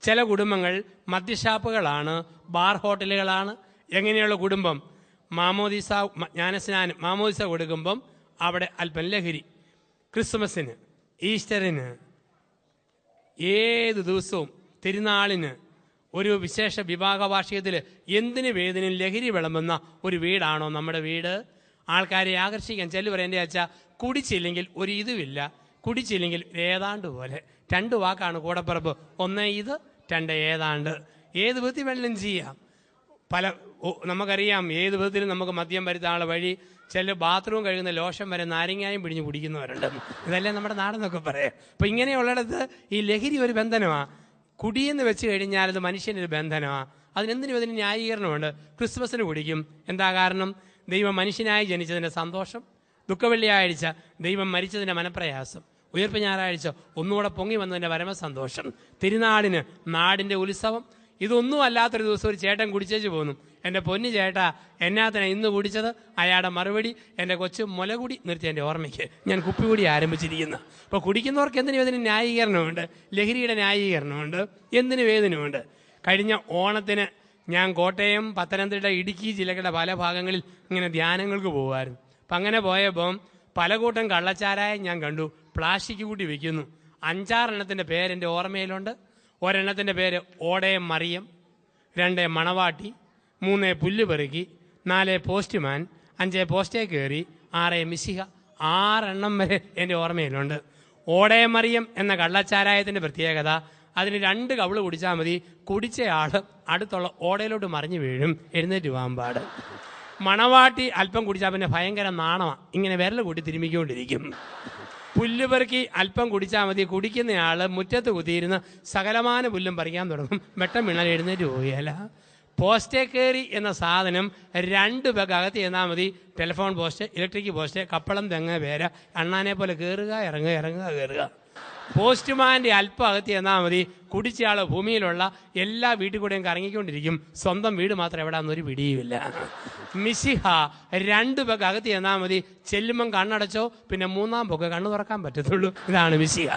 ചില കുടുംബങ്ങൾ മദ്യഷാപ്പുകളാണ്, ബാർ ഹോട്ടലുകളാണ്. എങ്ങനെയുള്ള കുടുംബം? മാമോദിസ കൊടുക്കുമ്പം അവിടെ അല്പം ലഹരി. ക്രിസ്മസിന്, ഈസ്റ്ററിന്, ഏത് ദിവസവും, തിരുനാളിന്, ഒരു വിശേഷ വിവാഹ വാർഷികത്തിൽ എന്തിനു വേദനയും ലഹരി വിളമ്പുന്ന ഒരു വീടാണോ നമ്മുടെ വീട്? ആൾക്കാരെ ആകർഷിക്കാൻ ചെല്ലു പറയാം, എൻ്റെ അച്ഛാ കുടിച്ചില്ലെങ്കിൽ ഒരു ഇതുമില്ല, കുടിച്ചില്ലെങ്കിൽ ഏതാണ്ട് പോലെ. 2 വാക്കാണ് കൂടപ്പിറപ്പ്. 1 ഇത്, 2 ഏതാണ്ട്. ഏത് വിധത്തിൽ വെള്ളം ചെയ്യാം. നമുക്കറിയാം ഏത് വിധത്തിലും നമുക്ക് മദ്യം വരുത്താനുള്ള വഴി. ചില ബാത്റൂം കഴുകുന്ന ലോഷൻ വരെ നാരങ്ങായും പിടിഞ്ഞ് കുടിക്കുന്നവരുണ്ട്. ഇതല്ലേ നമ്മുടെ നാടെന്നൊക്കെ പറയാം. അപ്പം ഇങ്ങനെയുള്ളിടത്ത് ഈ ലഹരി ഒരു ബന്ധനമാണ്. കുടിയെന്ന് വെച്ച് കഴിഞ്ഞാൽ അത് മനുഷ്യനൊരു ബന്ധനമാണ്. അതിനെന്തിനും ഇതിന് ന്യായീകരണമുണ്ട്. ക്രിസ്മസിന് കുടിക്കും. എന്താ കാരണം? ദൈവം മനുഷ്യനായി ജനിച്ചതിൻ്റെ സന്തോഷം. ദുഃഖവെള്ളിയാഴ്ച ദൈവം മരിച്ചതിൻ്റെ മനപ്രയാസം. ഉയർപ്പ് ഞായറാഴ്ച ഒന്നുകൂടെ പൊങ്ങി വന്നതിൻ്റെ പരമസന്തോഷം. തിരുനാളിന് നാടിൻ്റെ ഉത്സവം. ഇതൊന്നും അല്ലാത്തൊരു ദിവസം ഒരു ചേട്ടൻ കുടിച്ചേച്ച് പോന്നു. എൻ്റെ പൊന്നു ചേട്ടാ എന്നാത്തിനാണ് ഇന്ന് കുടിച്ചത്? അയാളുടെ മറുപടി, എൻ്റെ കൊച്ചു മുലകുടി നിർത്തി എൻ്റെ ഓർമ്മയ്ക്ക് ഞാൻ കുപ്പികുടി ആരംഭിച്ചിരിക്കുന്നു. അപ്പോൾ കുടിക്കുന്നവർക്ക് എന്തിനും ഇതിന് ന്യായീകരണമുണ്ട്, ലഹരിയുടെ ന്യായീകരണമുണ്ട്, എന്തിനു വേദനയുണ്ട്. കഴിഞ്ഞ ഓണത്തിന് ഞാൻ കോട്ടയം, പത്തനംതിട്ട, ഇടുക്കി ജില്ലകളുടെ പല ഭാഗങ്ങളിൽ ഇങ്ങനെ ധ്യാനങ്ങൾക്ക് പോകുമായിരുന്നു. അപ്പം അങ്ങനെ പോയപ്പം പല കൂട്ടം കള്ളച്ചാരായം ഞാൻ കണ്ടു, പ്ലാസ്റ്റിക് കൂട്ടി വയ്ക്കുന്നു. 5-6 എണ്ണത്തിൻ്റെ പേര് എൻ്റെ ഓർമ്മയിലുണ്ട്. ഒരെണ്ണത്തിൻ്റെ പേര് ഓടയം മറിയം, 2 മണവാട്ടി, 3 പുല്ല് പെറുക്കി, 4 പോസ്റ്റ്മാൻ, 5 പോസ്റ്റേ കയറി, 6 മിശിഹ. 6 എണ്ണം വരെ എൻ്റെ ഓർമ്മയിലുണ്ട്. ഓടയം മറിയം എന്ന കള്ളച്ചാരായത്തിൻ്റെ പ്രത്യേകത, അതിന് 2 കവിള് കുടിച്ചാൽ മതി, കുടിച്ചയാൾ അടുത്തുള്ള ഓടയിലോട്ട് മറിഞ്ഞു വീഴും, എഴുന്നേറ്റ് പോകാൻ പാട്. മണവാട്ടി അല്പം കുടിച്ചാൽ പിന്നെ ഭയങ്കര നാണമാണ്, ഇങ്ങനെ വിരൽ കൂട്ടി തിരുമ്മിക്കൊണ്ടിരിക്കും. പുല്ലുപെറുക്കി അല്പം കുടിച്ചാൽ മതി, കുടിക്കുന്നയാൾ മുറ്റത്ത് കുത്തിയിരുന്ന് സകലമാന പുല്ലും പറിക്കാൻ തുടങ്ങും, വെട്ടം വീണാൽ എഴുന്നേറ്റ് പോവുകയല്ല. പോസ്റ്റേ കയറി എന്ന സാധനം 2 പേർക്ക് അകത്ത് ചെന്നാൽ മതി. ടെലിഫോൺ പോസ്റ്റ്, ഇലക്ട്രിക് പോസ്റ്റ്, കപ്പളം, തെങ്ങ്, പേര, അണ്ണാനെ പോലെ കയറുക ഇറങ്ങുക ഇറങ്ങുക കയറുക. പോസ്റ്റ്മാൻ്റെ അല്പം അകത്ത് ചെന്നാൽ മതി, കുടിച്ചയാൾ ഭൂമിയിലുള്ള എല്ലാ വീട്ടിൽ കൂടെയും കറങ്ങിക്കൊണ്ടിരിക്കും, സ്വന്തം വീട് മാത്രം എവിടെയാണെന്നൊരു പിടിയുമില്ല. മിശിഹ 2 പേർക്ക് അകത്ത് ചെന്നാൽ മതി, ചെല്ലുമ്പം കണ്ണടച്ചോ പിന്നെ 3-ാം പൊക്കെ കണ്ണു തുറക്കാൻ പറ്റത്തുള്ളൂ. ഇതാണ് മിശിഹ.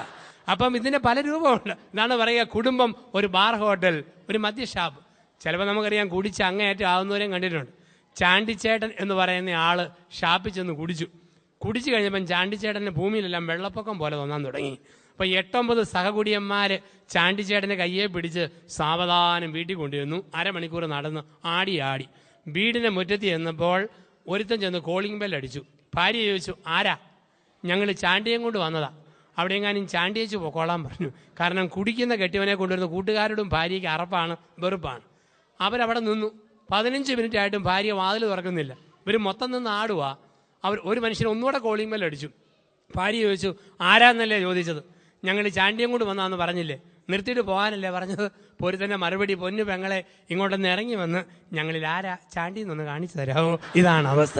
അപ്പം ഇതിൻ്റെ പല രൂപമുണ്ട്. ഇതാണ് പറയുക, കുടുംബം ഒരു ബാർ ഹോട്ടൽ, ഒരു മദ്യഷാപ്പ്. ചിലപ്പോൾ നമുക്കറിയാം കുടിച്ച് അങ്ങേയറ്റം ആവുന്നവരെയും കണ്ടിട്ടുണ്ട്. ചാണ്ടിച്ചേട്ടൻ എന്ന് പറയുന്ന ആൾ ഷാപ്പിൽ ചെന്ന് കുടിച്ചു കഴിഞ്ഞപ്പം ചാണ്ടിച്ചേട്ടൻ്റെ ഭൂമിയിലെല്ലാം വെള്ളപ്പൊക്കം പോലെ തോന്നാൻ തുടങ്ങി. അപ്പോൾ 8-9 സഹകുടിയന്മാർ ചാണ്ടിച്ചേട്ടൻ്റെ കയ്യെ പിടിച്ച് സാവധാനം വീട്ടിൽ കൊണ്ടുവന്നു. 1/2 മണിക്കൂർ നടന്ന് ആടി വീടിൻ്റെ മുറ്റത്ത് ചെന്നപ്പോൾ ഒരുത്തൻ ചെന്ന് കോളിംഗ് ബെൽ അടിച്ചു. ഭാര്യ ചോദിച്ചു, ആരാ? ഞങ്ങൾ ചാണ്ടിയം കൊണ്ട് വന്നതാ. അവിടെ എങ്ങാനും ചാണ്ടിയേച്ച് പൊക്കോളാൻ പറഞ്ഞു. കാരണം കുടിക്കുന്ന കെട്ടിയവനെ കൊണ്ടുവരുന്ന കൂട്ടുകാരോടും ഭാര്യയ്ക്ക് അറപ്പാണ്, വെറുപ്പാണ്. അവരവിടെ നിന്നു. 15 മിനിറ്റ് ആയിട്ടും ഭാര്യ വാതിൽ തുറക്കുന്നില്ല. ഇവർ മൊത്തം നിന്ന് ആടുവാ. ഒരു മനുഷ്യൻ ഒന്നുകൂടെ കോളിംഗ് ബെൽ അടിച്ചു. ഭാര്യ ചോദിച്ചു, ആരാന്നല്ലേ ചോദിച്ചത്? ഞങ്ങൾ ചാണ്ടിയം കൊണ്ട് വന്നാന്ന് പറഞ്ഞില്ലേ? നിർത്തിയിട്ട് പോകാനല്ലേ പറഞ്ഞത്? പൊരുത്തന്നെ മറുപടി, പൊന്നു പെങ്ങളെ ഇങ്ങോട്ടൊന്ന് ഇറങ്ങി വന്ന് ഞങ്ങളിൽ ആരാ ചാണ്ടിയെന്നൊന്ന് കാണിച്ചു തരാമോ? ഇതാണ് അവസ്ഥ.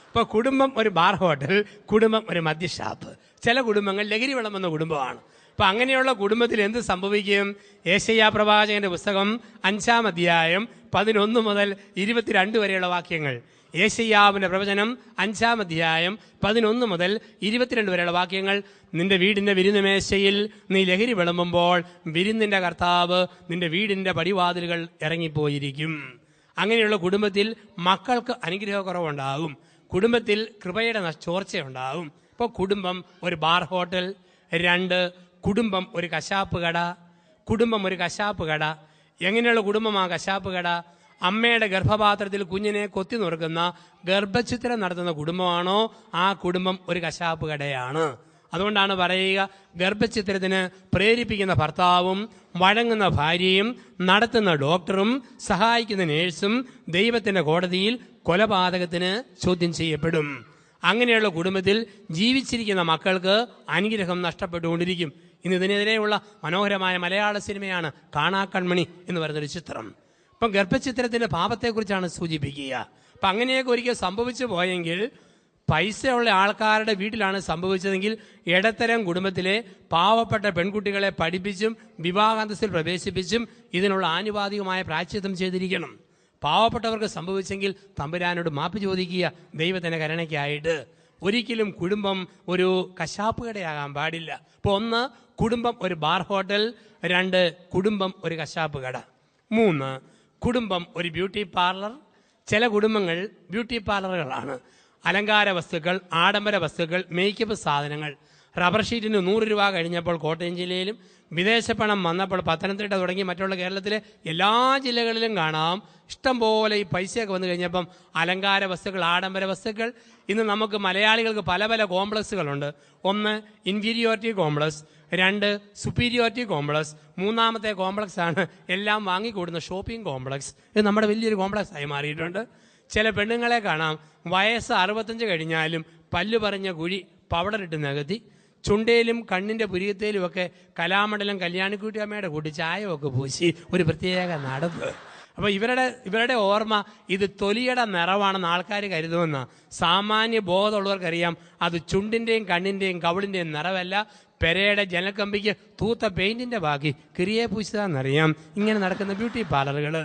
ഇപ്പോൾ കുടുംബം ഒരു ബാർ ഹോട്ടൽ, കുടുംബം ഒരു മദ്യഷാപ്പ്, ചില കുടുംബങ്ങൾ ലഹരി വിളമ്പുന്ന കുടുംബമാണ്. അപ്പം അങ്ങനെയുള്ള കുടുംബത്തിൽ എന്ത് സംഭവിക്കും? യേശയ്യാ പ്രവാചകന്റെ പുസ്തകം 5-ാം അധ്യായം 11 മുതൽ 22 വരെയുള്ള വാക്യങ്ങൾ. യേശയ്യാവിന്റെ പ്രവചനം 5-ാം അധ്യായം 11 മുതൽ 22 വരെയുള്ള വാക്യങ്ങൾ. നിന്റെ വീടിന്റെ വിരുന്നുമേശയിൽ നീ ലഹരി വിളമ്പുമ്പോൾ വിരുന്നിന്റെ കർത്താവ് നിന്റെ വീടിന്റെ പടിവാതിലുകൾ ഇറങ്ങിപ്പോയിരിക്കും. അങ്ങനെയുള്ള കുടുംബത്തിൽ മക്കൾക്ക് അനുഗ്രഹക്കുറവുണ്ടാകും, കുടുംബത്തിൽ കൃപയുടെ ചോർച്ചയുണ്ടാകും. ഇപ്പോൾ കുടുംബം ഒരു ബാർ ഹോട്ടൽ, 2 കുടുംബം ഒരു കശാപ്പ് കട. കുടുംബം ഒരു കശാപ്പ് കട. എങ്ങനെയുള്ള കുടുംബമാ കശാപ്പ് കട? അമ്മയുടെ ഗർഭപാത്രത്തിൽ കുഞ്ഞിനെ കൊത്തി നുറുക്കുന്ന ഗർഭഛിദ്രം നടത്തുന്ന കുടുംബമാണോ ആ കുടുംബം ഒരു കശാപ്പ് കടയാണ്. അതുകൊണ്ടാണ് പറയുക, ഗർഭഛിദ്രത്തിന് പ്രേരിപ്പിക്കുന്ന ഭർത്താവും വഴങ്ങുന്ന ഭാര്യയും നടത്തുന്ന ഡോക്ടറും സഹായിക്കുന്ന നേഴ്സും ദൈവത്തിന്റെ കോടതിയിൽ കൊലപാതകത്തിന് ചോദ്യം ചെയ്യപ്പെടും. അങ്ങനെയുള്ള കുടുംബത്തിൽ ജീവിച്ചിരിക്കുന്ന മക്കൾക്ക് അനുഗ്രഹം നഷ്ടപ്പെട്ടുകൊണ്ടിരിക്കും. ഇന്ന് ഇതിനെതിരെയുള്ള മനോഹരമായ മലയാള സിനിമയാണ് കാണാക്കൺമണി എന്ന് പറയുന്നൊരു ചിത്രം. ഇപ്പം ഗർഭചിത്രത്തിന്റെ പാപത്തെക്കുറിച്ചാണ് സൂചിപ്പിക്കുക. അപ്പം അങ്ങനെയൊക്കെ ഒരിക്കൽ സംഭവിച്ചു പോയെങ്കിൽ, പൈസയുള്ള ആൾക്കാരുടെ വീട്ടിലാണ് സംഭവിച്ചതെങ്കിൽ, ഇടത്തരം കുടുംബത്തിലെ പാവപ്പെട്ട പെൺകുട്ടികളെ പഠിപ്പിച്ചും വിവാഹാന്തസ്സിൽ പ്രവേശിപ്പിച്ചും ഇതിനുള്ള ആനുപാതികമായ പ്രായശ്ചിത്തം ചെയ്തിരിക്കണം. പാവപ്പെട്ടവർക്ക് സംഭവിച്ചെങ്കിൽ തമ്പുരാനോട് മാപ്പ് ചോദിക്കുക ദൈവത്തിന്റെ കരുണയ്ക്കായിട്ട്. ഒരിക്കലും കുടുംബം ഒരു കശാപ്പ് കടയാകാൻ പാടില്ല. ഇപ്പോൾ 1 കുടുംബം ഒരു ബാർ ഹോട്ടൽ, 2 കുടുംബം ഒരു കശാപ്പ് കട, 3 കുടുംബം ഒരു ബ്യൂട്ടി പാർലർ. ചില കുടുംബങ്ങൾ ബ്യൂട്ടി പാർലറുകളാണ്. അലങ്കാര വസ്തുക്കൾ, ആഡംബര വസ്തുക്കൾ, മേക്കപ്പ് സാധനങ്ങൾ. റബ്ബർ ഷീറ്റിന് 100 രൂപ കഴിഞ്ഞപ്പോൾ കോട്ടയം ജില്ലയിലും, വിദേശ പണം വന്നപ്പോൾ പത്തനംതിട്ട തുടങ്ങി മറ്റുള്ള കേരളത്തിലെ എല്ലാ ജില്ലകളിലും കാണാം. ഇഷ്ടം പോലെ ഈ പൈസയൊക്കെ വന്നു കഴിഞ്ഞപ്പം അലങ്കാര വസ്തുക്കൾ, ആഡംബര വസ്തുക്കൾ. ഇന്ന് നമുക്ക് മലയാളികൾക്ക് പല പല കോംപ്ലക്സുകളുണ്ട്. 1 ഇൻഫീരിയോറിറ്റി കോംപ്ലക്സ്, 2 സുപ്പീരിയോറിറ്റി കോംപ്ലക്സ്, 3ാമത്തെ കോംപ്ലക്സ് ആണ് എല്ലാം വാങ്ങിക്കൂടുന്ന ഷോപ്പിംഗ് കോംപ്ലക്സ്. ഇത് നമ്മുടെ വലിയൊരു കോംപ്ലക്സ് ആയി മാറിയിട്ടുണ്ട്. ചില പെണ്ണുങ്ങളെ കാണാം, വയസ്സ് 65 കഴിഞ്ഞാലും പല്ല് പറഞ്ഞ കുഴി പൗഡറിട്ട് നികത്തി, ചുണ്ടയിലും കണ്ണിന്റെ പുരികത്തേലും ഒക്കെ കലാമണ്ഡലം കല്യാണിക്കുട്ടിയമ്മയുടെ കൂട്ടി ചായമൊക്കെ പൂശി ഒരു പ്രത്യേക നടപ്പ്. അപ്പോൾ ഇവരുടെ ഓർമ്മ ഇത് തൊലിയുടെ നിറവാണെന്ന് ആൾക്കാർ കരുതുമെന്ന. സാമാന്യ ബോധമുള്ളവർക്കറിയാം അത് ചുണ്ടിന്റെയും കണ്ണിന്റെയും കവിളിന്റെയും നിറവല്ല, പെരയുടെ ജനൽക്കമ്പിക്ക് തൂത്ത പെയിന്റിന്റെ ബാക്കി കിറിയെ പൂശിതാന്നറിയാം. ഇങ്ങനെ നടക്കുന്ന ബ്യൂട്ടി പാർലറുകൾ.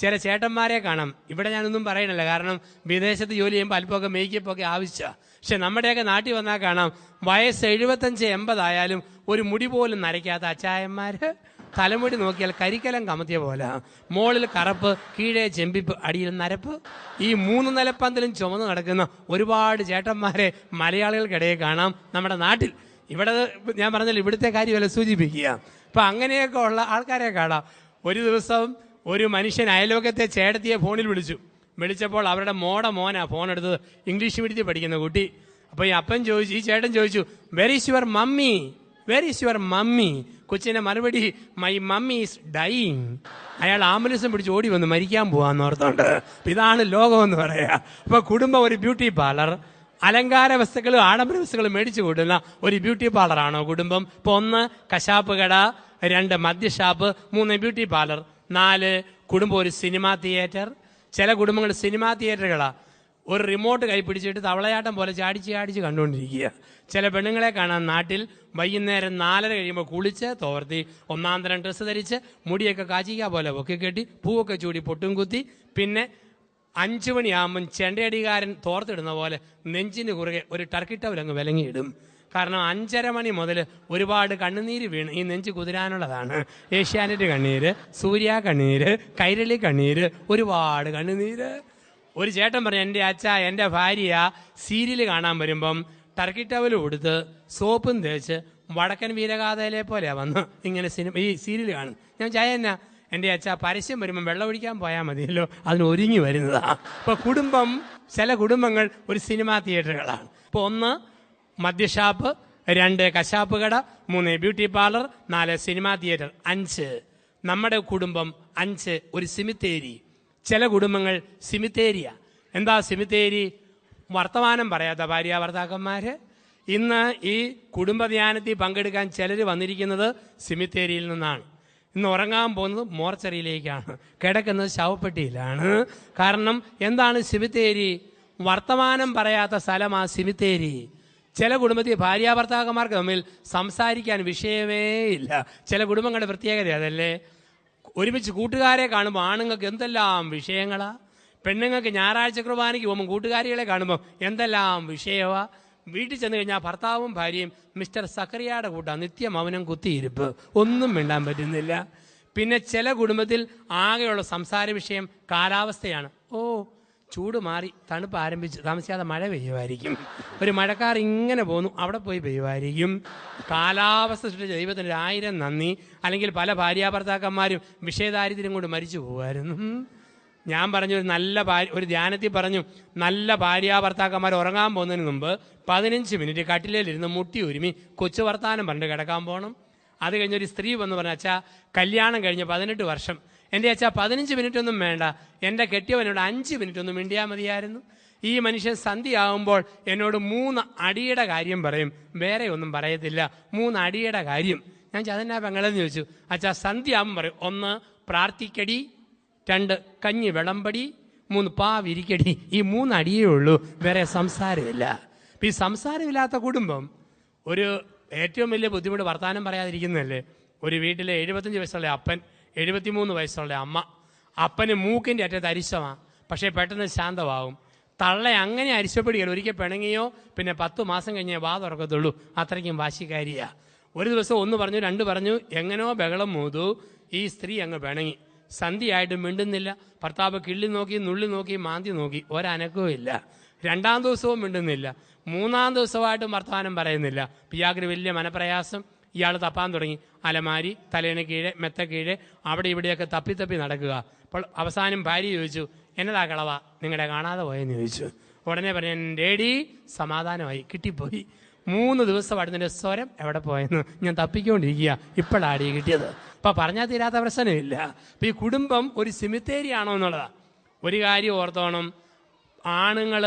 ചില ചേട്ടന്മാരെ കാണാം, ഇവിടെ ഞാനൊന്നും പറയണില്ല, കാരണം വിദേശത്ത് ജോലി ചെയ്യുമ്പോൾ അല്പമൊക്കെ മേക്കപ്പൊക്കെ ആവശ്യമാണ്. പക്ഷെ നമ്മുടെയൊക്കെ നാട്ടിൽ വന്നാൽ കാണാം, വയസ്സ് 75-80 ആയാലും ഒരു മുടി പോലും നരയ്ക്കാത്ത അച്ചായന്മാര്. തലമുടി നോക്കിയാൽ കരിക്കലം കമത്തിയ പോലെ, മോളിൽ കറുപ്പ്, കീഴേ ചെമ്പിപ്പ്, അടിയിൽ നരപ്പ്. ഈ 3 നിലപ്പന്തലും ചുമന്ന് നടക്കുന്ന ഒരുപാട് ചേട്ടന്മാരെ മലയാളികൾക്കിടയിൽ കാണാം നമ്മുടെ നാട്ടിൽ. ഇവിടെ ഞാൻ പറഞ്ഞാൽ ഇവിടുത്തെ കാര്യമല്ല സൂചിപ്പിക്കുക. അപ്പം അങ്ങനെയൊക്കെ ഉള്ള ആൾക്കാരെ കാണാം. ഒരു ദിവസം ഒരു മനുഷ്യൻ അയലോകത്തെ ചേട്ടത്തിയെ ഫോണിൽ വിളിച്ചപ്പോൾ അവരുടെ മോനാ ഫോൺ എടുത്തത്, ഇംഗ്ലീഷ് മീഡിയത്തിൽ പഠിക്കുന്ന കുട്ടി. അപ്പോൾ ഈ ചേട്ടൻ ചോദിച്ചു, were is your mummy, were is your mummy? കൊച്ചിന്റെ മറുപടി, മൈ മമ്മി ഈസ് ഡൈയിങ്. അയാൾ ആംബുലൻസും പിടിച്ച് ഓടി വന്ന് മരിക്കാൻ പോവാന്ന് ഓർത്തോണ്ട്. ഇതാണ് ലോകമെന്ന് പറയാ. അപ്പൊ കുടുംബം ഒരു ബ്യൂട്ടി പാർലർ, അലങ്കാര വസ്തുക്കളും ആഡംബര വസ്തുക്കളും മേടിച്ചു കൂട്ടുന്ന ഒരു ബ്യൂട്ടി പാർലറാണോ കുടുംബം? ഇപ്പൊ 1 കശാപ്പ് കട, 2 മദ്യഷാപ്പ്, 3 ബ്യൂട്ടി പാർലർ, 4 കുടുംബം ഒരു സിനിമാ തിയേറ്റർ. ചില കുടുംബങ്ങൾ സിനിമാ തിയേറ്ററുകളാ. ഒരു റിമോട്ട് കൈ പിടിച്ചിട്ട് തവളയാട്ടം പോലെ ചാടിച്ച് കണ്ടുകൊണ്ടിരിക്കുക. ചില പെണ്ണുങ്ങളെ കാണാൻ നാട്ടിൽ വൈകുന്നേരം 4:30 കഴിയുമ്പോൾ കുളിച്ച് തോർത്തി 1-ാം തരം ഡ്രസ്സ് ധരിച്ച് മുടിയൊക്കെ കാച്ചിക്ക പോലെ പൊക്കി കെട്ടി പൂവൊക്കെ ചൂടി പൊട്ടും കുത്തി, പിന്നെ 5 മണിയാകുമ്പം ചെണ്ടയടികാരൻ തോർത്തിടുന്ന പോലെ നെഞ്ചിന് കുറുകെ ഒരു ടർക്കി ടവലങ്ങ് വിലങ്ങിയിടും. കാരണം 5:30 മണി മുതൽ ഒരുപാട് കണ്ണുനീര് വീണ് ഈ നെഞ്ച് കുതിരാനുള്ളതാണ്. ഏഷ്യാനെറ്റ് കണ്ണീര്, സൂര്യ കണ്ണീര്, കൈരളി കണ്ണീര്, ഒരുപാട് കണ്ണുനീര്. ഒരു ചേട്ടൻ പറഞ്ഞു, എൻ്റെ ഭാര്യ സീരിയൽ കാണാൻ വരുമ്പം ടർക്കി ടവൽ കൊടുത്ത് സോപ്പും തേച്ച് വടക്കൻ വീരഗാഥയിലെ പോലെ വന്ന് ഇങ്ങനെ ഈ സീരിയൽ കാണും. ഞാൻ ചായ എന്നാ എൻ്റെ അച്ഛാ പരസ്യം വരുമ്പം വെള്ളം ഒഴിക്കാൻ പോയാൽ മതിയല്ലോ, അതിന് ഒരുങ്ങി വരുന്നതാണ്. ഇപ്പോൾ കുടുംബം, ചില കുടുംബങ്ങൾ ഒരു സിനിമാ തിയേറ്ററുകളാണ്. ഇപ്പോൾ 1 മദ്യഷാപ്പ്, 2 കശാപ്പ് കട, 3 ബ്യൂട്ടി പാർലർ, 4 സിനിമാ തിയേറ്റർ, 5 നമ്മുടെ കുടുംബം, 5 ഒരു സിമിത്തേരി. ചില കുടുംബങ്ങൾ സിമിത്തേരിയ. എന്താ സിമിത്തേരി? വർത്തമാനം പറയാത്ത ഭാര്യ ഭർത്താക്കന്മാര്. ഇന്ന് ഈ കുടുംബധ്യാനത്തിൽ പങ്കെടുക്കാൻ ചിലർ വന്നിരിക്കുന്നത് സിമിത്തേരിയിൽ നിന്നാണ്. ഇന്ന് ഉറങ്ങാൻ പോകുന്നത് മോർച്ചറിയിലേക്കാണ്, കിടക്കുന്നത് ശവപ്പെട്ടിയിലാണ്. കാരണം എന്താണ് സിമിത്തേരി? വർത്തമാനം പറയാത്ത സ്ഥലമാ സിമിത്തേരി. ചില കുടുംബത്തിൽ ഭാര്യ ഭർത്താക്കന്മാർക്ക് തമ്മിൽ സംസാരിക്കാൻ വിഷയമേ ഇല്ല. ചില കുടുംബങ്ങളുടെ പ്രത്യേകത അതല്ലേ. ഒരുമിച്ച് കൂട്ടുകാരെ കാണുമ്പോൾ ആണുങ്ങൾക്ക് എന്തെല്ലാം വിഷയങ്ങളാ, പെണ്ണുങ്ങൾക്ക് ഞായറാഴ്ച കുർബാനയ്ക്ക് പോകുമ്പോൾ കൂട്ടുകാരികളെ കാണുമ്പോൾ എന്തെല്ലാം വിഷയമാ. വീട്ടിൽ ചെന്ന് കഴിഞ്ഞാൽ ഭർത്താവും ഭാര്യയും മിസ്റ്റർ സക്കറിയയുടെ കൂട്ടാണ്, നിത്യമൗനം കുത്തിയിരിപ്പ്, ഒന്നും മിണ്ടാൻ പറ്റുന്നില്ല. പിന്നെ ചില കുടുംബത്തിൽ ആകെയുള്ള സംസാര വിഷയം കാലാവസ്ഥയാണ്. ഓ, ചൂട് മാറി, തണുപ്പ് ആരംഭിച്ചു, താമസിയാതെ മഴ പെയ്യുമായിരിക്കും. ഒരു മഴക്കാർ ഇങ്ങനെ പോന്നു, അവിടെ പോയി പെയ്യുമായിരിക്കും. കാലാവസ്ഥ സൃഷ്ടിച്ച ദൈവത്തിന് 1000 നന്ദി. അല്ലെങ്കിൽ പല ഭാര്യാഭർത്താക്കന്മാരും വിഷയദാരിദ്ര്യം കൊണ്ട് മരിച്ചു പോകുമായിരുന്നു. ഞാൻ പറഞ്ഞു, ഒരു ധ്യാനത്തിൽ പറഞ്ഞു, നല്ല ഭാര്യാഭർത്താക്കന്മാർ ഉറങ്ങാൻ പോകുന്നതിന് മുമ്പ് 15 മിനിറ്റ് കട്ടിലേലിരുന്ന് മുട്ടി ഒരുമി കൊച്ചു വർത്താനം പറഞ്ഞിട്ട് കിടക്കാൻ പോകണം. അത് കഴിഞ്ഞൊരു സ്ത്രീ വന്ന് പറഞ്ഞു, അച്ഛാ കല്യാണം കഴിഞ്ഞ് 18 വർഷം, എൻ്റെ അച്ഛാ 15 മിനിറ്റ് ഒന്നും വേണ്ട, എൻ്റെ കെട്ടിയവനോട് 5 മിനിറ്റ് ഒന്നും മിണ്ടിയാൽ മതിയായിരുന്നു. ഈ മനുഷ്യൻ സന്ധ്യയാകുമ്പോൾ എന്നോട് 3 അടിയുടെ കാര്യം പറയും, വേറെ ഒന്നും പറയത്തില്ല. 3 അടിയുടെ കാര്യം. ഞാൻ അതെന്നാ പെങ്ങളെന്ന് ചോദിച്ചു. അച്ഛാ സന്ധ്യയാകുമ്പോൾ പറയും, 1 പ്രാർത്ഥിക്കടി, 2 കഞ്ഞി വിളമ്പടി, 3 പാവിരിക്കടി. ഈ 3 അടിയേ ഉള്ളൂ, വേറെ സംസാരമില്ല. ഈ സംസാരമില്ലാത്ത കുടുംബം ഒരു ഏറ്റവും വലിയ ബുദ്ധിമുട്ട് വർത്താനം പറയാതിരിക്കുന്നതല്ലേ. ഒരു വീട്ടിലെ 75 വയസ്സുള്ള അപ്പൻ, 73 വയസ്സുള്ള അമ്മ. അപ്പന് മൂക്കിൻ്റെ അറ്റത്ത് അരിശമാണ്, പക്ഷേ പെട്ടെന്ന് ശാന്തമാവും. തള്ള അങ്ങനെ അരിശപ്പെടുകയില്ല. ഒരിക്കൽ പിണങ്ങിയോ പിന്നെ 10 മാസം കഴിഞ്ഞേ വാ തുറക്കത്തുള്ളൂ, അത്രയ്ക്കും വാശിക്കാരിയാ. ഒരു ദിവസം 1 പറഞ്ഞു, 2 പറഞ്ഞു, എങ്ങനെയോ ബഹളം മൂതു. ഈ സ്ത്രീ അങ്ങ് പിണങ്ങി. സന്ധ്യയായിട്ട് മിണ്ടുന്നില്ല. ഭർത്താവ് കിള്ളി നോക്കി, നുള്ളി നോക്കി, മാന്തി നോക്കി, ഒരനക്കവും ഇല്ല. 2-ാം ദിവസവും മിണ്ടുന്നില്ല. 3-ാം ദിവസമായിട്ടും വർത്തമാനം പറയുന്നില്ല. ഇയാൾക്ക് വലിയ മനപ്രയാസം. ഇയാൾ തപ്പാൻ തുടങ്ങി. അലമാരി, തലേന് കീഴെ, മെത്ത കീഴെ, അവിടെ ഇവിടെയൊക്കെ തപ്പി നടക്കുക. അപ്പോൾ അവസാനം ഭാര്യ ചോദിച്ചു, എന്നതാ കളവാ നിങ്ങളെ കാണാതെ പോയെന്ന് ചോദിച്ചു. ഉടനെ പറഞ്ഞു, ഡേഡി സമാധാനമായി, കിട്ടിപ്പോയി. 3 ദിവസമായിട്ട് നിന്റെ സ്വരം എവിടെ പോയെന്ന് ഞാൻ തപ്പിക്കൊണ്ടിരിക്കുക, ഇപ്പോഴാടി കിട്ടിയത്. അപ്പം പറഞ്ഞാൽ തീരാത്ത പ്രശ്നമില്ല. അപ്പം ഈ കുടുംബം ഒരു സിമിത്തേരിയാണോ എന്നുള്ളതാണ്. ഒരു കാര്യം ഓർത്തോണം, ആണുങ്ങൾ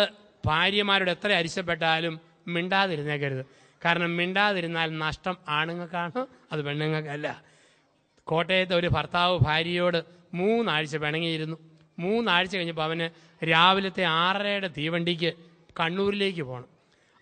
ഭാര്യമാരോട് എത്ര അരിശപ്പെട്ടാലും മിണ്ടാതിരുന്നേക്കരുത്. കാരണം മിണ്ടാതിരുന്നാൽ നഷ്ടം ആണുങ്ങൾക്കാണ്, അത് പെണ്ണുങ്ങൾക്കല്ല. കോട്ടയത്തെ ഒരു ഭർത്താവ് ഭാര്യയോട് 3 ആഴ്ച പിണങ്ങിയിരുന്നു. 3 ആഴ്ച കഴിഞ്ഞപ്പോൾ അവന് രാവിലത്തെ 6:30 തീവണ്ടിക്ക് കണ്ണൂരിലേക്ക് പോകണം.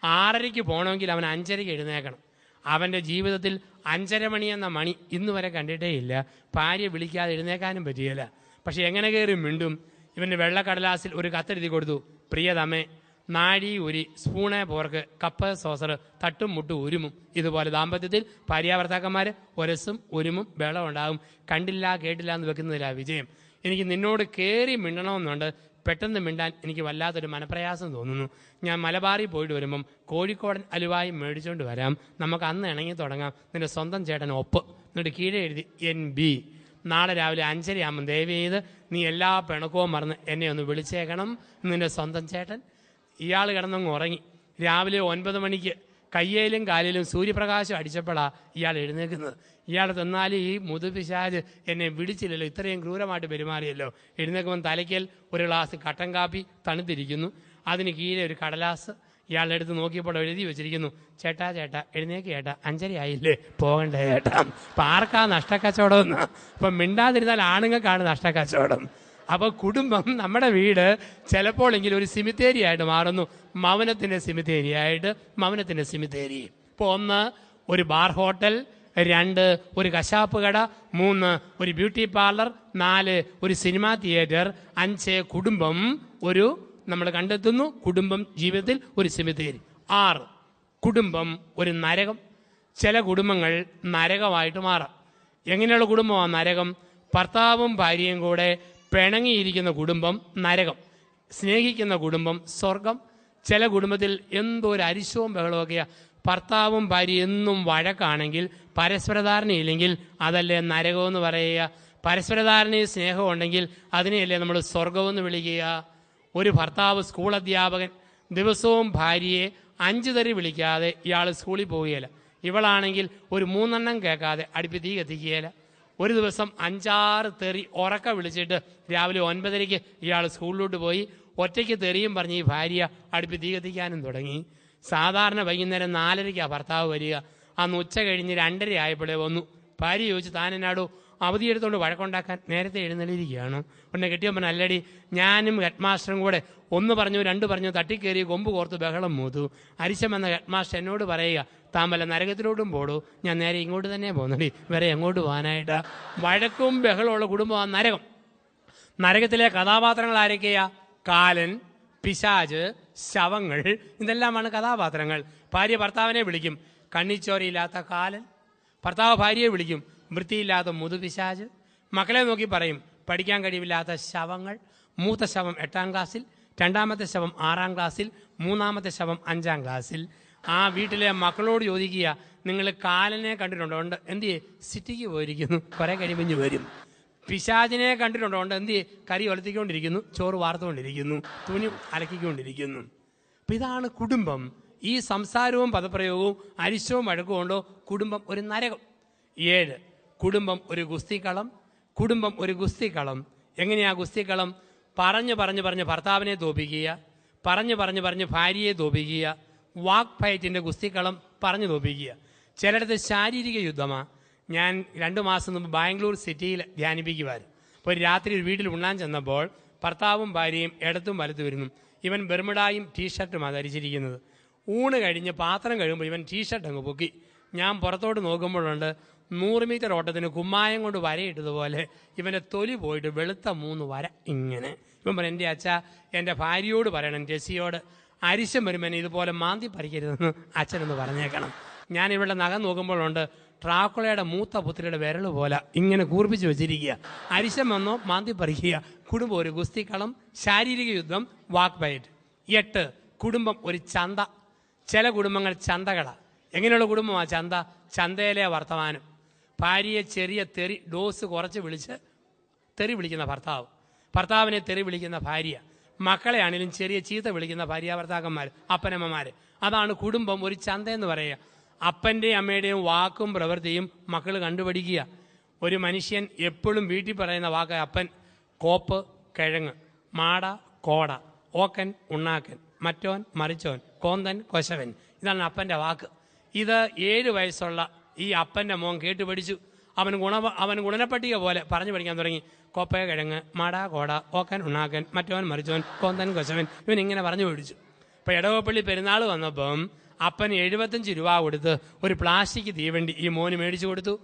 6:30 പോകണമെങ്കിൽ അവൻ 5:30 എഴുന്നേക്കണം. അവൻ്റെ ജീവിതത്തിൽ 5:30 മണി എന്ന മണി ഇന്ന് വരെ കണ്ടിട്ടേ ഇല്ല. ഭാര്യ വിളിക്കാതെ എഴുന്നേക്കാനും പറ്റിയില്ല. പക്ഷെ എങ്ങനെ കയറി മിണ്ടും? ഇവൻ്റെ വെള്ളക്കടലാസിൽ ഒരു കത്തെഴുതി കൊടുത്തു, പ്രിയതമേ, നാഴി ഉരി, സ്പൂണേ പോർക്ക്, കപ്പ് സോസർ, തട്ടും മുട്ടും ഉരുമും. ഇതുപോലെ ദാമ്പത്യത്തിൽ ഭാര്യാഭർത്താക്കന്മാർ ഒരസും ഉരുമും ബഹളം ഉണ്ടാകും. കണ്ടില്ല കേട്ടില്ല എന്ന് വെക്കുന്നതില്ല വിജയം. എനിക്ക് നിന്നോട് കയറി മിണ്ടണമെന്നുണ്ട്, പെട്ടെന്ന് മിണ്ടാൻ എനിക്ക് വല്ലാത്തൊരു മനപ്രയാസം തോന്നുന്നു. ഞാൻ മലബാറിൽ പോയിട്ട് വരുമ്പം കോഴിക്കോടൻ അലുവായി മേടിച്ചുകൊണ്ട് വരാം, നമുക്ക് അന്ന് ഇണങ്ങി തുടങ്ങാം. നിന്റെ സ്വന്തം ചേട്ടൻ ഒപ്പ്. എന്നിട്ട് കീഴെ എഴുതി NB. നാളെ രാവിലെ 5:30 ആകുമ്പം ദയവ് ചെയ്ത് നീ എല്ലാ പിണക്കവും മറന്ന് എന്നെ ഒന്ന് വിളിച്ചേക്കണം, നിന്റെ സ്വന്തം ചേട്ടൻ. ഇയാൾ കിടന്നങ്ങ് ഉറങ്ങി. രാവിലെ 9 മണിക്ക് കയ്യേലും കാലിലും സൂര്യപ്രകാശം അടിച്ചപ്പോഴാണ് ഇയാൾ എഴുന്നേൽക്കുന്നത്. ഇയാൾ തന്നാലും ഈ മുതുപിശാച് എന്നെ വിളിച്ചില്ലല്ലോ, ഇത്രയും ക്രൂരമായിട്ട് പെരുമാറിയല്ലോ. എഴുന്നേൽക്കുമ്പോൾ തലയ്ക്കൽ ഒരു ഗ്ലാസ് കട്ടൻ കാപ്പി തണുത്തിരിക്കുന്നു, അതിന് കീഴെ ഒരു കടലാസ്. ഇയാളുടെ അടുത്ത് നോക്കിയപ്പോൾ എഴുതി വെച്ചിരിക്കുന്നു, ചേട്ടാ ചേട്ടാ എഴുന്നേക്ക് ചേട്ടാ, 5:30 ആയില്ലേ, പോകണ്ടേ ചേട്ടാ. അപ്പം ആർക്കാ നഷ്ടക്കച്ചവടം എന്ന്? അപ്പം മിണ്ടാതിരുന്നാൽ ആണുങ്ങൾക്കാണ് നഷ്ടക്കച്ചവടം. അപ്പോൾ കുടുംബം, നമ്മുടെ വീട് ചിലപ്പോഴെങ്കിലും ഒരു സിമിത്തേരി ആയിട്ട് മാറുന്നു. മൗനത്തിൻ്റെ സിമിത്തേരിയായിട്ട്, മൗനത്തിൻ്റെ സിമിത്തേരി. ഇപ്പോൾ 1 ഒരു ബാർ ഹോട്ടൽ, 2 ഒരു കശാപ്പ് കട, 3 ഒരു ബ്യൂട്ടി പാർലർ, 4 ഒരു സിനിമാ തിയേറ്റർ, 5 കുടുംബം നമ്മൾ കണ്ടെത്തുന്നു. കുടുംബം ജീവിതത്തിൽ ഒരു സിമിത്തേരി. 6 കുടുംബം ഒരു നരകം. ചില കുടുംബങ്ങൾ നരകമായിട്ട് മാറാം. എങ്ങനെയുള്ള കുടുംബമാണ് നരകം? ഭർത്താവും ഭാര്യയും കൂടെ പിണങ്ങിയിരിക്കുന്ന കുടുംബം നരകം, സ്നേഹിക്കുന്ന കുടുംബം സ്വർഗം. ചില കുടുംബത്തിൽ എന്തോ ഒരു അരിശവും ബഹളമൊക്കെയാണ്. ഭർത്താവും ഭാര്യ എന്നും വഴക്കാണെങ്കിൽ, പരസ്പരധാരണയില്ലെങ്കിൽ, അതല്ലേ നരകമെന്ന് പറയുക. പരസ്പരധാരണയും സ്നേഹവും ഉണ്ടെങ്കിൽ അതിനെയല്ലേ നമ്മൾ സ്വർഗമെന്ന് വിളിക്കുക. ഒരു ഭർത്താവ് സ്കൂൾ അധ്യാപകൻ ദിവസവും ഭാര്യയെ 5 തെറി വിളിക്കാതെ ഇയാൾ സ്കൂളിൽ പോവുകയില്ല. ഇവളാണെങ്കിൽ ഒരു 3 എണ്ണം കേൾക്കാതെ അടുപ്പി തീ കത്തിക്കുകയില്ല. ഒരു ദിവസം 5-6 തെറി ഉറക്ക വിളിച്ചിട്ട് രാവിലെ 9:30 ഇയാൾ സ്കൂളിലോട്ട് പോയി. ഒറ്റയ്ക്ക് തെറിയും പറഞ്ഞ് ഈ ഭാര്യ അടുപ്പി തീ കത്തിക്കാനും തുടങ്ങി. സാധാരണ വൈകുന്നേരം 4:30 ഭർത്താവ് വരിക. അന്ന് ഉച്ച കഴിഞ്ഞ് 2:30 ആയപ്പോഴേ വന്നു. ഭാര്യ ചോദിച്ചു, താൻ എന്നാടോ അവധിയെടുത്തുകൊണ്ട് വഴക്കുണ്ടാക്കാൻ നേരത്തെ എഴുന്നള്ളിയിരിക്കുകയാണ്. ഉടനെ കെട്ടിയോ പറഞ്ഞ, അല്ലടി ഞാനും ഹെഡ് മാസ്റ്ററും കൂടെ 1 പറഞ്ഞു 2 പറഞ്ഞു തട്ടിക്കേറി കൊമ്പ് കോർത്ത് ബഹളം മൂത്തു. അരിശം എന്ന ഹെഡ് മാസ്റ്റർ എന്നോട് പറയുക, താൻ വല്ല നരകത്തിലോട്ടും പോടൂ. ഞാൻ നേരെ ഇങ്ങോട്ട് തന്നെ പോകുന്നടി, വേറെ എങ്ങോട്ട് പോകാനായിട്ടാ? വഴക്കും ബഹളമുള്ള കുടുംബമാണ് നരകം. നരകത്തിലെ കഥാപാത്രങ്ങൾ ആരൊക്കെയാ? കാലൻ, പിശാച്, ശവങ്ങൾ, ഇതെല്ലാമാണ് കഥാപാത്രങ്ങൾ. ഭാര്യ ഭർത്താവിനെ വിളിക്കും കണ്ണിച്ചോരയില്ലാത്ത കാലൻ, ഭർത്താവ് ഭാര്യയെ വിളിക്കും വൃത്തിയില്ലാത്ത മുതുപിശാച്, മക്കളെ നോക്കി പറയും പഠിക്കാൻ കഴിവില്ലാത്ത ശവങ്ങൾ. മൂത്ത ശവം 8ാം ക്ലാസ്സിൽ, 2ാമത്തെ ശവം 6ാം ക്ലാസ്സിൽ, 3ാമത്തെ ശവം 5ാം ക്ലാസ്സിൽ. ആ വീട്ടിലെ മക്കളോട് ചോദിക്കുക, നിങ്ങൾ കാലനെ കണ്ടിട്ടുണ്ടോ? ഉണ്ട്. എന്തിയെ? സിറ്റിക്ക് പോയിരിക്കുന്നു, കുറെ കഴിവിഞ്ഞ് വരും. പിശാചിനെ കണ്ടിട്ടുണ്ടോ? ഉണ്ട്. എന്തിയെ? കരി ഒലത്തിക്കൊണ്ടിരിക്കുന്നു, ചോറ് വാർത്തുകൊണ്ടിരിക്കുന്നു, തുണി അലക്കിക്കൊണ്ടിരിക്കുന്നു. അപ്പം ഇതാണ് കുടുംബം. ഈ സംസാരവും പദപ്രയോഗവും അരിശവും വഴക്കും കൊണ്ടോ കുടുംബം ഒരു നരകം. 7, കുടുംബം ഒരു ഗുസ്തിക്കളം. കുടുംബം ഒരു ഗുസ്തിക്കളം. എങ്ങനെയാ ഗുസ്തിക്കളം? പറഞ്ഞ് ഭർത്താവിനെ തോപ്പിക്കുക, പറഞ്ഞ് ഭാര്യയെ തോപ്പിക്കുക. വാക്ക് ഫൈറ്റിൻ്റെ ഗുസ്തിക്കളം പറഞ്ഞു തോപ്പിക്കുക. ചിലയിടത്ത് ശാരീരിക യുദ്ധമാണ്. ഞാൻ 2 മാസം മുമ്പ് ബാംഗ്ലൂർ സിറ്റിയിൽ ധ്യാനിപ്പിക്കുമായിരുന്നു. അപ്പോൾ രാത്രി ഒരു വീട്ടിൽ ഉണ്ണാൻ ചെന്നപ്പോൾ ഭർത്താവും ഭാര്യയും ഇടത്തും വലത്തും വരുന്നു. ഇവൻ ബെർമുഡായും ടീഷർട്ടുമാണ് ധരിച്ചിരിക്കുന്നത്. ഊണ് കഴിഞ്ഞ് പാത്രം കഴിയുമ്പോൾ ഇവൻ ടീഷർട്ട് അങ്ങ് പൊക്കി. ഞാൻ പുറത്തോട്ട് നോക്കുമ്പോഴുണ്ട് 100 മീറ്റർ ഓട്ടത്തിന് കുമ്മായം കൊണ്ട് വരയിട്ടതുപോലെ ഇവൻ്റെ തൊലി പോയിട്ട് വെളുത്ത 3 വര ഇങ്ങനെ. ഇവൻ പറയും, എൻ്റെ അച്ഛ എൻ്റെ ഭാര്യയോട് പറയണം, ടെസിയോട് അരിശം വരുമ്പോൾ ഇതുപോലെ മാന്തി പറിക്കരുതെന്ന് അച്ഛനെന്ന് പറഞ്ഞേക്കണം. ഞാൻ ഇവിടെ നഖം നോക്കുമ്പോഴുണ്ട് ട്രാക്കുളയുടെ മൂത്ത പുത്രിയുടെ വിരൽ പോലെ ഇങ്ങനെ കൂർപ്പിച്ച് വെച്ചിരിക്കുക. അരിശം വന്നോ മാന്തി പറിക്കുക. കുടുംബം ഒരു ഗുസ്തിക്കളം, ശാരീരിക യുദ്ധം, വാക്ക് ഫൈറ്റ്. 8, കുടുംബം ഒരു ചന്ത. ചില കുടുംബങ്ങൾ ചന്തകളാണ്. എങ്ങനെയുള്ള കുടുംബമാണ് ചന്ത? ചന്തയിലെ വർത്തമാനം. ഭാര്യയെ ചെറിയ തെറി ഡോസ് കുറച്ച് വിളിച്ച് തെറി വിളിക്കുന്ന ഭർത്താവ്, ഭർത്താവിനെ തെറി വിളിക്കുന്ന ഭാര്യ, മക്കളെ ആണെങ്കിലും ചെറിയ ചീത്ത വിളിക്കുന്ന ഭാര്യ ഭർത്താക്കന്മാർ, അപ്പനമ്മമാർ. അതാണ് കുടുംബം ഒരു ചന്തയെന്ന് പറയുക. അപ്പൻ്റെയും അമ്മയുടെയും വാക്കും പ്രവൃത്തിയും മക്കൾ കണ്ടുപിടിക്കുക. ഒരു മനുഷ്യൻ എപ്പോഴും വീട്ടിൽ പറയുന്ന വാക്ക് അപ്പൻ കോപ്പ് കിഴങ്ങ്, മാട കോട, ഓക്കൻ ഉണ്ണാക്കൻ, മറ്റോൻ മറിച്ചോൻ, കോന്തൻ കൊശവൻ. ഇതാണ് അപ്പൻ്റെ വാക്ക്. ഇത് 7 വയസ്സുള്ള ഈ അപ്പൻ്റെ മോൻ കേട്ട് പഠിച്ചു. അവൻ ഗുണനപ്പട്ടിക പോലെ പറഞ്ഞു പഠിക്കാൻ തുടങ്ങി. കോപ്പ കിഴങ്ങ്, മാട കോട, ഓക്കൻ ഉണ്ണാക്കൻ, മറ്റോൻ മറിച്ചോൻ, കോന്തൻ കൊശവൻ. ഇവൻ ഇങ്ങനെ പറഞ്ഞു പഠിച്ചു. അപ്പോൾ ഇടവപ്പള്ളി പെരുന്നാൾ വന്നപ്പം അപ്പന് 75 രൂപ കൊടുത്ത് ഒരു പ്ലാസ്റ്റിക് തീവണ്ടി ഈ മോന് മേടിച്ചു കൊടുത്തു.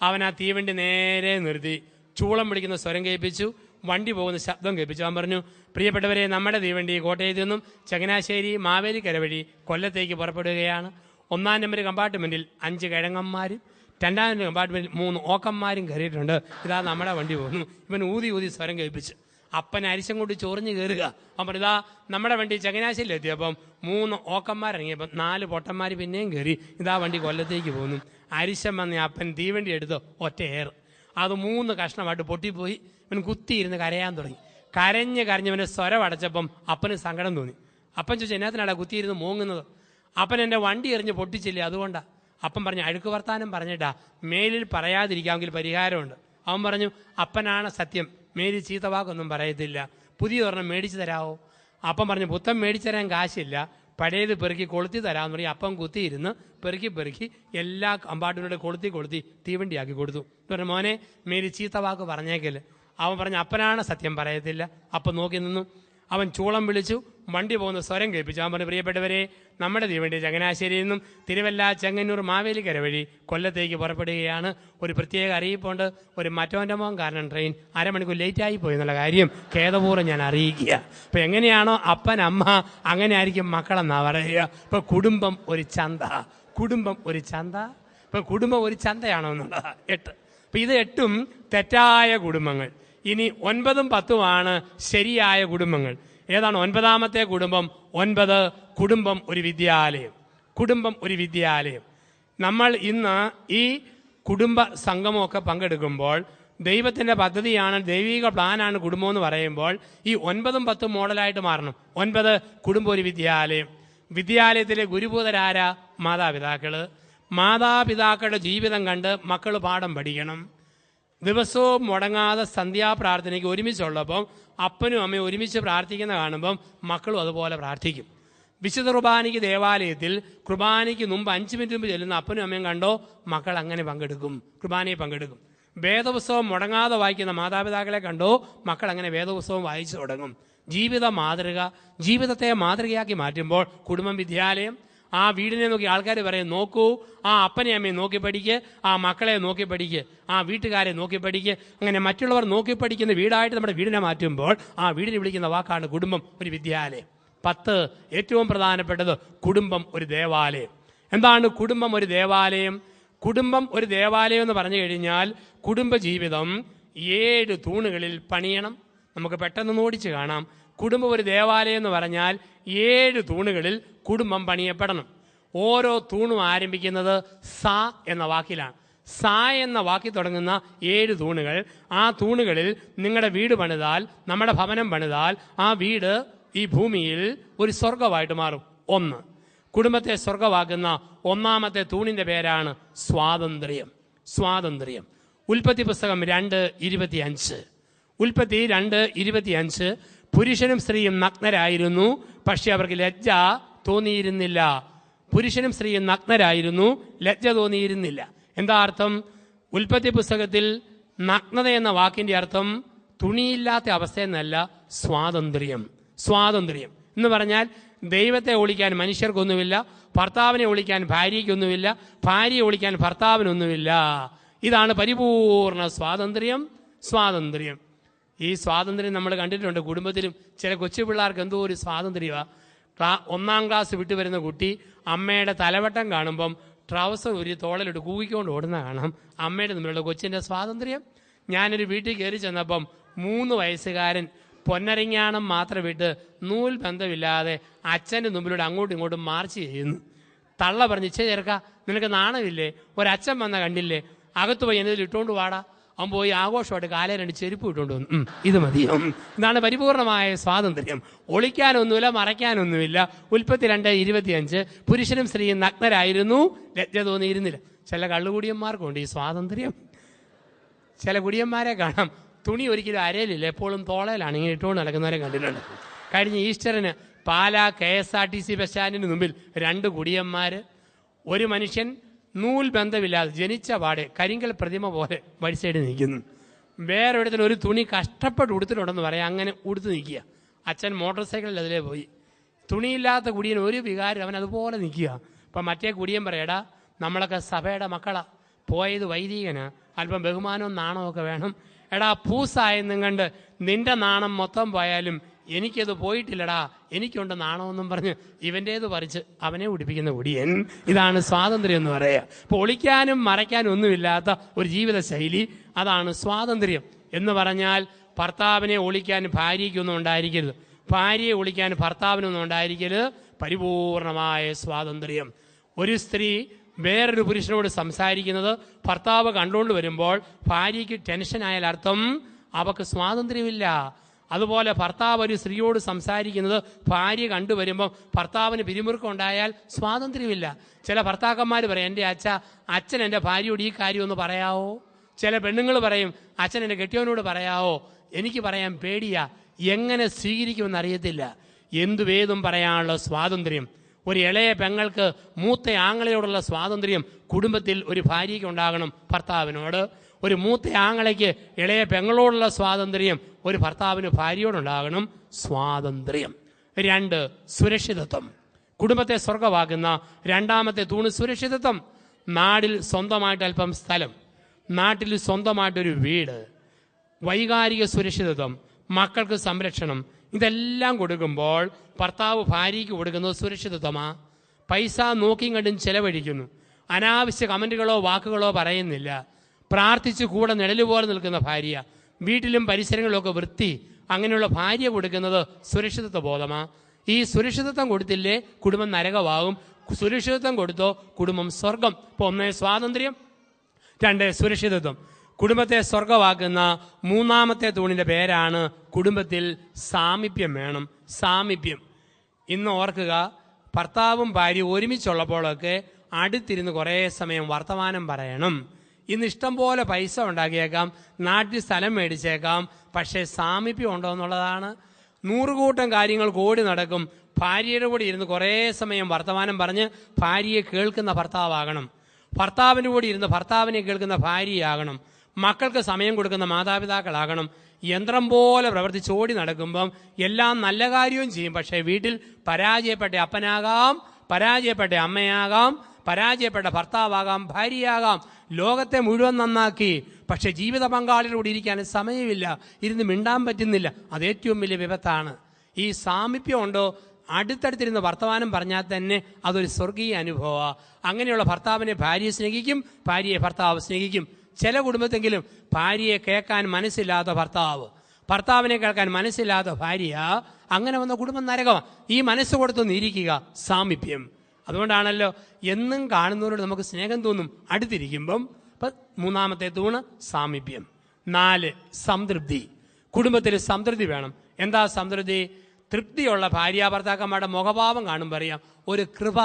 അവൻ ആ തീവണ്ടി നേരെ നിർത്തി ചൂളം പിടിക്കുന്ന സ്വരം കേൾപ്പിച്ചു, വണ്ടി പോകുന്ന ശബ്ദം കേൾപ്പിച്ചു. അവൻ പറഞ്ഞു, പ്രിയപ്പെട്ടവരെ, നമ്മുടെ തീവണ്ടി കോട്ടയത്തു നിന്നും ചങ്ങനാശ്ശേരി മാവേലിക്കര വഴി കൊല്ലത്തേക്ക് പുറപ്പെടുകയാണ്. 1ാം നമ്പർ കമ്പാർട്ട്മെൻറ്റിൽ 5 കിഴങ്ങന്മാരും 2ാം നമ്പർ കമ്പാർട്ട്മെൻറ്റിൽ 3 ഓക്കന്മാരും കയറിയിട്ടുണ്ട്. ഇതാ നമ്മുടെ വണ്ടി പോകുന്നു. ഇവൻ ഊതി സ്വരം കേൾപ്പിച്ചു. അപ്പൻ അരിശം കൊണ്ട് ചൊറിഞ്ഞ് കയറുക. അവൻ ഇതാ നമ്മുടെ വണ്ടി ചങ്ങനാശ്ശേരിയിൽ എത്തിയപ്പം 3 ഓക്കന്മാരിറങ്ങിയപ്പം 4 പൊട്ടന്മാർ പിന്നെയും കയറി. ഇതാ വണ്ടി കൊല്ലത്തേക്ക് പോകുന്നു. അരിശം വന്ന അപ്പൻ തീവണ്ടി എടുത്ത് ഒറ്റ ഏറ്. അത് 3 കഷ്ണമായിട്ട് പൊട്ടിപ്പോയി. ഇവൻ കുത്തിയിരുന്ന് കരയാൻ തുടങ്ങി. കരഞ്ഞവൻ്റെ സ്വരം അടച്ചപ്പം അപ്പന് സങ്കടം തോന്നി. അപ്പൻ ചോദിച്ചു, എന്നാത്തിനാടാ കുത്തിയിരുന്ന് മൂങ്ങുന്നത്? അപ്പൻ എൻ്റെ വണ്ടി എറിഞ്ഞ് പൊട്ടിച്ചില്ലേ, അതുകൊണ്ടാണ്. അപ്പം പറഞ്ഞു, അഴുക്ക് വർത്താനം പറഞ്ഞിട്ടാ, മേലിൽ പറയാതിരിക്കാമെങ്കിൽ പരിഹാരമുണ്ട്. അവൻ പറഞ്ഞു, അപ്പനാണ് സത്യം, മേലിൽ ചീത്ത വാക്കൊന്നും പറയത്തില്ല, പുതിയ ഒരെണ്ണം മേടിച്ചു തരാമോ? അപ്പം പറഞ്ഞു, പുത്തൻ മേടിച്ചു തരാൻ കാശില്ല, പഴയത് പെറുക്കി കൊളുത്തി തരാമെന്ന് പറയും. അപ്പം കുത്തിയിരുന്ന് പെറുക്കി എല്ലാ കമ്പാർട്ട്മെൻറ്റും കൊളുത്തി തീവണ്ടിയാക്കി കൊടുത്തു. പറഞ്ഞു, മോനെ മേലിൽ ചീത്ത വാക്ക് പറഞ്ഞേക്കല്. അവൻ പറഞ്ഞു, അപ്പനാണ് സത്യം, പറയത്തില്ല. അപ്പം നോക്കി നിന്നു. അവൻ ചൂളം വിളിച്ചു, വണ്ടി പോകുന്ന സ്വരം കേൾപ്പിച്ചു. അവൻ പറഞ്ഞു, പ്രിയപ്പെട്ടവരെ, നമ്മുടെ തീവണ്ടി ചങ്ങനാശ്ശേരിയിൽ നിന്നും തിരുവല്ല, ചെങ്ങന്നൂർ, മാവേലിക്കര വഴി കൊല്ലത്തേക്ക് പുറപ്പെടുകയാണ്. ഒരു പ്രത്യേക അറിയിപ്പുണ്ട്. ഒരു മറ്റോൻ്റെ മോൻ കാരണം ട്രെയിൻ 1/2 മണിക്കൂർ ലേറ്റായി പോയി എന്നുള്ള കാര്യം ഖേദപൂർവ്വം ഞാൻ അറിയിക്കുക. അപ്പോൾ എങ്ങനെയാണോ അപ്പൻ അമ്മ അങ്ങനെ ആയിരിക്കും മക്കളെന്നാ പറയുക. ഇപ്പോൾ കുടുംബം ഒരു ചന്ത. ഇപ്പോൾ കുടുംബം ഒരു ചന്തയാണോ എന്നുള്ളത് 8. അപ്പോൾ ഇത് 8ഉം തെറ്റായ കുടുംബങ്ങൾ. ഇനി 9ഉം 10ഉമാണ് ശരിയായ കുടുംബങ്ങൾ. ഏതാണ് 9ാമത്തെ കുടുംബം? 9, കുടുംബം ഒരു വിദ്യാലയം. നമ്മൾ ഇന്ന് ഈ കുടുംബ സംഗമമൊക്കെ പങ്കെടുക്കുമ്പോൾ ദൈവത്തിൻ്റെ പദ്ധതിയാണ്, ദൈവിക പ്ലാനാണ് കുടുംബം എന്ന് പറയുമ്പോൾ ഈ 9ഉം 10ഉം മോഡലായിട്ട് മാറണം. 9 കുടുംബം ഒരു വിദ്യാലയം. വിദ്യാലയത്തിലെ ഗുരുഭൂതരാരാ? മാതാപിതാക്കള്. മാതാപിതാക്കളുടെ ജീവിതം കണ്ട് മക്കൾ പാഠം പഠിക്കണം. ദിവസവും മുടങ്ങാതെ സന്ധ്യാപ്രാർത്ഥനയ്ക്ക് ഒരുമിച്ചുള്ളപ്പം അപ്പനും അമ്മയും ഒരുമിച്ച് പ്രാർത്ഥിക്കുന്ന കാണുമ്പം മക്കളും അതുപോലെ പ്രാർത്ഥിക്കും. വിശുദ്ധ കുർബാനയ്ക്ക് ദേവാലയത്തിൽ കുർബാനയ്ക്ക് മുമ്പ് 5 മിനിറ്റ് മുമ്പ് ചെല്ലുന്ന അപ്പനും അമ്മയും കണ്ടോ മക്കൾ അങ്ങനെ പങ്കെടുക്കും, കുർബാനയിൽ പങ്കെടുക്കും. വേദപുസ്തകം മുടങ്ങാതെ വായിക്കുന്ന മാതാപിതാക്കളെ കണ്ടോ മക്കൾ അങ്ങനെ വേദപുസ്തകം വായിച്ചു തുടങ്ങും. ജീവിത മാതൃക, ജീവിതത്തെ മാതൃകയാക്കി മാറ്റുമ്പോൾ കുടുംബം വിദ്യാലയം. ആ വീടിനെ നോക്കി ആൾക്കാർ പറയും, നോക്കൂ ആ അപ്പനെ അമ്മയെ നോക്കി പഠിക്ക്, ആ മക്കളെ നോക്കി പഠിക്ക്, ആ വീട്ടുകാരെ നോക്കി പഠിക്ക്. അങ്ങനെ മറ്റുള്ളവർ നോക്കി പഠിക്കുന്ന വീടായിട്ട് നമ്മുടെ വീടിനെ മാറ്റുമ്പോൾ ആ വീടിനെ വിളിക്കുന്ന വാക്കാണ് കുടുംബം ഒരു വിദ്യാലയം. 10 ഏറ്റവും പ്രധാനപ്പെട്ടത് കുടുംബം ഒരു ദേവാലയം. എന്താണ് കുടുംബം ഒരു ദേവാലയം? കുടുംബം ഒരു ദേവാലയം എന്ന് പറഞ്ഞു കഴിഞ്ഞാൽ കുടുംബജീവിതം 7 തൂണുകളിൽ പണിയണം. നമുക്ക് പെട്ടെന്ന് ഓടിച്ച് കാണാം. കുടുംബം ഒരു ദേവാലയം എന്ന് പറഞ്ഞാൽ 7 തൂണുകളിൽ കുടുംബം പണിയപ്പെടണം. ഓരോ തൂണും ആരംഭിക്കുന്നത് സ എന്ന വാക്കിലാണ്. സ എന്ന വാക്കിൽ തുടങ്ങുന്ന 7 തൂണുകൾ. ആ തൂണുകളിൽ നിങ്ങളുടെ വീട് പണിതാൽ, നമ്മുടെ ഭവനം പണിതാൽ ആ വീട് ഈ ഭൂമിയിൽ ഒരു സ്വർഗമായിട്ട് മാറും. 1 കുടുംബത്തെ സ്വർഗമാക്കുന്ന 1ാമത്തെ തൂണിന്റെ പേരാണ് സ്വാതന്ത്ര്യം. സ്വാതന്ത്ര്യം. ഉൽപ്പത്തി പുസ്തകം 2:25. ഉൽപ്പത്തി 2:25. പുരുഷനും സ്ത്രീയും നഗ്നരായിരുന്നു, പക്ഷെ അവർക്ക് ലജ്ജ തോന്നിയിരുന്നില്ല. പുരുഷനും സ്ത്രീയും നഗ്നരായിരുന്നു, ലജ്ജ തോന്നിയിരുന്നില്ല. എന്താ അർത്ഥം? ഉൽപ്പത്തി പുസ്തകത്തിൽ നഗ്നത എന്ന വാക്കിന്റെ അർത്ഥം തുണിയില്ലാത്ത അവസ്ഥയെന്നല്ല, സ്വാതന്ത്ര്യം. സ്വാതന്ത്ര്യം എന്ന് പറഞ്ഞാൽ ദൈവത്തെ ഒളിക്കാൻ മനുഷ്യർക്കൊന്നുമില്ല, ഭർത്താവിനെ ഒളിക്കാൻ ഭാര്യയ്ക്കൊന്നുമില്ല, ഭാര്യയെ ഒളിക്കാൻ ഭർത്താവിനൊന്നുമില്ല. ഇതാണ് പരിപൂർണ സ്വാതന്ത്ര്യം. സ്വാതന്ത്ര്യം. ഈ സ്വാതന്ത്ര്യം നമ്മൾ കണ്ടിട്ടുണ്ട് കുടുംബത്തിലും. ചില കൊച്ചു പിള്ളേർക്ക് എന്തോ ഒരു സ്വാതന്ത്ര്യമാണ്. 1ാം ക്ലാസ് വിട്ടു വരുന്ന കുട്ടി അമ്മയുടെ തലവട്ടം കാണുമ്പം ട്രൗസർ ഒരു തോളിലിട്ട് കൂവിക്കൊണ്ട് ഓടുന്ന കാണാം. അമ്മയുടെ മുമ്പിലുള്ള കൊച്ചിൻ്റെ സ്വാതന്ത്ര്യം. ഞാനൊരു വീട്ടിൽ കയറി ചെന്നപ്പം 3 വയസ്സുകാരൻ പൊന്നരങ്ങാണം മാത്രം വിട്ട് നൂൽ ബന്ധമില്ലാതെ അച്ഛൻ്റെ മുമ്പിലൂടെ അങ്ങോട്ടും ഇങ്ങോട്ടും മാർച്ച് ചെയ്യുന്നു. തള്ള പറഞ്ഞ്, ചേർക്ക നിനക്ക് നാണമില്ലേ? ഒരച്ഛൻ വന്ന കണ്ടില്ലേ? അകത്ത് പോയി എന്നതിൽ ഇട്ടുകൊണ്ട് വാടാ. അവൻ പോയി ആഘോഷമായിട്ട് കാലേ 2 ചെരുപ്പ് ഇട്ടുകൊണ്ട് വന്നു. ഇത് മതി. ഇതാണ് പരിപൂർണമായ സ്വാതന്ത്ര്യം. ഒളിക്കാനൊന്നുമില്ല, മറയ്ക്കാനൊന്നുമില്ല. ഉൽപ്പത്തി 2:25. പുരുഷനും സ്ത്രീയും നഗ്നരായിരുന്നു, ലജ്ജ തോന്നിയിരുന്നില്ല. ചില കള്ളുകുടിയന്മാർക്കുണ്ട് ഈ സ്വാതന്ത്ര്യം. ചില കുടിയന്മാരെ കാണാം, തുണി ഒരിക്കലും അരയിലില്ല, എപ്പോഴും തോളയിലാണ് ഇങ്ങനെ ഇട്ടുകൊണ്ട് നടക്കുന്നവരെ കണ്ടിട്ടുണ്ട്. കഴിഞ്ഞ ഈസ്റ്ററിന് പാലാ KSRTC ബസ് സ്റ്റാൻഡിന് മുമ്പിൽ 2 കുടിയന്മാർ. ഒരു മനുഷ്യൻ നൂൽ ബന്ധമില്ലാതെ ജനിച്ച പാടെ കരിങ്കൽ പ്രതിമ പോലെ വഴി സൈഡ് നിൽക്കുന്നു. വേറൊരിടത്തിൽ ഒരു തുണി കഷ്ടപ്പെട്ട് ഉടുത്തിട്ടുണ്ടെന്ന് പറയാം, അങ്ങനെ ഉടുത്ത് നിൽക്കുക. അച്ഛൻ മോട്ടോർ സൈക്കിളിൽ അതിലേ പോയി. തുണിയില്ലാത്ത കുടിയൻ ഒരു വികാരം, അവൻ അതുപോലെ നിൽക്കുക. അപ്പം മറ്റേ കുടിയൻ പറയടാ, നമ്മളൊക്കെ സഭയുടെ മക്കളാ, പോയത് വൈദികന്, അല്പം ബഹുമാനവും നാണമൊക്കെ വേണം. എടാ പൂസായെന്നും കണ്ട് നിന്റെ നാണം മൊത്തം പോയാലും എനിക്കത് പോയിട്ടില്ലടാ, എനിക്കുണ്ട് നാണമെന്നും പറഞ്ഞ് ഇവൻ്റേത് പറിച്ച് അവനെ ഉടിപ്പിക്കുന്ന കുടിയൻ. ഇതാണ് സ്വാതന്ത്ര്യം എന്ന് പറയുക. അപ്പോൾ ഒളിക്കാനും മറയ്ക്കാനും ഒന്നുമില്ലാത്ത ഒരു ജീവിത ശൈലി, അതാണ് സ്വാതന്ത്ര്യം എന്ന് പറഞ്ഞാൽ. ഭർത്താവിനെ ഒളിക്കാൻ ഭാര്യയ്ക്കൊന്നും ഉണ്ടായിരിക്കരുത്, ഭാര്യയെ ഒളിക്കാൻ ഭർത്താവിനൊന്നും ഉണ്ടായിരിക്കരുത്. പരിപൂർണമായ സ്വാതന്ത്ര്യം. ഒരു സ്ത്രീ വേറൊരു പുരുഷനോട് സംസാരിക്കുന്നത് ഭർത്താവ് കണ്ടുകൊണ്ട് വരുമ്പോൾ ഭാര്യയ്ക്ക് ടെൻഷനായാൽ അർത്ഥം അവക്ക് സ്വാതന്ത്ര്യമില്ല. അതുപോലെ ഭർത്താവ് ഒരു സ്ത്രീയോട് സംസാരിക്കുന്നത് ഭാര്യ കണ്ടുവരുമ്പം ഭർത്താവിന് പിരിമുറുക്കം ഉണ്ടായാൽ സ്വാതന്ത്ര്യമില്ല. ചില ഭർത്താക്കന്മാർ പറയും, എൻ്റെ അച്ഛൻ എൻ്റെ ഭാര്യയോട് ഈ കാര്യം ഒന്ന് പറയാവോ? ചില പെണ്ണുങ്ങൾ പറയും, അച്ഛൻ എൻ്റെ കെട്ടിയവനോട് പറയാവോ? എനിക്ക് പറയാൻ പേടിയാ, എങ്ങനെ സ്വീകരിക്കുമെന്ന് അറിയത്തില്ല. എന്തുവേതും പറയാനുള്ള സ്വാതന്ത്ര്യം. ഒരു ഇളയ പെങ്ങൾക്ക് മൂത്ത ആങ്ങളയോടുള്ള സ്വാതന്ത്ര്യം കുടുംബത്തിൽ ഒരു ഭാര്യയ്ക്ക് ഉണ്ടാകണം ഭർത്താവിനോട്. ഒരു മൂത്ത ആങ്ങളയ്ക്ക് ഇളയ പെങ്ങളോടുള്ള സ്വാതന്ത്ര്യം ഒരു ഭർത്താവിന് ഭാര്യയോടുണ്ടാകണം. സ്വാതന്ത്ര്യം. 2 സുരക്ഷിതത്വം. കുടുംബത്തെ സ്വർഗമാക്കുന്ന 2ാമത്തെ തൂണ് സുരക്ഷിതത്വം. നാടിൽ സ്വന്തമായിട്ട് അല്പം സ്ഥലം, നാട്ടിൽ സ്വന്തമായിട്ടൊരു വീട്, വൈകാരിക സുരക്ഷിതത്വം, മക്കൾക്ക് സംരക്ഷണം, ഇതെല്ലാം കൊടുക്കുമ്പോൾ ഭർത്താവ് ഭാര്യയ്ക്ക് കൊടുക്കുന്നത് സുരക്ഷിതത്വമാ. പൈസ നോക്കിയും കണ്ടും ചെലവഴിക്കുന്നു, അനാവശ്യ കമന്റുകളോ വാക്കുകളോ പറയുന്നില്ല, പ്രാർത്ഥിച്ച് കൂടെ നിഴല് പോലെ നിൽക്കുന്ന ഭാര്യ, വീട്ടിലും പരിസരങ്ങളിലൊക്കെ വൃത്തി, അങ്ങനെയുള്ള ഭാര്യ കൊടുക്കുന്നത് സുരക്ഷിതത്വ ബോധമാ. ഈ സുരക്ഷിതത്വം കൊടുത്തില്ലേ കുടുംബം നരകമാകും, സുരക്ഷിതത്വം കൊടുത്തോ കുടുംബം സ്വർഗം. ഇപ്പോൾ 1 സ്വാതന്ത്ര്യം, 2 സുരക്ഷിതത്വം. കുടുംബത്തെ സ്വർഗമാക്കുന്ന മൂന്നാമത്തെ തൂണിന്റെ പേരാണ് കുടുംബത്തിൽ സാമീപ്യം വേണം. സാമീപ്യം. ഇന്ന് ഓർക്കുക, ഭർത്താവും ഭാര്യയും ഒരുമിച്ചുള്ളപ്പോഴൊക്കെ അടുത്തിരുന്ന് കുറേ സമയം വർത്തമാനം പറയണം. ഇന്ന് ഇഷ്ടം പോലെ പൈസ ഉണ്ടാക്കിയേക്കാം, നാട്ടിൽ സ്ഥലം മേടിച്ചേക്കാം, പക്ഷേ സാമീപ്യം ഉണ്ടോ എന്നുള്ളതാണ്. 100 കൂട്ടം കാര്യങ്ങൾ ഓടി നടക്കും. ഭാര്യയുടെ കൂടെ ഇരുന്ന് കുറേ സമയം വർത്തമാനം പറഞ്ഞ് ഭാര്യയെ കേൾക്കുന്ന ഭർത്താവാകണം. ഭർത്താവിൻ്റെ കൂടെ ഇരുന്ന് ഭർത്താവിനെ കേൾക്കുന്ന ഭാര്യയാകണം. മക്കൾക്ക് സമയം കൊടുക്കുന്ന മാതാപിതാക്കളാകണം. യന്ത്രം പോലെ പ്രവർത്തിച്ച് ഓടി നടക്കുമ്പം എല്ലാം നല്ല കാര്യവും ചെയ്യും, പക്ഷേ വീട്ടിൽ പരാജയപ്പെട്ട അപ്പനാകാം, പരാജയപ്പെട്ട അമ്മയാകാം, പരാജയപ്പെട്ട ഭർത്താവാകാം, ഭാര്യയാകാം. ലോകത്തെ മുഴുവൻ നന്നാക്കി, പക്ഷെ ജീവിത പങ്കാളികളോട് ഇരിക്കാൻ സമയമില്ല, ഇരുന്ന് മിണ്ടാൻ പറ്റുന്നില്ല. അത് ഏറ്റവും വലിയ വിപത്താണ്. ഈ സാമീപ്യം ഉണ്ടോ? അടുത്തടുത്തിരുന്ന് വർത്തമാനം പറഞ്ഞാൽ തന്നെ അതൊരു സ്വർഗീയ അനുഭവമാണ്. അങ്ങനെയുള്ള ഭർത്താവിനെ ഭാര്യയെ സ്നേഹിക്കും, ഭാര്യയെ ഭർത്താവ് സ്നേഹിക്കും. ചില കുടുംബത്തെങ്കിലും ഭാര്യയെ കേൾക്കാൻ മനസ്സില്ലാത്ത ഭർത്താവ്, ഭർത്താവിനെ കേൾക്കാൻ മനസ്സില്ലാത്ത ഭാര്യ, അങ്ങനെ വന്ന കുടുംബം നരകമാണ്. ഈ മനസ്സ് കൊടുത്തൊന്ന് ഇരിക്കുക, സാമീപ്യം. അതുകൊണ്ടാണല്ലോ എന്നും കാണുന്നവരോട് നമുക്ക് സ്നേഹം തോന്നും അടുത്തിരിക്കുമ്പം. ഇപ്പം മൂന്നാമത്തെ തൂണ് സാമീപ്യം. 4, സംതൃപ്തി. കുടുംബത്തിൽ സംതൃപ്തി വേണം. എന്താ സംതൃപ്തി? തൃപ്തിയുള്ള ഭാര്യാഭർത്താക്കന്മാരുടെ മുഖഭാവം കാണുമ്പോൾ അറിയാം, ഒരു കൃപ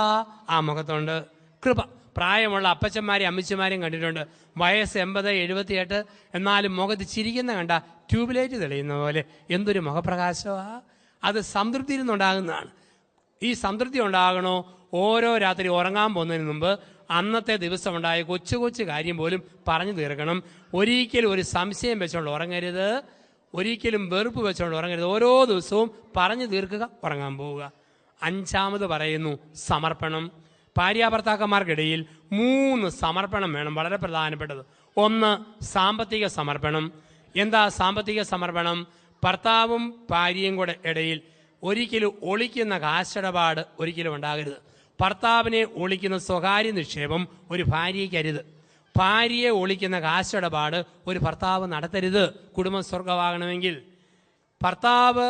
ആ മുഖത്തുണ്ട്. കൃപ. പ്രായമുള്ള അപ്പച്ചന്മാരെയും അമ്മച്ചമാരെയും കണ്ടിട്ടുണ്ട്, വയസ്സ് 80, 78, എന്നാലും മുഖത്ത് ചിരിക്കുന്ന കണ്ട ട്യൂബ്ലൈറ്റ് തെളിയുന്ന പോലെ എന്തൊരു മുഖപ്രകാശമാണ്. അത് സംതൃപ്തിയിൽ നിന്നുണ്ടാകുന്നതാണ്. ഈ സംതൃപ്തി ഉണ്ടാകണോ? ഓരോ രാത്രി ഉറങ്ങാൻ പോകുന്നതിന് മുമ്പ് അന്നത്തെ ദിവസം ഉണ്ടായ കൊച്ചു കൊച്ചു കാര്യം പോലും പറഞ്ഞു തീർക്കണം. ഒരിക്കലും ഒരു സംശയം വെച്ചുകൊണ്ട് ഉറങ്ങരുത്, ഒരിക്കലും വെറുപ്പ് വെച്ചുകൊണ്ട് ഉറങ്ങരുത്. ഓരോ ദിവസവും പറഞ്ഞു തീർക്കുക, ഉറങ്ങാൻ പോവുക. 5 പറയുന്നു സമർപ്പണം. ഭാര്യാഭർത്താക്കന്മാർക്കിടയിൽ 3 സമർപ്പണം വേണം, വളരെ പ്രധാനപ്പെട്ടത്. 1, സാമ്പത്തിക സമർപ്പണം. എന്താ സാമ്പത്തിക സമർപ്പണം? ഭർത്താവും ഭാര്യയും കൂടെ ഇടയിൽ ഒരിക്കലും ഒളിക്കുന്ന കാശിടപാട് ഒരിക്കലും ഉണ്ടാകരുത്. ഭർത്താവിനെ ഒളിക്കുന്ന സ്വകാര്യ നിക്ഷേപം ഒരു ഭാര്യയ്ക്കരുത്. ഭാര്യയെ ഒളിക്കുന്ന കാശിടപാട് ഒരു ഭർത്താവ് നടത്തരുത്. കുടുംബം സ്വർഗമാകണമെങ്കിൽ ഭർത്താവ്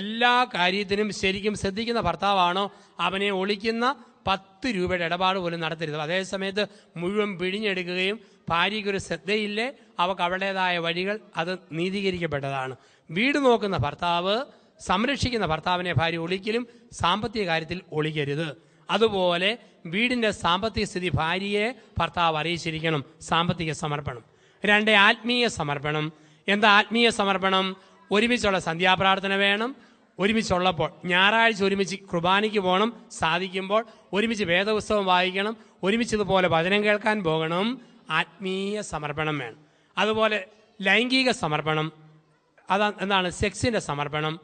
എല്ലാ കാര്യത്തിനും ശരിക്കും ശ്രദ്ധിക്കുന്ന ഭർത്താവാണോ അവനെ ഒളിക്കുന്ന 10 രൂപയുടെ ഇടപാട് പോലും നടത്തരുത്. അതേസമയത്ത് മുഴുവൻ പിഴിഞ്ഞെടുക്കുകയും ഭാര്യയ്ക്കൊരു ശ്രദ്ധയില്ലേ, അവൾക്ക് അവളുടേതായ വഴികൾ, അത് നീതീകരിക്കപ്പെട്ടതാണ്. വീട് നോക്കുന്ന ഭർത്താവ്, സംരക്ഷിക്കുന്ന ഭർത്താവിനെ ഭാര്യ ഒളിക്കലും സാമ്പത്തിക കാര്യത്തിൽ ഒളിക്കരുത്. അതുപോലെ വീടിൻ്റെ സാമ്പത്തിക സ്ഥിതി ഭാര്യയെ ഭർത്താവ് അറിയിച്ചിരിക്കണം. സാമ്പത്തിക സമർപ്പണം. 2, ആത്മീയ സമർപ്പണം. എന്താ ആത്മീയ സമർപ്പണം? ഒരുമിച്ചുള്ള സന്ധ്യാപ്രാർത്ഥന വേണം. ഒരുമിച്ചുള്ളപ്പോൾ ഞായറാഴ്ച ഒരുമിച്ച് കുർബാനയ്ക്ക് പോകണം, സാധിക്കുമ്പോൾ ഒരുമിച്ച് വേദപുസ്തകം വായിക്കണം, ഒരുമിച്ചതുപോലെ വചനം കേൾക്കാൻ പോകണം. ആത്മീയ സമർപ്പണം വേണം. അതുപോലെ ലൈംഗിക സമർപ്പണം. എന്താണ്? സെക്സിൻ്റെ സമർപ്പണം.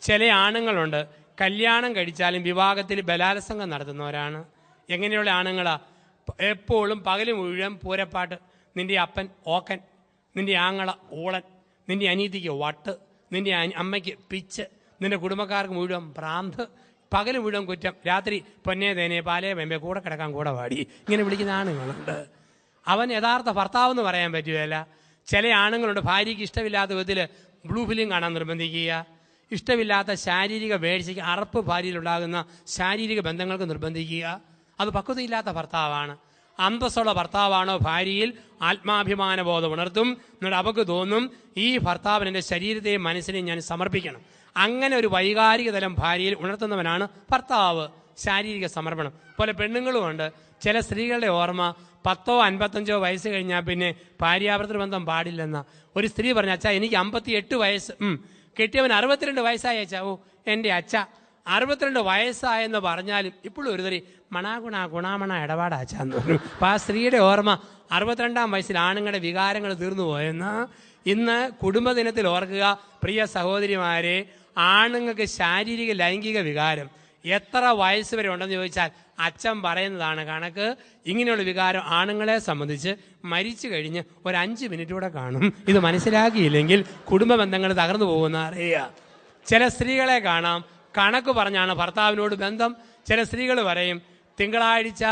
ചില ആണുങ്ങളുണ്ട്, കല്യാണം കഴിച്ചാലും വിവാഹത്തിൽ ബലാത്സംഗം നടത്തുന്നവരാണ്. എങ്ങനെയുള്ള ആണുങ്ങളാ? എപ്പോഴും പകല് മുഴുവൻ പൂരപ്പാട്ട്. നിന്റെ അപ്പൻ ഓക്കൻ, നിന്റെ ആങ്ങള ഊളൻ, നിന്റെ അനീതിക്ക് വട്ട്, നിന്റെ അമ്മയ്ക്ക് പിച്ച്, നിന്റെ കുടുംബക്കാർക്ക് മുഴുവൻ ഭ്രാന്ത്, പകല് മുഴുവൻ കുറ്റം, രാത്രി പൊന്നേ തേനെ പാലേ വെമ്പേ കൂടെ കിടക്കാൻ കൂടെ പാടി, ഇങ്ങനെ വിളിക്കുന്ന ആണുങ്ങളുണ്ട്. അവൻ യഥാർത്ഥ ഭർത്താവെന്ന് പറയാൻ പറ്റുകയില്ല. ചില ആണുങ്ങളുണ്ട്, ഭാര്യയ്ക്ക് ഇഷ്ടമില്ലാത്ത വിധത്തിൽ ബ്ലൂ ഫിലിം കാണാൻ നിർബന്ധിക്കുക, ഇഷ്ടമില്ലാത്ത ശാരീരിക വേഴ്ചയ്ക്ക്, അറപ്പ് ഭാര്യയിലുണ്ടാകുന്ന ശാരീരിക ബന്ധങ്ങൾക്ക് നിർബന്ധിക്കുക. അത് പക്വതയില്ലാത്ത ഭർത്താവാണ്. അന്തസ്സുള്ള ഭർത്താവാണോ ഭാര്യയിൽ ആത്മാഭിമാന ബോധം ഉണർത്തും. എന്നിട്ട് അവർക്ക് തോന്നും, ഈ ഭർത്താവിന് എൻ്റെ ശരീരത്തെയും മനസ്സിനെയും ഞാൻ സമർപ്പിക്കണം. അങ്ങനെ ഒരു വൈകാരിക തലം ഭാര്യയിൽ ഉണർത്തുന്നവനാണ് ഭർത്താവ്. ശാരീരിക സമർപ്പണം. പോലെ പെണ്ണുങ്ങളുമുണ്ട്. ചില സ്ത്രീകളുടെ ഓർമ്മ 10 or 55 വയസ്സ് കഴിഞ്ഞാൽ പിന്നെ ഭാര്യാഭർത്തൃ ബന്ധം പാടില്ലെന്ന. ഒരു സ്ത്രീ പറഞ്ഞ, അച്ഛാ എനിക്ക് 58 വയസ്സ്, കെട്ടിയവൻ 62 വയസ്സായ അച്ഛാ. ഓ എൻ്റെ അച്ഛ 62 വയസ്സായെന്ന് പറഞ്ഞാലും ഇപ്പോഴും ഒരു തരി ഗുണാമണ ഇടപാടാച്ചാന്ന് പറഞ്ഞു. അപ്പം ആ സ്ത്രീയുടെ ഓർമ്മ 62-ാം വയസ്സിൽ ആണുങ്ങളുടെ വികാരങ്ങൾ തീർന്നു പോയെന്ന്. ഇന്ന് കുടുംബദിനത്തിൽ ഓർക്കുക പ്രിയ സഹോദരിമാരെ, ആണുങ്ങൾക്ക് ശാരീരിക ലൈംഗിക വികാരം എത്ര വയസ്സ് വരെ ഉണ്ടെന്ന് ചോദിച്ചാൽ അച്ഛൻ പറയുന്നതാണ് കണക്ക്. ഇങ്ങനെയുള്ള വികാരം ആണുങ്ങളെ സംബന്ധിച്ച് മരിച്ചു കഴിഞ്ഞ് ഒരു 5 മിനിറ്റ് കൂടെ കാണും. ഇത് മനസ്സിലാക്കിയില്ലെങ്കിൽ കുടുംബ ബന്ധങ്ങൾ തകർന്നു പോകുന്ന അറിയുക. ചില സ്ത്രീകളെ കാണാം, കണക്ക് പറഞ്ഞാണ് ഭർത്താവിനോട് ബന്ധം. ചില സ്ത്രീകൾ പറയും, തിങ്കളാഴ്ച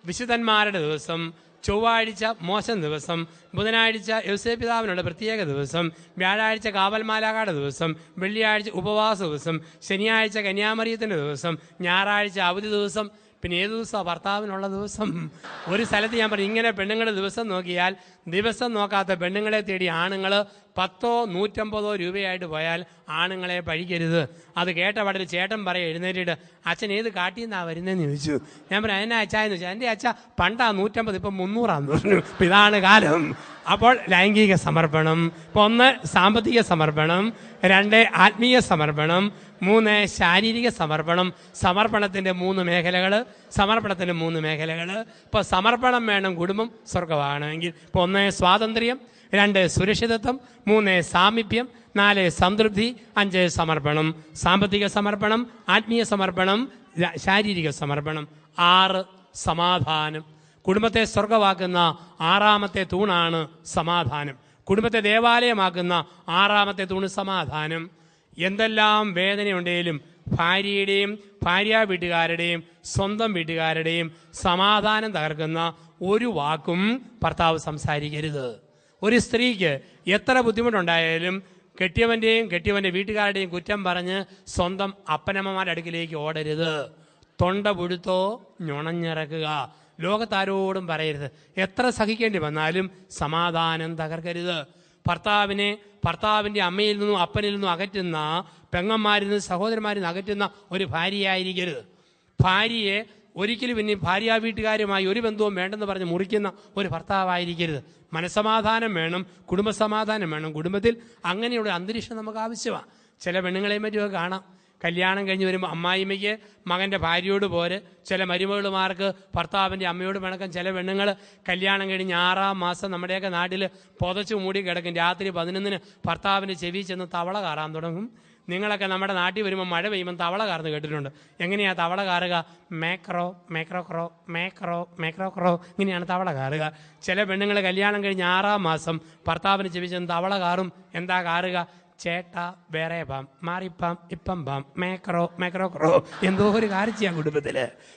വിശുദ്ധന്മാരുടെ ദിവസം, ചൊവ്വാഴ്ച മോശം ദിവസം, ബുധനാഴ്ച യോസേപ്പിതാവിനുള്ള പ്രത്യേക ദിവസം, വ്യാഴാഴ്ച കാവൽമാലാകാട് ദിവസം, വെള്ളിയാഴ്ച ഉപവാസ ദിവസം, ശനിയാഴ്ച കന്യാമറിയത്തിൻ്റെ ദിവസം, ഞായറാഴ്ച അവധി ദിവസം. പിന്നെ ഏത് ദിവസമാണ് ഭർത്താവിനുള്ള ദിവസം? ഒരു സ്ഥലത്ത് ഞാൻ പറഞ്ഞു, ഇങ്ങനെ പെണ്ണുങ്ങളുടെ ദിവസം നോക്കിയാൽ ദിവസം നോക്കാത്ത പെണ്ണുങ്ങളെ തേടി ആണുങ്ങൾ 10 150 രൂപയായിട്ട് പോയാൽ ആണുങ്ങളെ പഴിക്കരുത്. അത് കേട്ട വളരെ ചേട്ടൻ പറയും എഴുന്നേറ്റിട്ട്, അച്ഛൻ ഏത് കാട്ടിൽ നിന്നാ വരുന്നതെന്ന് ചോദിച്ചു. ഞാൻ പറഞ്ഞു അതിനാ അച്ഛാന്ന് ചോദിച്ചു. എൻ്റെ അച്ഛ പണ്ടാ 150, ഇപ്പം 300 പറഞ്ഞു. ഇപ്പം ഇതാണ് കാലം. അപ്പോൾ ലൈംഗിക സമർപ്പണം, ഇപ്പം 1 സാമ്പത്തിക സമർപ്പണം, 2 ആത്മീയ സമർപ്പണം, 3 ശാരീരിക സമർപ്പണം. സമർപ്പണത്തിൻ്റെ 3 മേഖലകൾ. ഇപ്പോൾ സമർപ്പണം വേണം കുടുംബം സ്വർഗമാണെങ്കിൽ. ഇപ്പോൾ 1 സ്വാതന്ത്ര്യം, 2 സുരക്ഷിതത്വം, 3 സാമീപ്യം, 4 സംതൃപ്തി, 5 സമർപ്പണം. സാമ്പത്തിക സമർപ്പണം, ആത്മീയ സമർപ്പണം, ശാരീരിക സമർപ്പണം. 6 സമാധാനം. കുടുംബത്തെ സ്വർഗമാക്കുന്ന 6ാമത്തെ തൂണാണ് സമാധാനം. കുടുംബത്തെ ദേവാലയമാക്കുന്ന 6ാമത്തെ തൂണ് സമാധാനം. എന്തെല്ലാം വേദനയുണ്ടെങ്കിലും ഭാര്യയുടെയും ഭാര്യ വീട്ടുകാരുടെയും സ്വന്തം വീട്ടുകാരുടെയും സമാധാനം തകർക്കുന്ന ഒരു വാക്കും ഭർത്താവ് സംസാരിക്കരുത്. ഒരു സ്ത്രീക്ക് എത്ര ബുദ്ധിമുട്ടുണ്ടായാലും കെട്ടിയവന്റെ വീട്ടുകാരുടെയും കുറ്റം പറഞ്ഞ് സ്വന്തം അപ്പനമ്മമാരുടെ അടുക്കിലേക്ക് ഓടരുത്. തൊണ്ട പുഴുത്തോ ഞൊണഞ്ഞിറക്കുക. ലോകത്താരോടും പറയരുത്. എത്ര സഹിക്കേണ്ടി വന്നാലും സമാധാനം തകർക്കരുത്. ഭർത്താവിൻ്റെ അമ്മയിൽ നിന്നും അപ്പനിൽ നിന്നും അകറ്റുന്ന, പെങ്ങന്മാരിൽ നിന്നും സഹോദരന്മാരിൽ നിന്ന് അകറ്റുന്ന ഒരു ഭാര്യയായിരിക്കരുത്. ഭാര്യയെ ഒരിക്കലും പിന്നെ ഭാര്യ വീട്ടുകാരുമായി ഒരു ബന്ധവും വേണ്ടെന്ന് പറഞ്ഞ് മുറിക്കുന്ന ഒരു ഭർത്താവായിരിക്കരുത്. മനസ്സമാധാനം വേണം, കുടുംബസമാധാനം വേണം. കുടുംബത്തിൽ അങ്ങനെയുള്ള അന്തരീക്ഷം നമുക്ക് ആവശ്യമാണ്. ചില പെണ്ണുങ്ങളെയും മറ്റുമൊക്കെ കാണാം, കല്യാണം കഴിഞ്ഞ് വരുമ്പോൾ അമ്മായിമ്മയ്ക്ക് മകൻ്റെ ഭാര്യയോട് പോര്, ചില മരുമകളുമാർക്ക് ഭർത്താവിൻ്റെ അമ്മയോട് പിണക്കം. ചില പെണ്ണുങ്ങൾ കല്യാണം കഴിഞ്ഞ് 6ാം മാസം നമ്മുടെയൊക്കെ നാട്ടിൽ പുതച്ചു മൂടി കിടക്കും. രാത്രി 11-ന് ഭർത്താവിൻ്റെ ചെവി ചെന്ന് തവള കാറാൻ തുടങ്ങും. നിങ്ങളൊക്കെ നമ്മുടെ നാട്ടിൽ വരുമ്പോൾ മഴ പെയ്യുമ്പോൾ തവള കാർന്ന് കേട്ടിട്ടുണ്ട്. എങ്ങനെയാണ് തവള കാറുക? മേക്രോ മേക്രോ ക്രോ മേക്രോ മേക്രോ ക്രോ, ഇങ്ങനെയാണ് തവള കാറുക. ചില പെണ്ണുങ്ങൾ കല്യാണം കഴിഞ്ഞ് 6ാം മാസം ഭർത്താവിന് ചെവി ചെന്ന് തവള കാറും. എന്താ കാറുക? ചേട്ടാ വേറെ പാം, മാറിപ്പാം, ഇപ്പം പാം, മേക്രോ മേക്രോ ക്രോ. എന്തോ ഒരു കാര്യം കുടുംബത്തിൽ.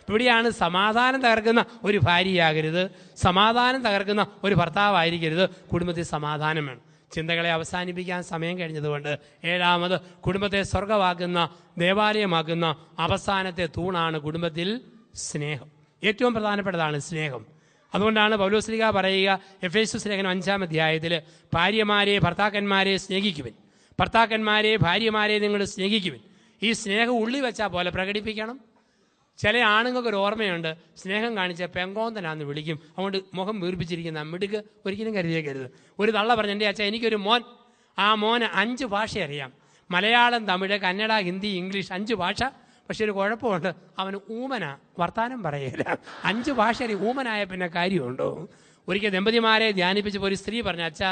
ഇവിടെയാണ് സമാധാനം തകർക്കുന്ന ഒരു ഭാര്യയാകരുത്, സമാധാനം തകർക്കുന്ന ഒരു ഭർത്താവായിരിക്കരുത്. കുടുംബത്തിൽ സമാധാനം വേണം. ചിന്തകളെ അവസാനിപ്പിക്കാൻ സമയം കഴിഞ്ഞതുകൊണ്ട് 7ാമത് കുടുംബത്തെ സ്വർഗമാക്കുന്ന, ദേവാലയമാക്കുന്ന അവസാനത്തെ തൂണാണ് കുടുംബത്തിൽ സ്നേഹം. ഏറ്റവും പ്രധാനപ്പെട്ടതാണ് സ്നേഹം. അതുകൊണ്ടാണ് പൗലോസ്ലീഹ പറയുക എഫേസ്യസ് ലേഖനം 5-ാം അധ്യായത്തിൽ, ഭാര്യമാരെ ഭർത്താക്കന്മാരെ സ്നേഹിക്കുവിൻ, ഭർത്താക്കന്മാരെ ഭാര്യമാരെ നിങ്ങൾ സ്നേഹിക്കുവിൻ. ഈ സ്നേഹം ഉള്ളി വെച്ചാൽ പോലെ പ്രകടിപ്പിക്കണം. ചില ആണുങ്ങൾക്കൊരു ഓർമ്മയുണ്ട്, സ്നേഹം കാണിച്ച പെങ്കോന്തനാന്ന് വിളിക്കും. അതുകൊണ്ട് മുഖം വീർപ്പിച്ചിരിക്കുന്ന മിടുക്ക് ഒരിക്കലും കരുതിയേക്കരുത്. ഒരു തള്ള പറഞ്ഞു, എൻ്റെ അച്ഛൻ എനിക്കൊരു മോൻ, ആ മോന് 5 ഭാഷ അറിയാം. മലയാളം, തമിഴ്, കന്നഡ, ഹിന്ദി, ഇംഗ്ലീഷ്, 5 ഭാഷ. പക്ഷെ ഒരു കുഴപ്പമുണ്ട്, അവന് ഊമന, വർത്താനം പറയില്ല. 5 ഭാഷ അറിയാം, ഊമനായ പിന്നെ കാര്യമുണ്ടോ? ഒരിക്കൽ ദമ്പതിമാരെ ധ്യാനിപ്പിച്ചപ്പോൾ ഒരു സ്ത്രീ പറഞ്ഞു, അച്ഛാ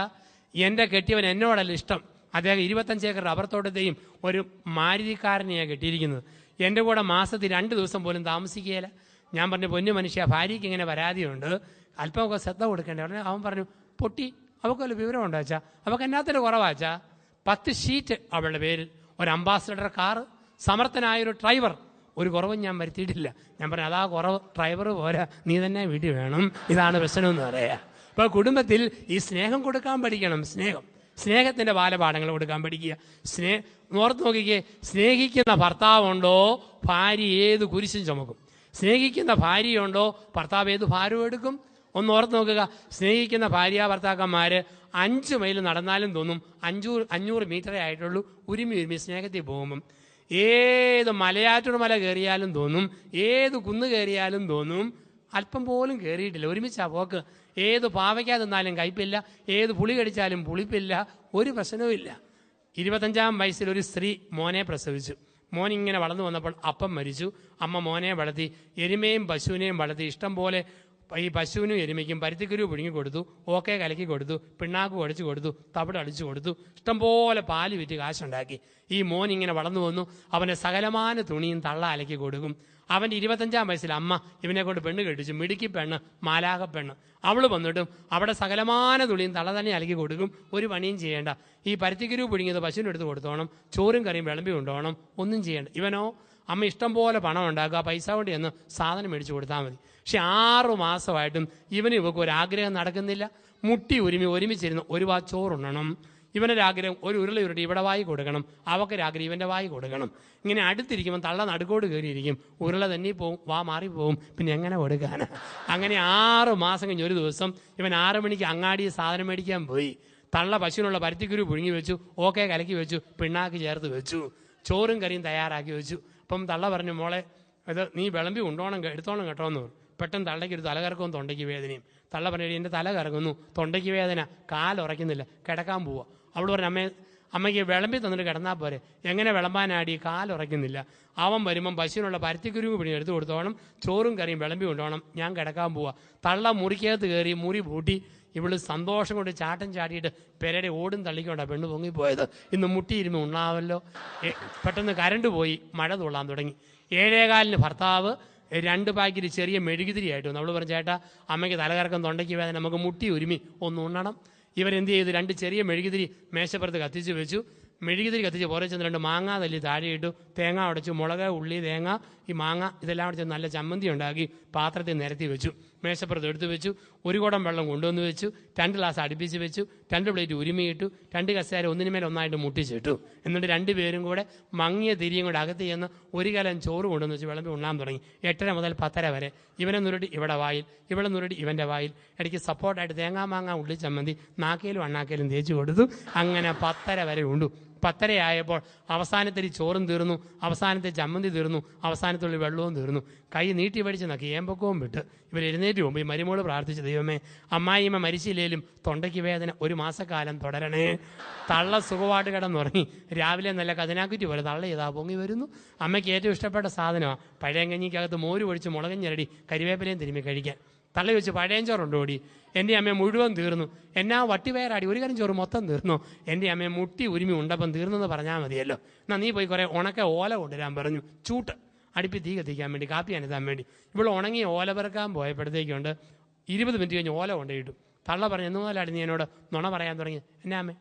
എൻ്റെ കെട്ടിയവൻ എന്നോടല്ല ഇഷ്ടം, അദ്ദേഹം 25 ഏക്കർ റബ്ബർ തോട്ടത്തെയും ഒരു മാരുതിക്കാരനെയാണ് കെട്ടിയിരിക്കുന്നത്. എൻ്റെ കൂടെ മാസത്തിൽ 2 ദിവസം പോലും താമസിക്കുകയില്ല. ഞാൻ പറഞ്ഞു, പൊന്നു മനുഷ്യ, ഭാര്യയ്ക്ക് ഇങ്ങനെ പരാതിയുണ്ട്, അല്പമൊക്കെ ശ്രദ്ധ കൊടുക്കേണ്ടത്. പറഞ്ഞു. അവൻ പറഞ്ഞു, പൊട്ടി, അവൾക്ക് വല്ല വിവരമുണ്ടോ അച്ഛാ? അവൾക്ക് എന്നാത്തിൻ്റെ കുറവാച്ചാ? 10 ഷീറ്റ് അവളുടെ പേരിൽ, ഒരു അംബാസഡർ കാറ്, സമർത്ഥനായൊരു ഡ്രൈവർ, ഒരു കുറവും ഞാൻ വരുത്തിയിട്ടില്ല. ഞാൻ പറഞ്ഞു, അതാ കുറവ്, ഡ്രൈവർ പോരാ, നീ തന്നെ വീട്ടിൽ വേണം. ഇതാണ് പ്രശ്നമെന്ന് പറയാ. അപ്പോൾ കുടുംബത്തിൽ ഈ സ്നേഹം കൊടുക്കാൻ പഠിക്കണം. സ്നേഹത്തിൻ്റെ ബാലപാഠങ്ങൾ കൊടുക്കാൻ പഠിക്കുക. ഓർത്ത് നോക്കിക്കേ, സ്നേഹിക്കുന്ന ഭർത്താവുണ്ടോ ഭാര്യ ഏത് കുരിശും ചുമക്കും. സ്നേഹിക്കുന്ന ഭാര്യയുണ്ടോ ഭർത്താവ് ഏത് ഭാരവും എടുക്കും. ഒന്ന് ഓർത്ത് നോക്കുക, സ്നേഹിക്കുന്ന ഭാര്യ ഭർത്താക്കന്മാർ 5 മൈൽ നടന്നാലും തോന്നും 500 മീറ്ററേ ആയിട്ടുള്ളൂ. ഉരുമി സ്നേഹത്തിൽ പോകുമ്പം ഏത് മലയാറ്റൂർ മല കയറിയാലും തോന്നും, ഏത് കുന്ന് കയറിയാലും തോന്നും അല്പം പോലും കയറിയിട്ടില്ല, ഒരുമിച്ചാ പോക്ക്. ഏത് പാവയ്ക്കാ തിന്നാലും കയ്പില്ല, ഏത് പുളി കടിച്ചാലും പുളിപ്പില്ല, ഒരു പ്രശ്നവും ഇല്ല. 25-ാം വയസ്സിൽ ഒരു സ്ത്രീ മോനെ പ്രസവിച്ചു. മോൻ ഇങ്ങനെ വളർന്നു വന്നപ്പോൾ അപ്പം മരിച്ചു. അമ്മ മോനെ വളർത്തി, എരുമയും പശുവിനെയും വളർത്തി. ഇഷ്ടം പോലെ ഈ പശുവിനും എരുമയ്ക്കും പരുത്തിക്കുരു പുഴുങ്ങി കൊടുത്തു, ഓക്കെ കലക്കി കൊടുത്തു, പിണ്ണാക്ക് ഒടിച്ചു കൊടുത്തു, തവിട് അടിച്ചു കൊടുത്തു, ഇഷ്ടംപോലെ പാല് വിറ്റ് കാശുണ്ടാക്കി. ഈ മോൻ ഇങ്ങനെ വളർന്നു വന്നു. അവൻ്റെ സകലമാന തുണിയും തള്ള അലക്കി കൊടുക്കും. അവൻ്റെ 25-ാം വയസ്സിൽ അമ്മ ഇവനെ കൊണ്ട് പെണ്ണ് കെട്ടിച്ചു. മിടുക്കി പെണ്ണ്, മാലാക പെണ്ണ്. അവൾ വന്നിട്ടും അവിടെ സകലമാന തുണിയും തള്ള തന്നെ അലക്കി കൊടുക്കും. ഒരു പണിയും ചെയ്യേണ്ട. ഈ പരുത്തിക്കുരു പുഴുങ്ങിയത് പശുവിൻ്റെ എടുത്ത് കൊടുത്തോണം, ചോറും കറിയും വിളമ്പി കൊണ്ടുപോകണം, ഒന്നും ചെയ്യേണ്ട. ഇവനോ അമ്മ ഇഷ്ടം പോലെ പണം ഉണ്ടാക്കുക, പൈസ കൊണ്ട് ചെന്ന് സാധനം മേടിച്ചു കൊടുത്താൽ മതി. പക്ഷെ 6 മാസമായിട്ടും ഇവന് ഇവക്ക് ഒരാഗ്രഹം നടക്കുന്നില്ല. മുട്ടി ഒരുമിച്ചിരുന്ന് ഒരു വാ ചോറുണ്ണണം. ഇവനൊരാഗ്രഹം ഒരു ഉരുളി ഉരുട്ടി ഇവിടെ വായി കൊടുക്കണം, അവക്കൊരാഗ്രഹം ഇവൻ്റെ വായി കൊടുക്കണം. ഇങ്ങനെ അടുത്തിരിക്കുമ്പോൾ തള്ള നടുക്കോട് കയറിയിരിക്കും, ഉരുള തന്നെ പോവും, വാ മാറിപ്പോവും, പിന്നെ എങ്ങനെ കൊടുക്കാനാ? അങ്ങനെ 6 മാസം കഴിഞ്ഞ് ഒരു ദിവസം ഇവൻ 6 മണിക്ക് അങ്ങാടി സാധനം മേടിക്കാൻ പോയി. തള്ള പശുവിനുള്ള പരുത്തിക്കുരു പുഴുങ്ങി വെച്ചു, ഓക്കെ കലക്കി വെച്ചു, പിണ്ണാക്ക് ചേർത്ത് വെച്ചു, ചോറും കറിയും തയ്യാറാക്കി വെച്ചു. അപ്പം തള്ള പറഞ്ഞു, മോളെ ഇത് നീ വിളമ്പി കൊണ്ടോണം, എടുത്തോണം കേട്ടോ എന്ന് പറഞ്ഞു. പെട്ടെന്ന് തള്ളയ്ക്ക് ഒരു തലകറക്കവും തൊണ്ടയ്ക്ക് വേദനയും. തള്ള പറഞ്ഞു, എൻ്റെ തല കറങ്ങുന്നു, തൊണ്ടയ്ക്ക് വേദന, കാലുറയ്ക്കുന്നില്ല, കിടക്കാൻ പോവുക. അവൾ പറഞ്ഞു, അമ്മയ്ക്ക് വിളമ്പി തന്നിട്ട് കിടന്നാൽ പോരെ. എങ്ങനെ വിളമ്പാനാടി, കാലുറയ്ക്കുന്നില്ല. അവൻ വരുമ്പം പശുവിനുള്ള പരുത്തിക്കുരുവ് പിടി എടുത്തു കൊടുത്തോണം, ചോറും കറിയും വിളമ്പി കൊണ്ടുപോകണം, ഞാൻ കിടക്കാൻ പോവുക. തള്ള മുറിക്കകത്ത് കയറി മുറി പൂട്ടി. ഇവള് സന്തോഷം കൊണ്ട് ചാട്ടം ചാടിയിട്ട് പെരയുടെ ഓടും തള്ളിക്കൊണ്ടാണ് പെണ്ണ് പൊങ്ങിപ്പോയത്. ഇന്ന് മുട്ടിയിരുന്ന് ഉണ്ണാവല്ലോ. പെട്ടെന്ന് കരണ്ട് പോയി, മഴ തുള്ളാൻ തുടങ്ങി. 7:15 ഭർത്താവ് 2 പാക്കറ്റ് ചെറിയ മെഴുകുതിരിയായിട്ട് വന്നു. അവൾ പറഞ്ഞു, ചേട്ടാ അമ്മയ്ക്ക് തലകറക്കം, തൊണ്ടയ്ക്ക് വേദന, നമുക്ക് മുട്ടി ഒരുമി ഒന്ന് ഉണ്ണണം. ഇവരെന്ത് ചെയ്തു, 2 ചെറിയ മെഴുകുതിരി മേശപ്പുറത്ത് കത്തിച്ച് വെച്ചു. മെഴുകുതിരി കത്തിച്ച് പുറേ ചെന്ന് 2 മാങ്ങ തല്ലി താഴെ ഇട്ടു. തേങ്ങ ഉടച്ചു, മുളക്, ഉള്ളി, തേങ്ങ, ഈ മാങ്ങ ഇതെല്ലാം കൂടെ നല്ല ചമ്മന്തി ഉണ്ടാക്കി പാത്രത്തിൽ നിരത്തി വെച്ചു. മേശപ്പുറത്ത് എടുത്തു വെച്ചു. 1 കുടം വെള്ളം കൊണ്ടുവന്ന് വെച്ചു. 2 ഗ്ലാസ് അടുപ്പിച്ച് വെച്ചു. 2 പ്ലേറ്റ് ഉരുമിയിട്ടു. 2 കസേര ഒന്നിനുമേൽ ഒന്നായിട്ട് മുട്ടിച്ചിട്ടു. എന്നിട്ട് 2 പേരും കൂടെ മങ്ങിയ തിരിയും കൂടെ അകത്ത് ചെന്ന് 1 കലം ചോറ് കൊണ്ടുവന്ന് വെച്ച് വിളമ്പി ഉണ്ണാൻ തുടങ്ങി. 8:30 മുതൽ 10:30 വരെ ഇവനെ നുരുട്ടി ഇവിടെ വായിൽ, ഇവിടെ നുരുട്ടി ഇവൻ്റെ വായിൽ, ഇടയ്ക്ക് സപ്പോർട്ടായിട്ട് തേങ്ങാ മാങ്ങ ഉള്ളി ചമ്മന്തി നാക്കേലും അണ്ണാക്കേലും തേച്ച് കൊടുത്തു. അങ്ങനെ 10:30 വരെ ഉണ്ടു. 10:30 ആയപ്പോൾ അവസാനത്തെ ചോറും തീർന്നു, അവസാനത്തെ ചമ്മന്തി തീർന്നു, അവസാനത്തുള്ള വെള്ളവും തീർന്നു. കൈ നീട്ടി പഠിച്ച് നക്കി ഏമ്പക്കവും വിട്ട് ഇവർ എഴുന്നേറ്റ് പോകുമ്പോൾ ഈ മരുമോള് പ്രാർത്ഥിച്ചു, ദൈവമേ അമ്മായിമ്മ മരിച്ചില്ലേലും തൊണ്ടയ്ക്ക് വേദന 1 മാസക്കാലം തുടരണേ. തള്ള സുഖമായിട്ട് കിടന്നുറങ്ങി. രാവിലെ നല്ല കതിനാക്കുറ്റി പോലെ തള്ള ചെയ്താ പൊങ്ങി വരുന്നു. അമ്മയ്ക്ക് ഏറ്റവും ഇഷ്ടപ്പെട്ട സാധനമാണ് പഴയ കഞ്ഞിക്കകത്ത് മോര് ഒഴിച്ച് മുളകഞ്ഞരടി കരിവേപ്പിലയും തിരുമ്മി കഴിക്കാൻ. തള്ള വെച്ച് പഴയഞ്ചോറുണ്ടോ ഓടി. എൻ്റെ അമ്മയെ മുഴുവൻ തീർന്നു. എന്നാ വട്ടിവയറാടി, 1 കരം ചോറ് മൊത്തം തീർന്നു. എൻ്റെ അമ്മയെ മുട്ടി ഉരുമി ഉണ്ടപ്പം തീർന്നെന്ന് പറഞ്ഞാൽ മതിയല്ലോ. എന്നാൽ നീ പോയി കുറേ ഉണക്ക ഓല കൊണ്ടുവരാൻ പറഞ്ഞു. ചൂട്ട് അടുപ്പി തീ കത്തിക്കാൻ വേണ്ടി, കാപ്പി അനത്താൻ വേണ്ടി. ഇവിടെ ഉണങ്ങിയ ഓല പെറുക്കാൻ പോയപ്പോഴത്തേക്കുണ്ട് 20 മിനിറ്റ് കഴിഞ്ഞ് ഓല കൊണ്ടുപോയിട്ടു. തള്ള പറഞ്ഞു, എന്ന് മുതലാടി നീ എന്നോട് നുണ പറയാൻ തുടങ്ങി. എന്നാ അമ്മേ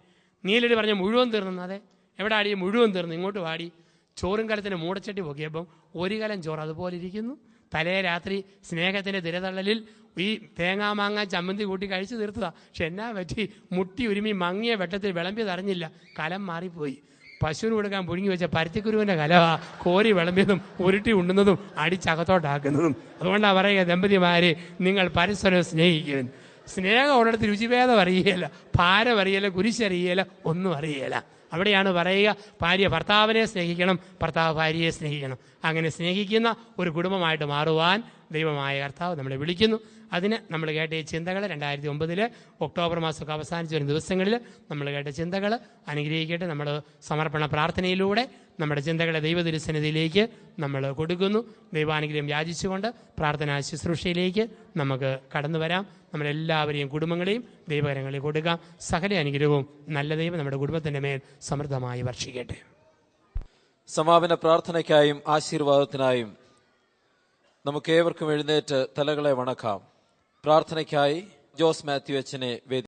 നീലടി പറഞ്ഞ മുഴുവൻ തീർന്നു? അതെ. എവിടെ ആടി? മുഴുവൻ തീർന്നു. ഇങ്ങോട്ട് വാടി. ചോറും കലത്തിന് മൂടച്ചട്ടി പൊക്കിയപ്പം 1 കലം ചോറ് അതുപോലെ ഇരിക്കുന്നു. തലേ രാത്രി സ്നേഹത്തിൻ്റെ തിരതള്ളലിൽ ഈ തേങ്ങാ മാങ്ങ ചമ്മന്തി കൂട്ടി കഴിച്ചു തീർത്തതാ. പക്ഷെ എന്നാ പറ്റി, മുട്ടി ഉരുമി മങ്ങിയ വെട്ടത്തിൽ വിളമ്പിയത് അറിഞ്ഞില്ല, കലം മാറിപ്പോയി. പശുവിന് കൊടുക്കാൻ പുഴുങ്ങി വെച്ച പരുത്തിക്കുരുവിൻ്റെ കലവാ കോരി വിളമ്പിയതും ഉരുട്ടി ഉണ്ണുന്നതും അടിച്ചകത്തോട്ടാക്കുന്നതും. അതുകൊണ്ടാണ് പറയുക, ദമ്പതിമാരെ നിങ്ങൾ പരസ്പരം സ്നേഹിക്കുവാൻ. സ്നേഹം ഉള്ളിടത്ത് രുചിഭേദം അറിയുകയില്ല, ഭാരം അറിയില്ല, കുരിശറിയില്ല, ഒന്നും അറിയില്ല. അവിടെയാണ് പറയുക, ഭാര്യ ഭർത്താവിനെ സ്നേഹിക്കണം, ഭർത്താവ് ഭാര്യയെ സ്നേഹിക്കണം. അങ്ങനെ സ്നേഹിക്കുന്ന ഒരു കുടുംബമായിട്ട് മാറുവാൻ ദൈവമായ കർത്താവ് നമ്മളെ വിളിക്കുന്നു. അതിന് നമ്മൾ കേട്ട ഈ ചിന്തകൾ 2009 ഒക്ടോബർ മാസമൊക്കെ അവസാനിച്ച് വരുന്ന ദിവസങ്ങളിൽ നമ്മൾ കേട്ട ചിന്തകൾ അനുഗ്രഹിക്കട്ടെ. നമ്മൾ സമർപ്പണ പ്രാർത്ഥനയിലൂടെ നമ്മുടെ ചിന്തകളെ ദൈവതിരുസന്നിധിയിലേക്ക് നമ്മൾ കൊടുക്കുന്നു. ദൈവാനുഗ്രഹം യാചിച്ചുകൊണ്ട് പ്രാർത്ഥനാ ശുശ്രൂഷയിലേക്ക് നമുക്ക് കടന്നു വരാം. നമ്മളെല്ലാവരെയും കുടുംബങ്ങളെയും ദൈവകരങ്ങളിൽ കൊടുക്കാം. സകല അനുഗ്രഹവും നല്ല ദൈവം നമ്മുടെ കുടുംബത്തിൻ്റെ മേൽ സമൃദ്ധമായി വർഷിക്കട്ടെ. സമാപന പ്രാർത്ഥനയ്ക്കായും ആശീർവാദത്തിനായും നമുക്കേവർക്കും എഴുന്നേറ്റ് തലകളെ വണക്കാം. പ്രാർത്ഥനയ്ക്കായി ജോസ് മാത്യു അച്ഛനെ വേദി